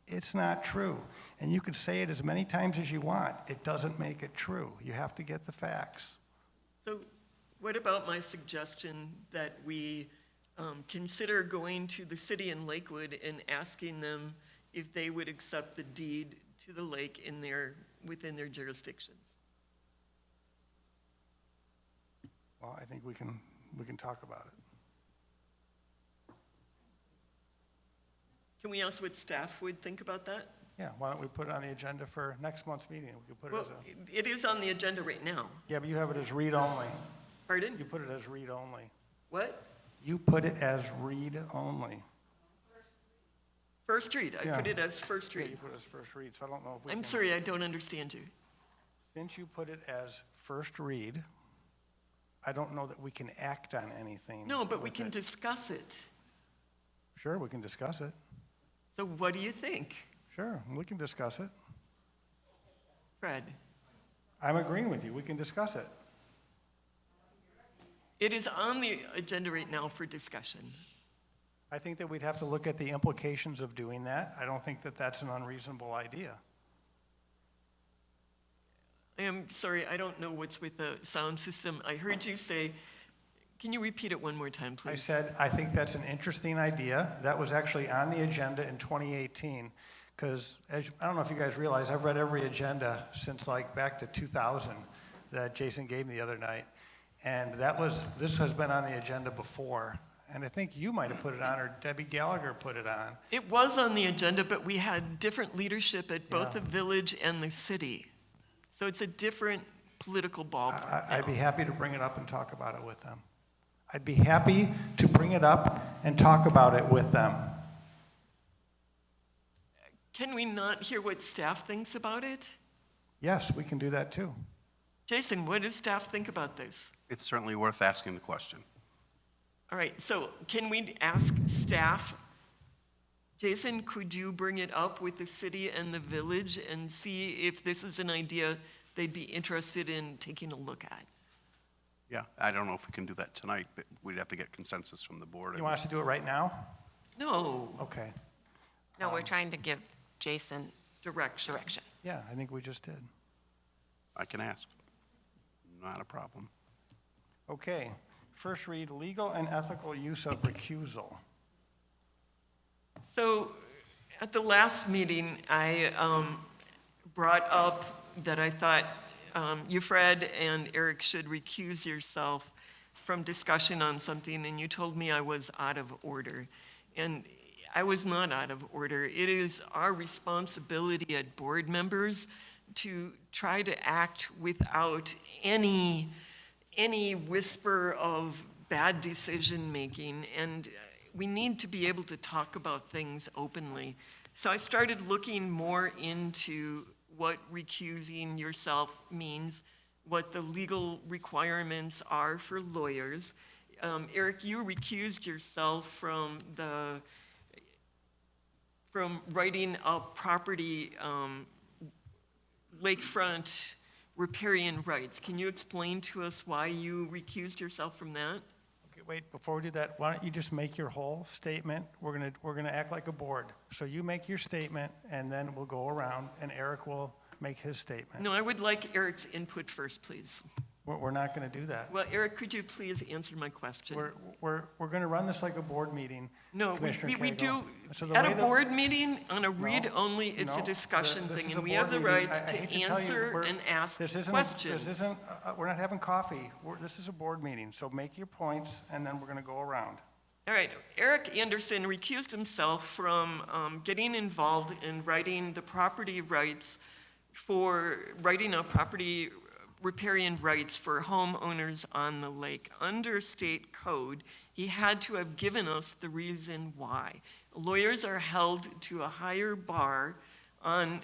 S1: it's not true. And you can say it as many times as you want. It doesn't make it true. You have to get the facts.
S4: So what about my suggestion that we consider going to the city in Lakewood and asking them if they would accept the deed to the lake within their jurisdictions?
S1: Well, I think we can talk about it.
S4: Can we ask what staff would think about that?
S1: Yeah, why don't we put it on the agenda for next month's meeting? We could put it
S4: Well,
S1: as a,
S4: it is on the agenda right now.
S1: yeah, but you have it as read only.
S4: Pardon?
S1: You put it as read only.
S4: What?
S1: You put it as read only.
S4: First read. I
S1: Yeah.
S4: put it as first
S1: Yeah,
S4: read.
S1: you put it as first read, so I don't know if we
S4: I'm
S1: can-
S4: sorry, I don't understand you.
S1: Since you put it as first read, I don't know that we can act on anything.
S4: No, but we
S1: with
S4: can
S1: it.
S4: discuss it.
S1: Sure, we can discuss it.
S4: So what do you think,
S1: Sure, we can discuss it.
S4: Fred?
S1: I'm agreeing with you. We can discuss it.
S4: It is on the agenda right now for discussion.
S1: I think that we'd have to look at the implications of doing that. I don't think that that's an unreasonable idea.
S4: I am sorry, I don't know what's with the sound system. I heard you say, Can you repeat it one more time, please?
S1: I said, I think that's an interesting idea. That was actually on the agenda in 2018, because I don't know if you guys realize, I've read every agenda since like back to 2000 that Jason gave me the other night. And this has been on the agenda before. And I think you might have put it on, or Debbie Gallagher put it on.
S4: It was on the agenda, but we had different leadership at both the village and the city. So it's a different political ball.
S1: I'd be happy to bring it up and talk about it with them. I'd be happy to bring it up and talk about it with them.
S4: Can we not hear what staff thinks about it?
S1: Yes, we can do that too.
S4: Jason, what does staff think about this?
S2: It's certainly worth asking the question.
S4: All right, so can we ask staff, Jason, could you bring it up with the city and the village and see if this is an idea they'd be interested in taking a look at?
S2: Yeah, I don't know if we can do that tonight, but we'd have to get consensus from the board.
S1: You want us to do it right now?
S4: No.
S1: Okay.
S10: No, we're trying to give Jason
S4: direction.
S1: Yeah, I think we just did.
S2: I can ask. Not a problem.
S1: Okay. First read, legal and ethical use of recusal.
S4: So at the last meeting, I brought up that I thought you, Fred, and Eric should recuse yourself from discussion on something, and you told me I was out of order. And I was not out of order. It is our responsibility as board members to try to act without any whisper of bad decision-making, and we need to be able to talk about things openly. So I started looking more into what recusing yourself means, what the legal requirements are for lawyers. Eric, you recused yourself from writing a property lakefront riparian rights. Can you explain to us why you recused yourself from that?
S1: Okay, wait, before we do that, why don't you just make your whole statement? We're gonna act like a board. So you make your statement, and then we'll go around, and Eric will make his statement.
S4: No, I would like Eric's input first, please.
S1: We're not gonna do that.
S4: Well, Eric, could you please answer my question?
S1: We're gonna run this like a board meeting.
S4: No,
S1: Commissioner
S4: we
S1: Cagle.
S4: do,
S1: So the
S4: at
S1: way
S4: a
S1: the-
S4: board meeting, on a read-only, it's
S1: No,
S4: a discussion
S1: this
S4: thing,
S1: is
S4: and
S1: a
S4: we have the
S1: board meeting.
S4: right
S1: I
S4: to
S1: hate tell you,
S4: answer and ask
S1: This
S4: questions.
S1: isn't, we're not having coffee. This is a board meeting, so make your points, and then we're gonna go around.
S4: All right, Eric Anderson recused himself from getting involved in writing the property rights writing a property riparian rights for homeowners on the lake. Under state code, he had to have given us the reason why. Lawyers are held to a higher bar on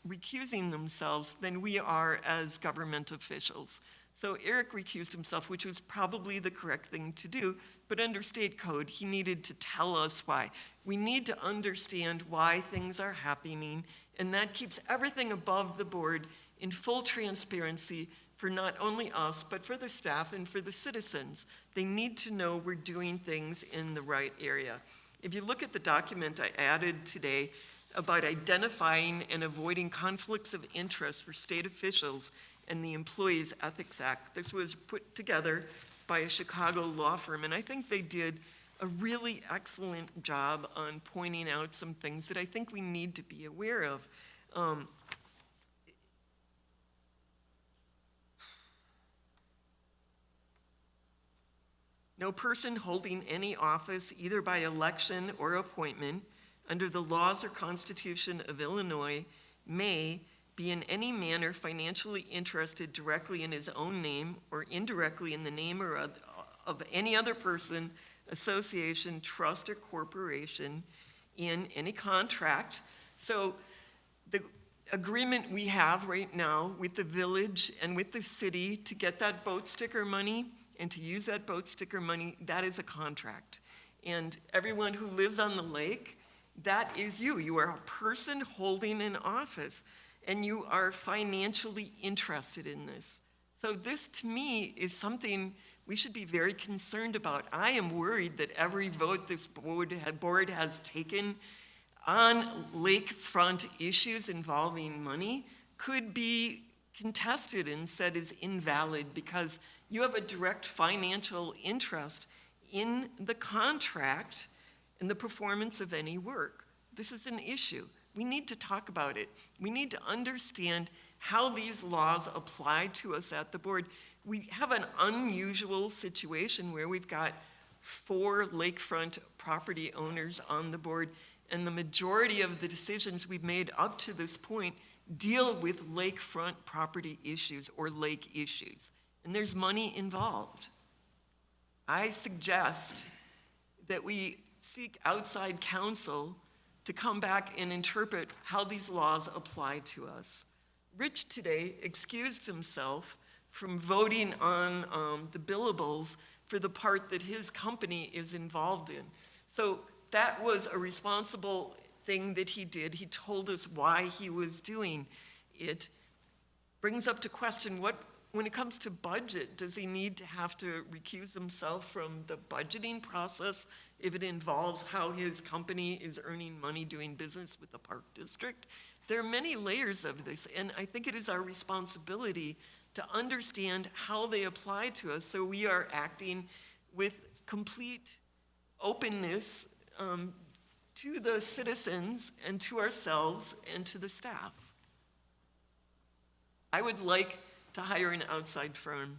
S4: recusing themselves than we are as government officials. So Eric recused himself, which was probably the correct thing to do, but under state code, he needed to tell us why. We need to understand why things are happening, and that keeps everything above the board in full transparency for not only us, but for the staff and for the citizens. They need to know we're doing things in the right area. If you look at the document I added today about identifying and avoiding conflicts of interest for state officials and the Employees Ethics Act, this was put together by a Chicago law firm, and I think they did a really excellent job on pointing out some things that I think we need to be aware of. No person holding any office, either by election or appointment, under the laws or Constitution of Illinois, may be in any manner financially interested directly in his own name or indirectly in the name or of any other person, association, trust, or corporation in any contract. So the agreement we have right now with the village and with the city to get that boat sticker money and to use that boat sticker money, that is a contract. And everyone who lives on the lake, that is you. You are a person holding an office, and you are financially interested in this. So this, to me, is something we should be very concerned about. I am worried that every vote this board has taken on lakefront issues involving money could be contested and said is invalid because You have a direct financial interest in the contract and the performance of any work. This is an issue. We need to talk about it. We need to understand how these laws apply to us at the board. We have an unusual situation where we've got 4 lakefront property owners on the board, and the majority of the decisions we've made up to this point deal with lakefront property issues or lake issues, and there's money involved. I suggest that we seek outside counsel to come back and interpret how these laws apply to us. Rich today excused himself from voting on the billables for the part that his company is involved in. So that was a responsible thing that he did. He told us why he was doing it. Brings up to question, when it comes to budget, does he need to have to recuse himself from the budgeting process if it involves how his company is earning money doing business with the Park District? There are many layers of this, and I think it is our responsibility to understand how they apply to us so we are acting with complete openness to the citizens and to ourselves and to the staff. I would like to hire an outside firm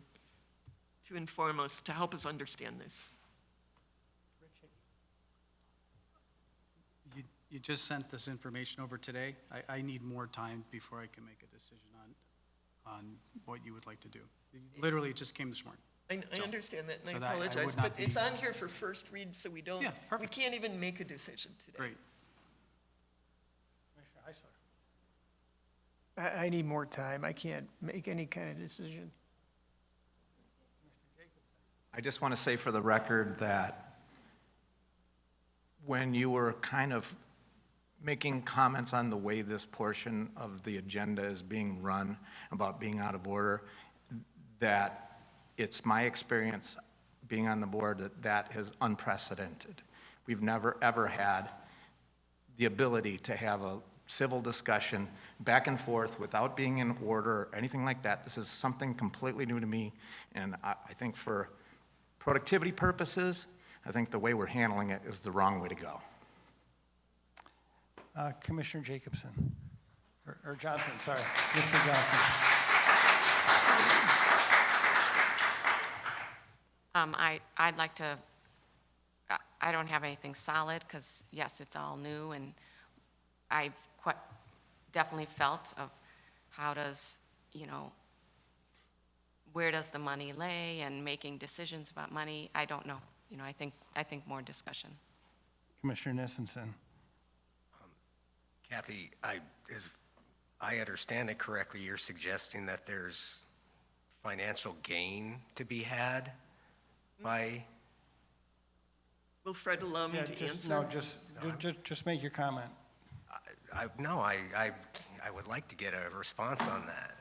S4: to inform us, to help us understand this.
S21: You just sent this information over today. I need more time before I can make a decision on what you would like to do. Literally, it just came this morning.
S4: I understand that, and
S21: so
S4: I
S21: that I
S4: apologize,
S21: would
S4: but
S21: not be-
S4: it's on here for first read, so we don't,
S21: Yeah,
S4: we
S21: perfect.
S4: can't even make a decision today.
S21: Great.
S1: Commissioner Heisler.
S7: I need more time. I can't make any kind of decision.
S22: I just want to say for the record that when you were kind of making comments on the way this portion of the agenda is being run, about being out of order, that it's my experience being on the board that that is unprecedented. We've never, ever had the ability to have a civil discussion back and forth without being in order or anything like that. This is something completely new to me, and I think for productivity purposes, I think the way we're handling it is the wrong way to go.
S1: Commissioner Jacobson, or Johnson, sorry, Mr. Johnson.
S10: I'd like to, I don't have anything solid, because yes, it's all new, and I've definitely felt of how does, where does the money lay, and making decisions about money. I don't know. I think more discussion.
S1: Commissioner Nissenson.
S3: Kathy, if I understand it correctly, you're suggesting that there's financial gain to be had by?
S4: Will Fred allow me to answer?
S1: No, just make your comment.
S3: I would like to get a response on that.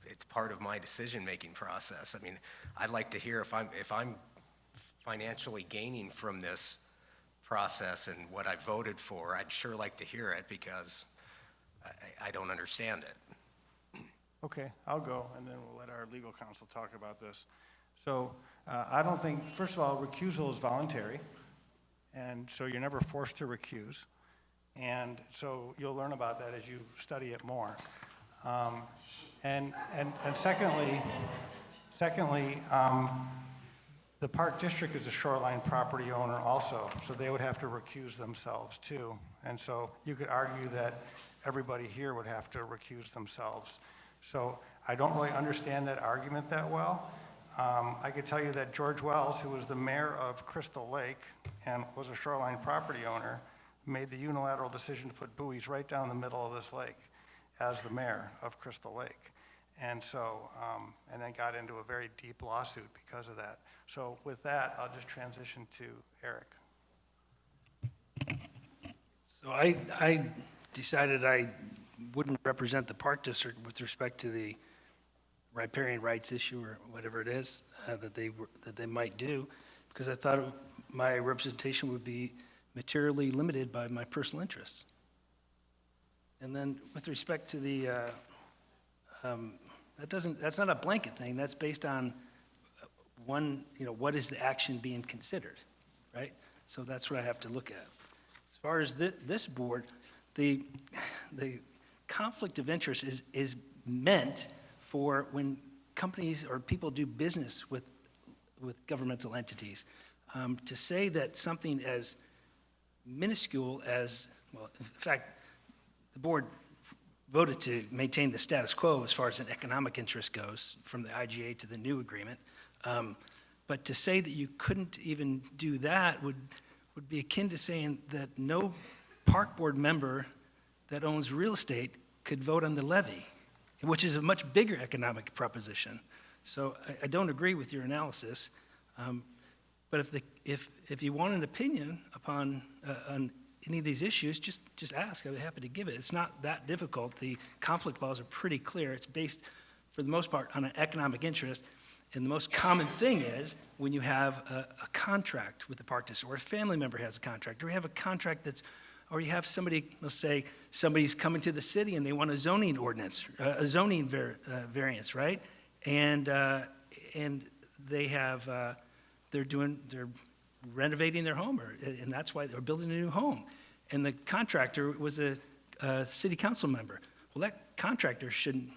S3: It's part of my decision-making process. I mean, I'd like to hear if I'm financially gaining from this process and what I voted for. I'd sure like to hear it, because I don't understand it.
S1: Okay, I'll go, and then we'll let our legal counsel talk about this. So I don't think, first of all, recusal is voluntary, and so you're never forced to recuse. And so you'll learn about that as you study it more. And secondly, the Park District is a shoreline property owner also, so they would have to recuse themselves too. And so you could argue that everybody here would have to recuse themselves. So I don't really understand that argument that well. I could tell you that George Wells, who was the mayor of Crystal Lake and was a shoreline property owner, made the unilateral decision to put buoys right down the middle of this lake as the mayor of Crystal Lake. And so, and then got into a very deep lawsuit because of that. So with that, I'll just transition to Eric.
S5: So I decided I wouldn't represent the Park District with respect to the riparian rights issue or whatever it is that they might do, because I thought my representation would be materially limited by my personal interests. And then with respect to the, that's not a blanket thing. That's based on what is the action being considered, right? So that's what I have to look at. As far as this board, the conflict of interest is meant for when companies or people do business with governmental entities. To say that something as minuscule as, well, in fact, the board voted to maintain the status quo as far as an economic interest goes from the IGA to the new agreement. But to say that you couldn't even do that would be akin to saying that no park board member that owns real estate could vote on the levy, which is a much bigger economic proposition. So I don't agree with your analysis. But if you want an opinion upon on any of these issues, just ask. I'd be happy to give it. It's not that difficult. The conflict laws are pretty clear. It's based, for the most part, on an economic interest. And the most common thing is when you have a contract with the park district, or a family member has a contract, or you have a contract or you have somebody, let's say, somebody's coming to the city and they want a zoning ordinance, a zoning variance, right? And they have, they're renovating their home, and that's why they're building a new home. And the contractor was a city council member. Well, that contractor shouldn't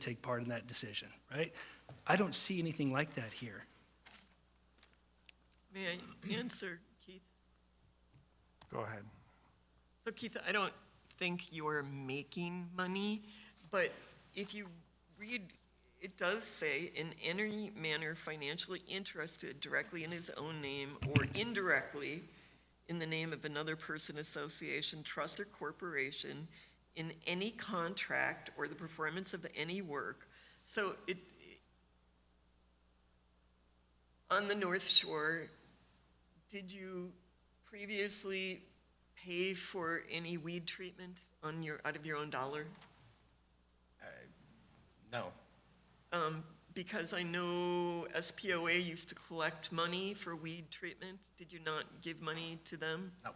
S5: take part in that decision, right? I don't see anything like that here.
S4: May I answer, Keith?
S1: Go ahead.
S4: So Keith, I don't think you're making money, but if you read, it does say, in any manner financially interested directly in his own name or indirectly in the name of another person, association, trust, or corporation in any contract or the performance of any work. So on the North Shore, did you previously pay for any weed treatment out of your own dollar?
S3: No.
S4: Because I know SPOA used to collect money for weed treatment. Did you not give money to them?
S3: No.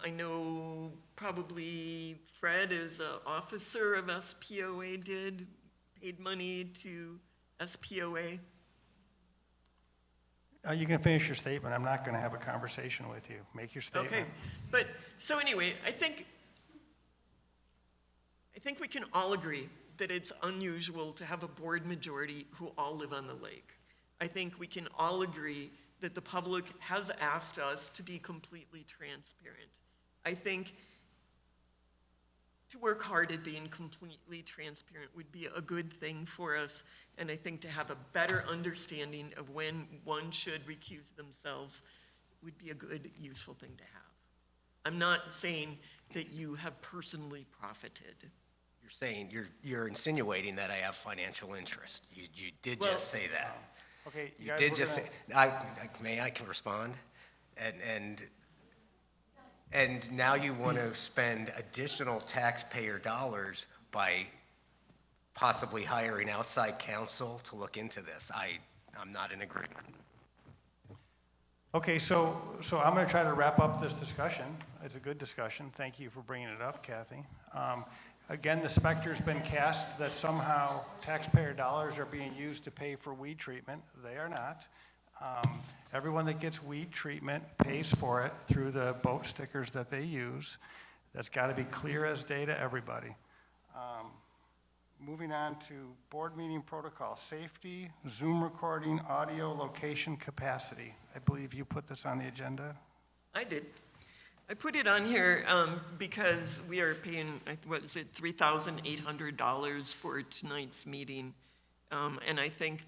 S4: I know probably Fred, as an officer of SPOA, paid money to SPOA.
S1: You can finish your statement. I'm not going to have a conversation with you. Make your statement.
S4: Okay, but, so anyway, I think we can all agree that it's unusual to have a board majority who all live on the lake. I think we can all agree that the public has asked us to be completely transparent. I think to work hard at being completely transparent would be a good thing for us, and I think to have a better understanding of when one should recuse themselves would be a good, useful thing to have. I'm not saying that you have personally profited.
S3: You're saying, you're insinuating that I have financial interest. You did
S4: Well,
S3: just say that.
S1: Okay,
S3: You did just say, I can respond? And now you want to spend additional taxpayer dollars by possibly hiring outside counsel to look into this. I'm not in agreement.
S1: Okay, so I'm going to try to wrap up this discussion. It's a good discussion. Thank you for bringing it up, Kathy. Again, the specter's been cast that somehow taxpayer dollars are being used to pay for weed treatment. They are not. Everyone that gets weed treatment pays for it through the boat stickers that they use. That's got to be clear as day to everybody. Moving on to board meeting protocol, safety, Zoom recording, audio, location, capacity. I believe you put this on the agenda.
S4: I did. I put it on here because we are paying, what is it, $3,800 for tonight's meeting. And I think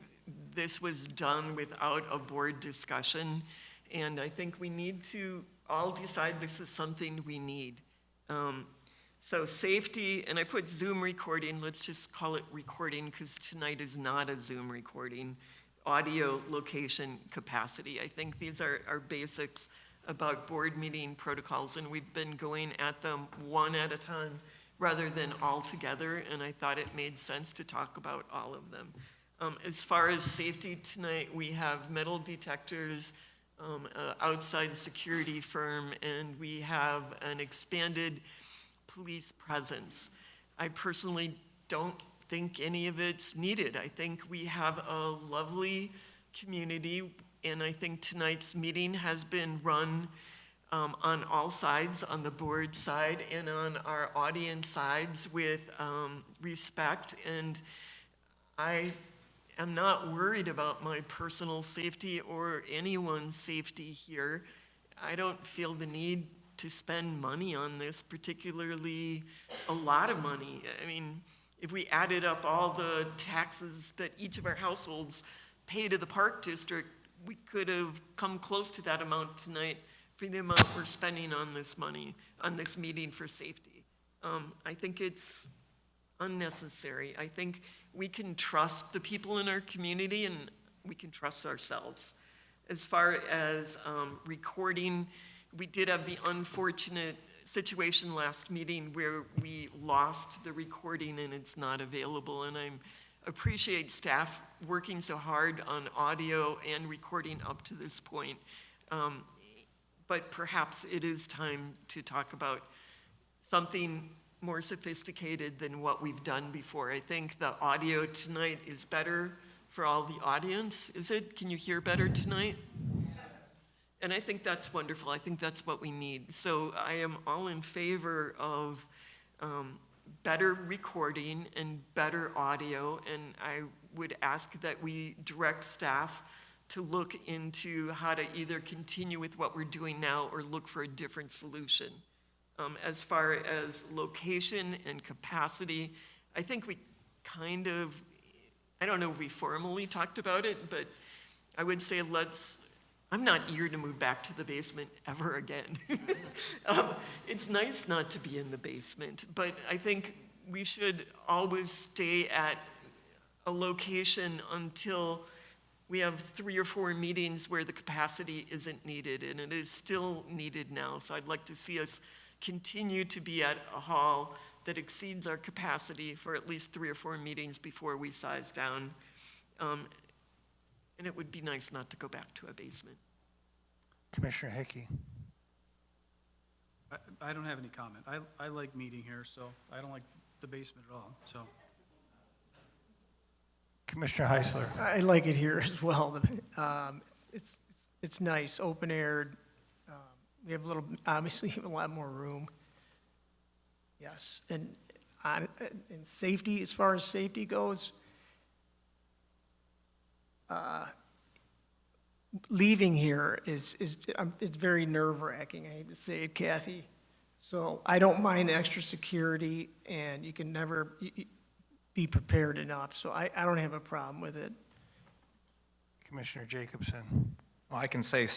S4: this was done without a board discussion. And I think we need to all decide this is something we need. So safety, and I put Zoom recording, let's just call it recording because tonight is not a Zoom recording. Audio, location, capacity. I think these are basics about board meeting protocols, and we've been going at them one at a time rather than all together, and I thought it made sense to talk about all of them. As far as safety tonight, we have metal detectors, outside security firm, and we have an expanded police presence. I personally don't think any of it's needed. I think we have a lovely community, and I think tonight's meeting has been run on all sides, on the board side and on our audience sides, with respect. And I am not worried about my personal safety or anyone's safety here. I don't feel the need to spend money on this, particularly a lot of money. I mean, if we added up all the taxes that each of our households pay to the Park District, we could have come close to that amount tonight for the amount we're spending on this money, on this meeting for safety. I think it's unnecessary. I think we can trust the people in our community, and we can trust ourselves. As far as recording, we did have the unfortunate situation last meeting where we lost the recording and it's not available, and I appreciate staff working so hard on audio and recording up to this point. But perhaps it is time to talk about something more sophisticated than what we've done before. I think the audio tonight is better for all the audience. Is it? Can you hear better tonight? And I think that's wonderful. I think that's what we need. So I am all in favor of better recording and better audio, and I would ask that we direct staff to look into how to either continue with what we're doing now or look for a different solution. As far as location and capacity, I think we kind of, I don't know if we formally talked about it, but I would say I'm not eager to move back to the basement ever again. It's nice not to be in the basement, but I think we should always stay at a location until we have 3 or 4 meetings where the capacity isn't needed, and it is still needed now. So I'd like to see us continue to be at a hall that exceeds our capacity for at least 3 or 4 meetings before we size down. And it would be nice not to go back to a basement.
S1: Commissioner Hickey.
S21: I don't have any comment. I like meeting here, so I don't like the basement at all, so.
S1: Commissioner Heisler.
S7: I like it here as well. It's nice, open air. We have obviously a lot more room. Yes, and safety, as far as safety goes, leaving here is it's very nerve-wracking. I hate to say it, Kathy. So I don't mind extra security, and you can never be prepared enough. So I don't have a problem with it.
S1: Commissioner Jacobson.
S22: Well, I can say,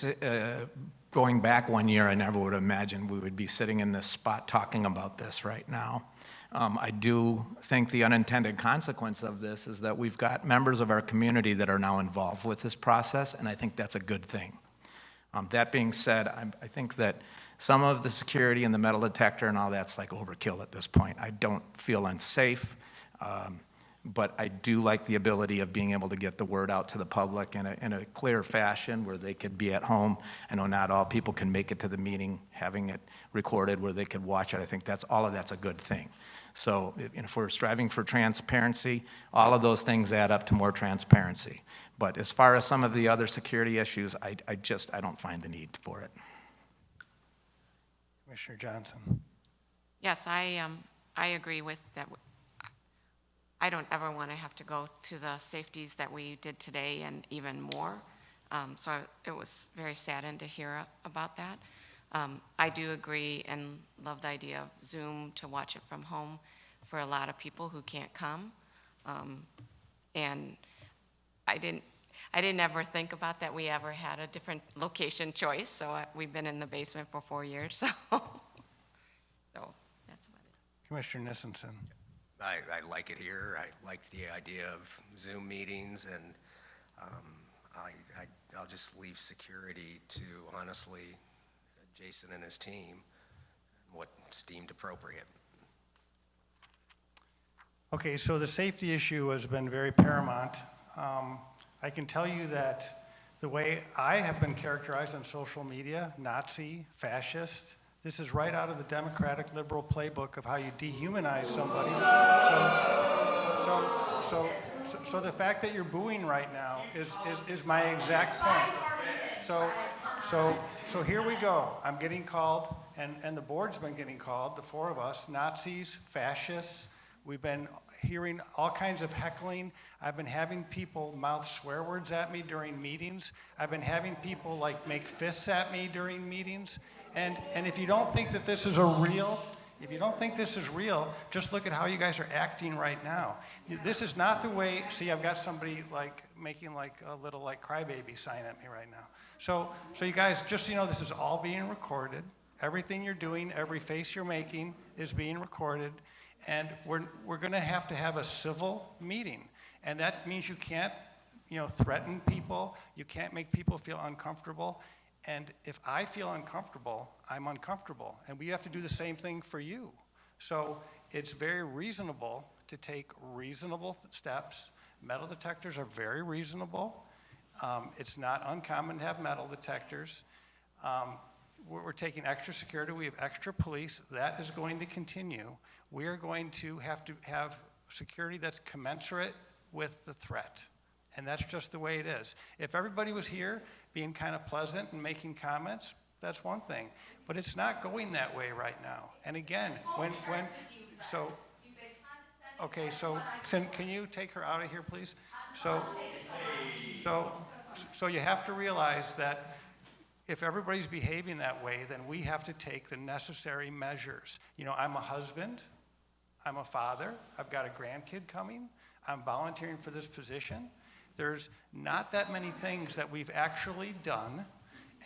S22: going back 1 year, I never would have imagined we would be sitting in this spot talking about this right now. I do think the unintended consequence of this is that we've got members of our community that are now involved with this process, and I think that's a good thing. That being said, I think that some of the security and the metal detector and all that's like overkill at this point. I don't feel unsafe. But I do like the ability of being able to get the word out to the public in a clear fashion where they could be at home. I know not all people can make it to the meeting, having it recorded where they could watch it. I think all of that's a good thing. So if we're striving for transparency, all of those things add up to more transparency. But as far as some of the other security issues, I don't find the need for it.
S1: Commissioner Johnson.
S10: Yes, I agree with that. I don't ever want to have to go to the safeties that we did today and even more. So it was very saddened to hear about that. I do agree and love the idea of Zoom to watch it from home for a lot of people who can't come. And I didn't ever think about that we ever had a different location choice. So we've been in the basement for 4 years. So that's about it.
S1: Commissioner Nissenson.
S3: I like it here. I like the idea of Zoom meetings, and I'll just leave security to, honestly, Jason and his team, what's deemed appropriate.
S1: Okay, so the safety issue has been very paramount. I can tell you that the way I have been characterized on social media, Nazi, fascist, this is right out of the Democratic Liberal playbook of how you dehumanize somebody. So so the fact that you're booing right now is my exact point. So here we go. I'm getting called, and the board's been getting called, the four of us, Nazis, fascists. We've been hearing all kinds of heckling. I've been having people mouth swear words at me during meetings. I've been having people like make fists at me during meetings. And if you don't think that this is if you don't think this is real, just look at how you guys are acting right now. This is not the way, see, I've got somebody like making like a little like crybaby sign at me right now. So you guys, just so you know, this is all being recorded. Everything you're doing, every face you're making is being recorded. And we're gonna have to have a civil meeting. And that means you can't, threaten people. You can't make people feel uncomfortable. And if I feel uncomfortable, I'm uncomfortable. And we have to do the same thing for you. So it's very reasonable to take reasonable steps. Metal detectors are very reasonable. It's not uncommon to have metal detectors. We're taking extra security. We have extra police. That is going to continue. We are going to have security that's commensurate with the threat. And that's just the way it is. If everybody was here being kind of pleasant and making comments, that's one thing. But it's not going that way right now. And again, okay, so can you take her out of here, please? So you have to realize that if everybody's behaving that way, then we have to take the necessary measures. I'm a husband, I'm a father, I've got a grandkid coming, I'm volunteering for this position. There's not that many things that we've actually done,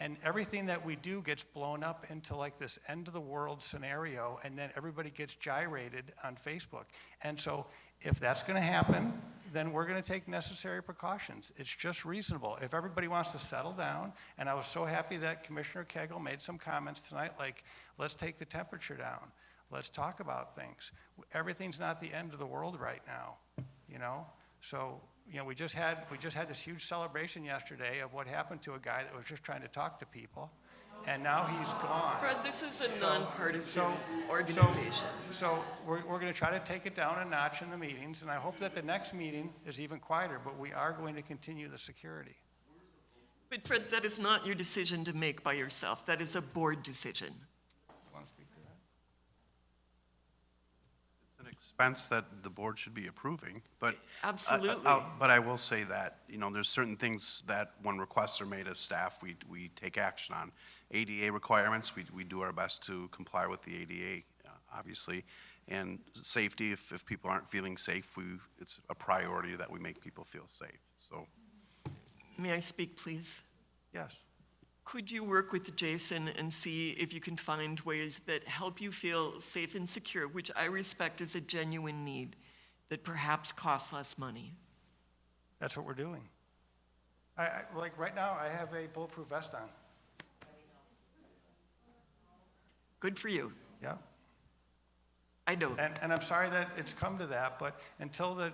S1: and everything that we do gets blown up into like this end of the world scenario, and then everybody gets gyrated on Facebook. And so if that's gonna happen, then we're gonna take necessary precautions. It's just reasonable. If everybody wants to settle down, and I was so happy that Commissioner Kegel made some comments tonight, like, let's take the temperature down. Let's talk about things. Everything's not the end of the world right now, So, we just had this huge celebration yesterday of what happened to a guy that was just trying to talk to people, and now he's gone.
S4: Fred, this is a nonpartisan organization.
S1: So we're going to try to take it down a notch in the meetings, and I hope that the next meeting is even quieter, but we are going to continue the security.
S4: But Fred, that is not your decision to make by yourself. That is a board decision.
S1: Want to speak to that?
S2: It's an expense that the board should be approving, but.
S4: Absolutely.
S2: But I will say that, there's certain things that when requests are made as staff, we take action on. ADA requirements, we do our best to comply with the ADA, obviously. And safety, if people aren't feeling safe, it's a priority that we make people feel safe, so.
S4: May I speak, please?
S1: Yes.
S4: Could you work with Jason and see if you can find ways that help you feel safe and secure, which I respect as a genuine need, that perhaps costs less money?
S1: That's what we're doing. Like right now, I have a bulletproof vest on.
S4: Good for you.
S1: Yeah.
S4: I don't.
S1: And I'm sorry that it's come to that, but until the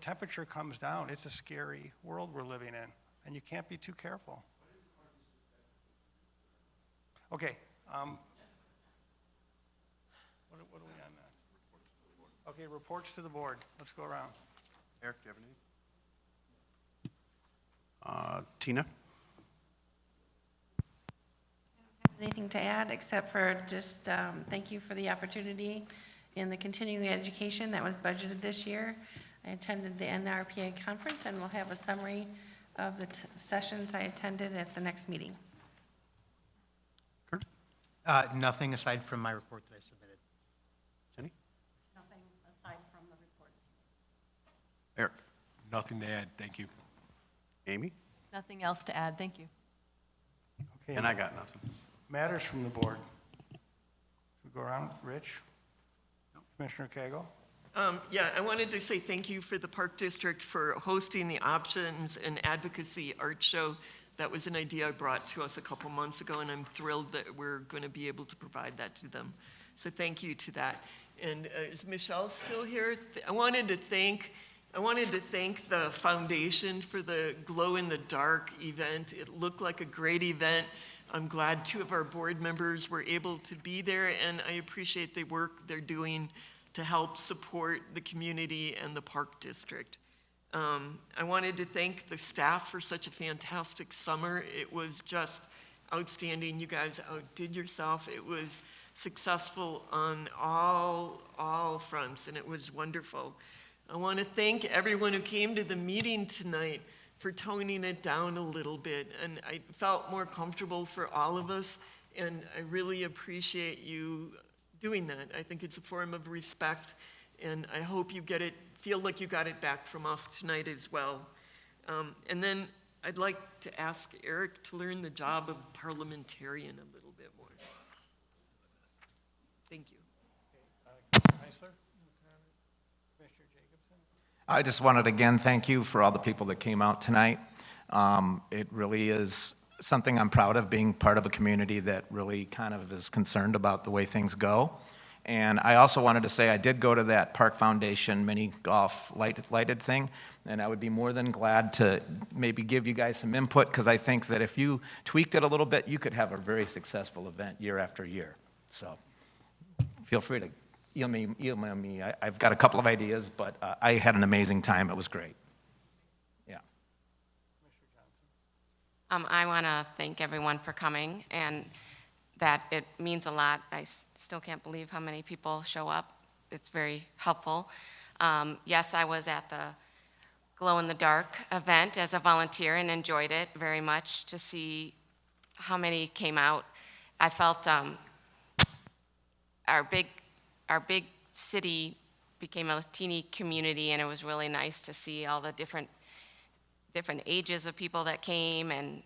S1: temperature comes down, it's a scary world we're living in, and you can't be too careful. Okay. What are we on now? Okay, reports to the board. Let's go around.
S2: Eric, do you have any? Tina?
S9: Anything to add, except for just thank you for the opportunity in the continuing education that was budgeted this year. I attended the NRPA conference, and we'll have a summary of the sessions I attended at the next meeting.
S2: Kurt?
S16: Nothing aside from my report that I submitted.
S2: Jenny?
S11: Nothing aside from the reports.
S2: Eric?
S14: Nothing to add, thank you.
S2: Amy?
S17: Nothing else to add, thank you.
S1: Okay.
S2: And I got nothing.
S1: Matters from the board. We go around. Rich? Commissioner Cagle?
S4: Yeah, I wanted to say thank you for the Park District for hosting the Options and Advocacy Art Show. That was an idea I brought to us a couple months ago, and I'm thrilled that we're going to be able to provide that to them. So thank you to that. And is Michelle still here? I wanted to thank the foundation for the glow-in-the-dark event. It looked like a great event. I'm glad 2 of our board members were able to be there, and I appreciate the work they're doing to help support the community and the Park District. I wanted to thank the staff for such a fantastic summer. It was just outstanding. You guys outdid yourself. It was successful on all fronts, and it was wonderful. I want to thank everyone who came to the meeting tonight for toning it down a little bit, and I felt more comfortable for all of us, and I really appreciate you doing that. I think it's a form of respect, and I hope you feel like you got it back from us tonight as well. And then I'd like to ask Eric to learn the job of parliamentarian a little bit more. Thank you.
S1: Heisler? Commissioner Jacobson?
S22: I just wanted to again thank you for all the people that came out tonight. It really is something I'm proud of, being part of a community that really kind of is concerned about the way things go. And I also wanted to say I did go to that Park Foundation mini golf lighted thing, and I would be more than glad to maybe give you guys some input, because I think that if you tweaked it a little bit, you could have a very successful event year after year. So feel free to email me. I've got a couple of ideas, but I had an amazing time. It was great. Yeah.
S10: I want to thank everyone for coming, and that it means a lot. I still can't believe how many people show up. It's very helpful. Yes, I was at the Glow in the Dark event as a volunteer and enjoyed it very much to see how many came out. I felt our big city became a teeny community, and it was really nice to see all the different ages of people that came, and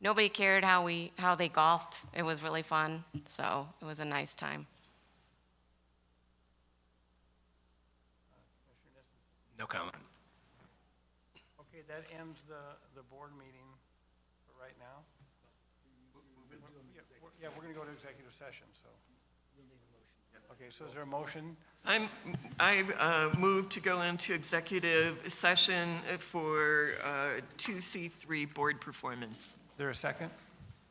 S10: nobody cared how they golfed. It was really fun, so it was a nice time.
S3: No comment.
S1: Okay, that ends the board meeting for right now. Yeah, we're going to go to executive session, so. Okay, so is there a motion?
S4: I move to go into executive session for 2C3 board performance.
S1: Is there a second?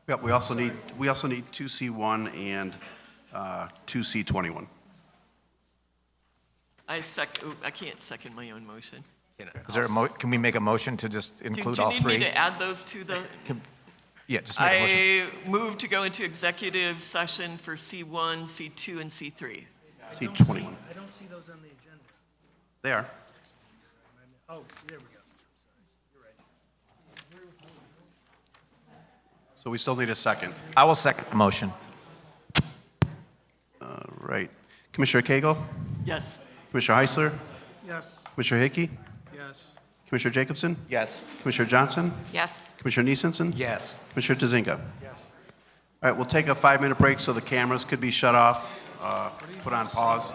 S2: Yep, we also need 2C1 and 2C21.
S4: I can't second my own motion.
S22: Is there can we make a motion to just include all
S4: Do you
S22: three?
S4: need me to add those to the?
S22: Yeah, just make a motion.
S4: I move to go into executive session for C1, C2, and C3.
S2: C21.
S5: I don't see those on the agenda.
S2: They are.
S5: Oh, there we go. You're right.
S2: So we still need a second.
S22: I will second the motion.
S2: Right. Commissioner Cagle?
S4: Yes.
S2: Commissioner Heisler?
S8: Yes.
S2: Commissioner Hickey?
S8: Yes.
S2: Commissioner Jacobson?
S22: Yes.
S2: Commissioner Johnson?
S10: Yes.
S2: Commissioner Neesensen?
S3: Yes.
S2: Commissioner Tazinga?
S1: Yes.
S2: All right, we'll take a 5-minute break so the cameras could be shut off, put on pause.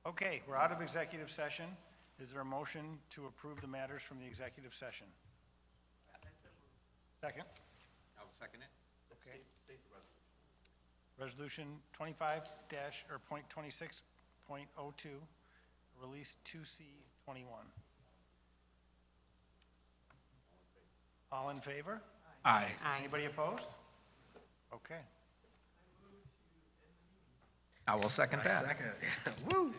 S1: Okay, we're out of executive session. Is there a motion to approve the matters from the executive session? Second?
S22: I'll second it.
S1: Okay. Resolution 25 dash, or point 26.02, release 2C21. All in favor?
S8: Aye.
S1: Anybody opposed? Okay.
S22: I will second that.
S3: Second. Woo.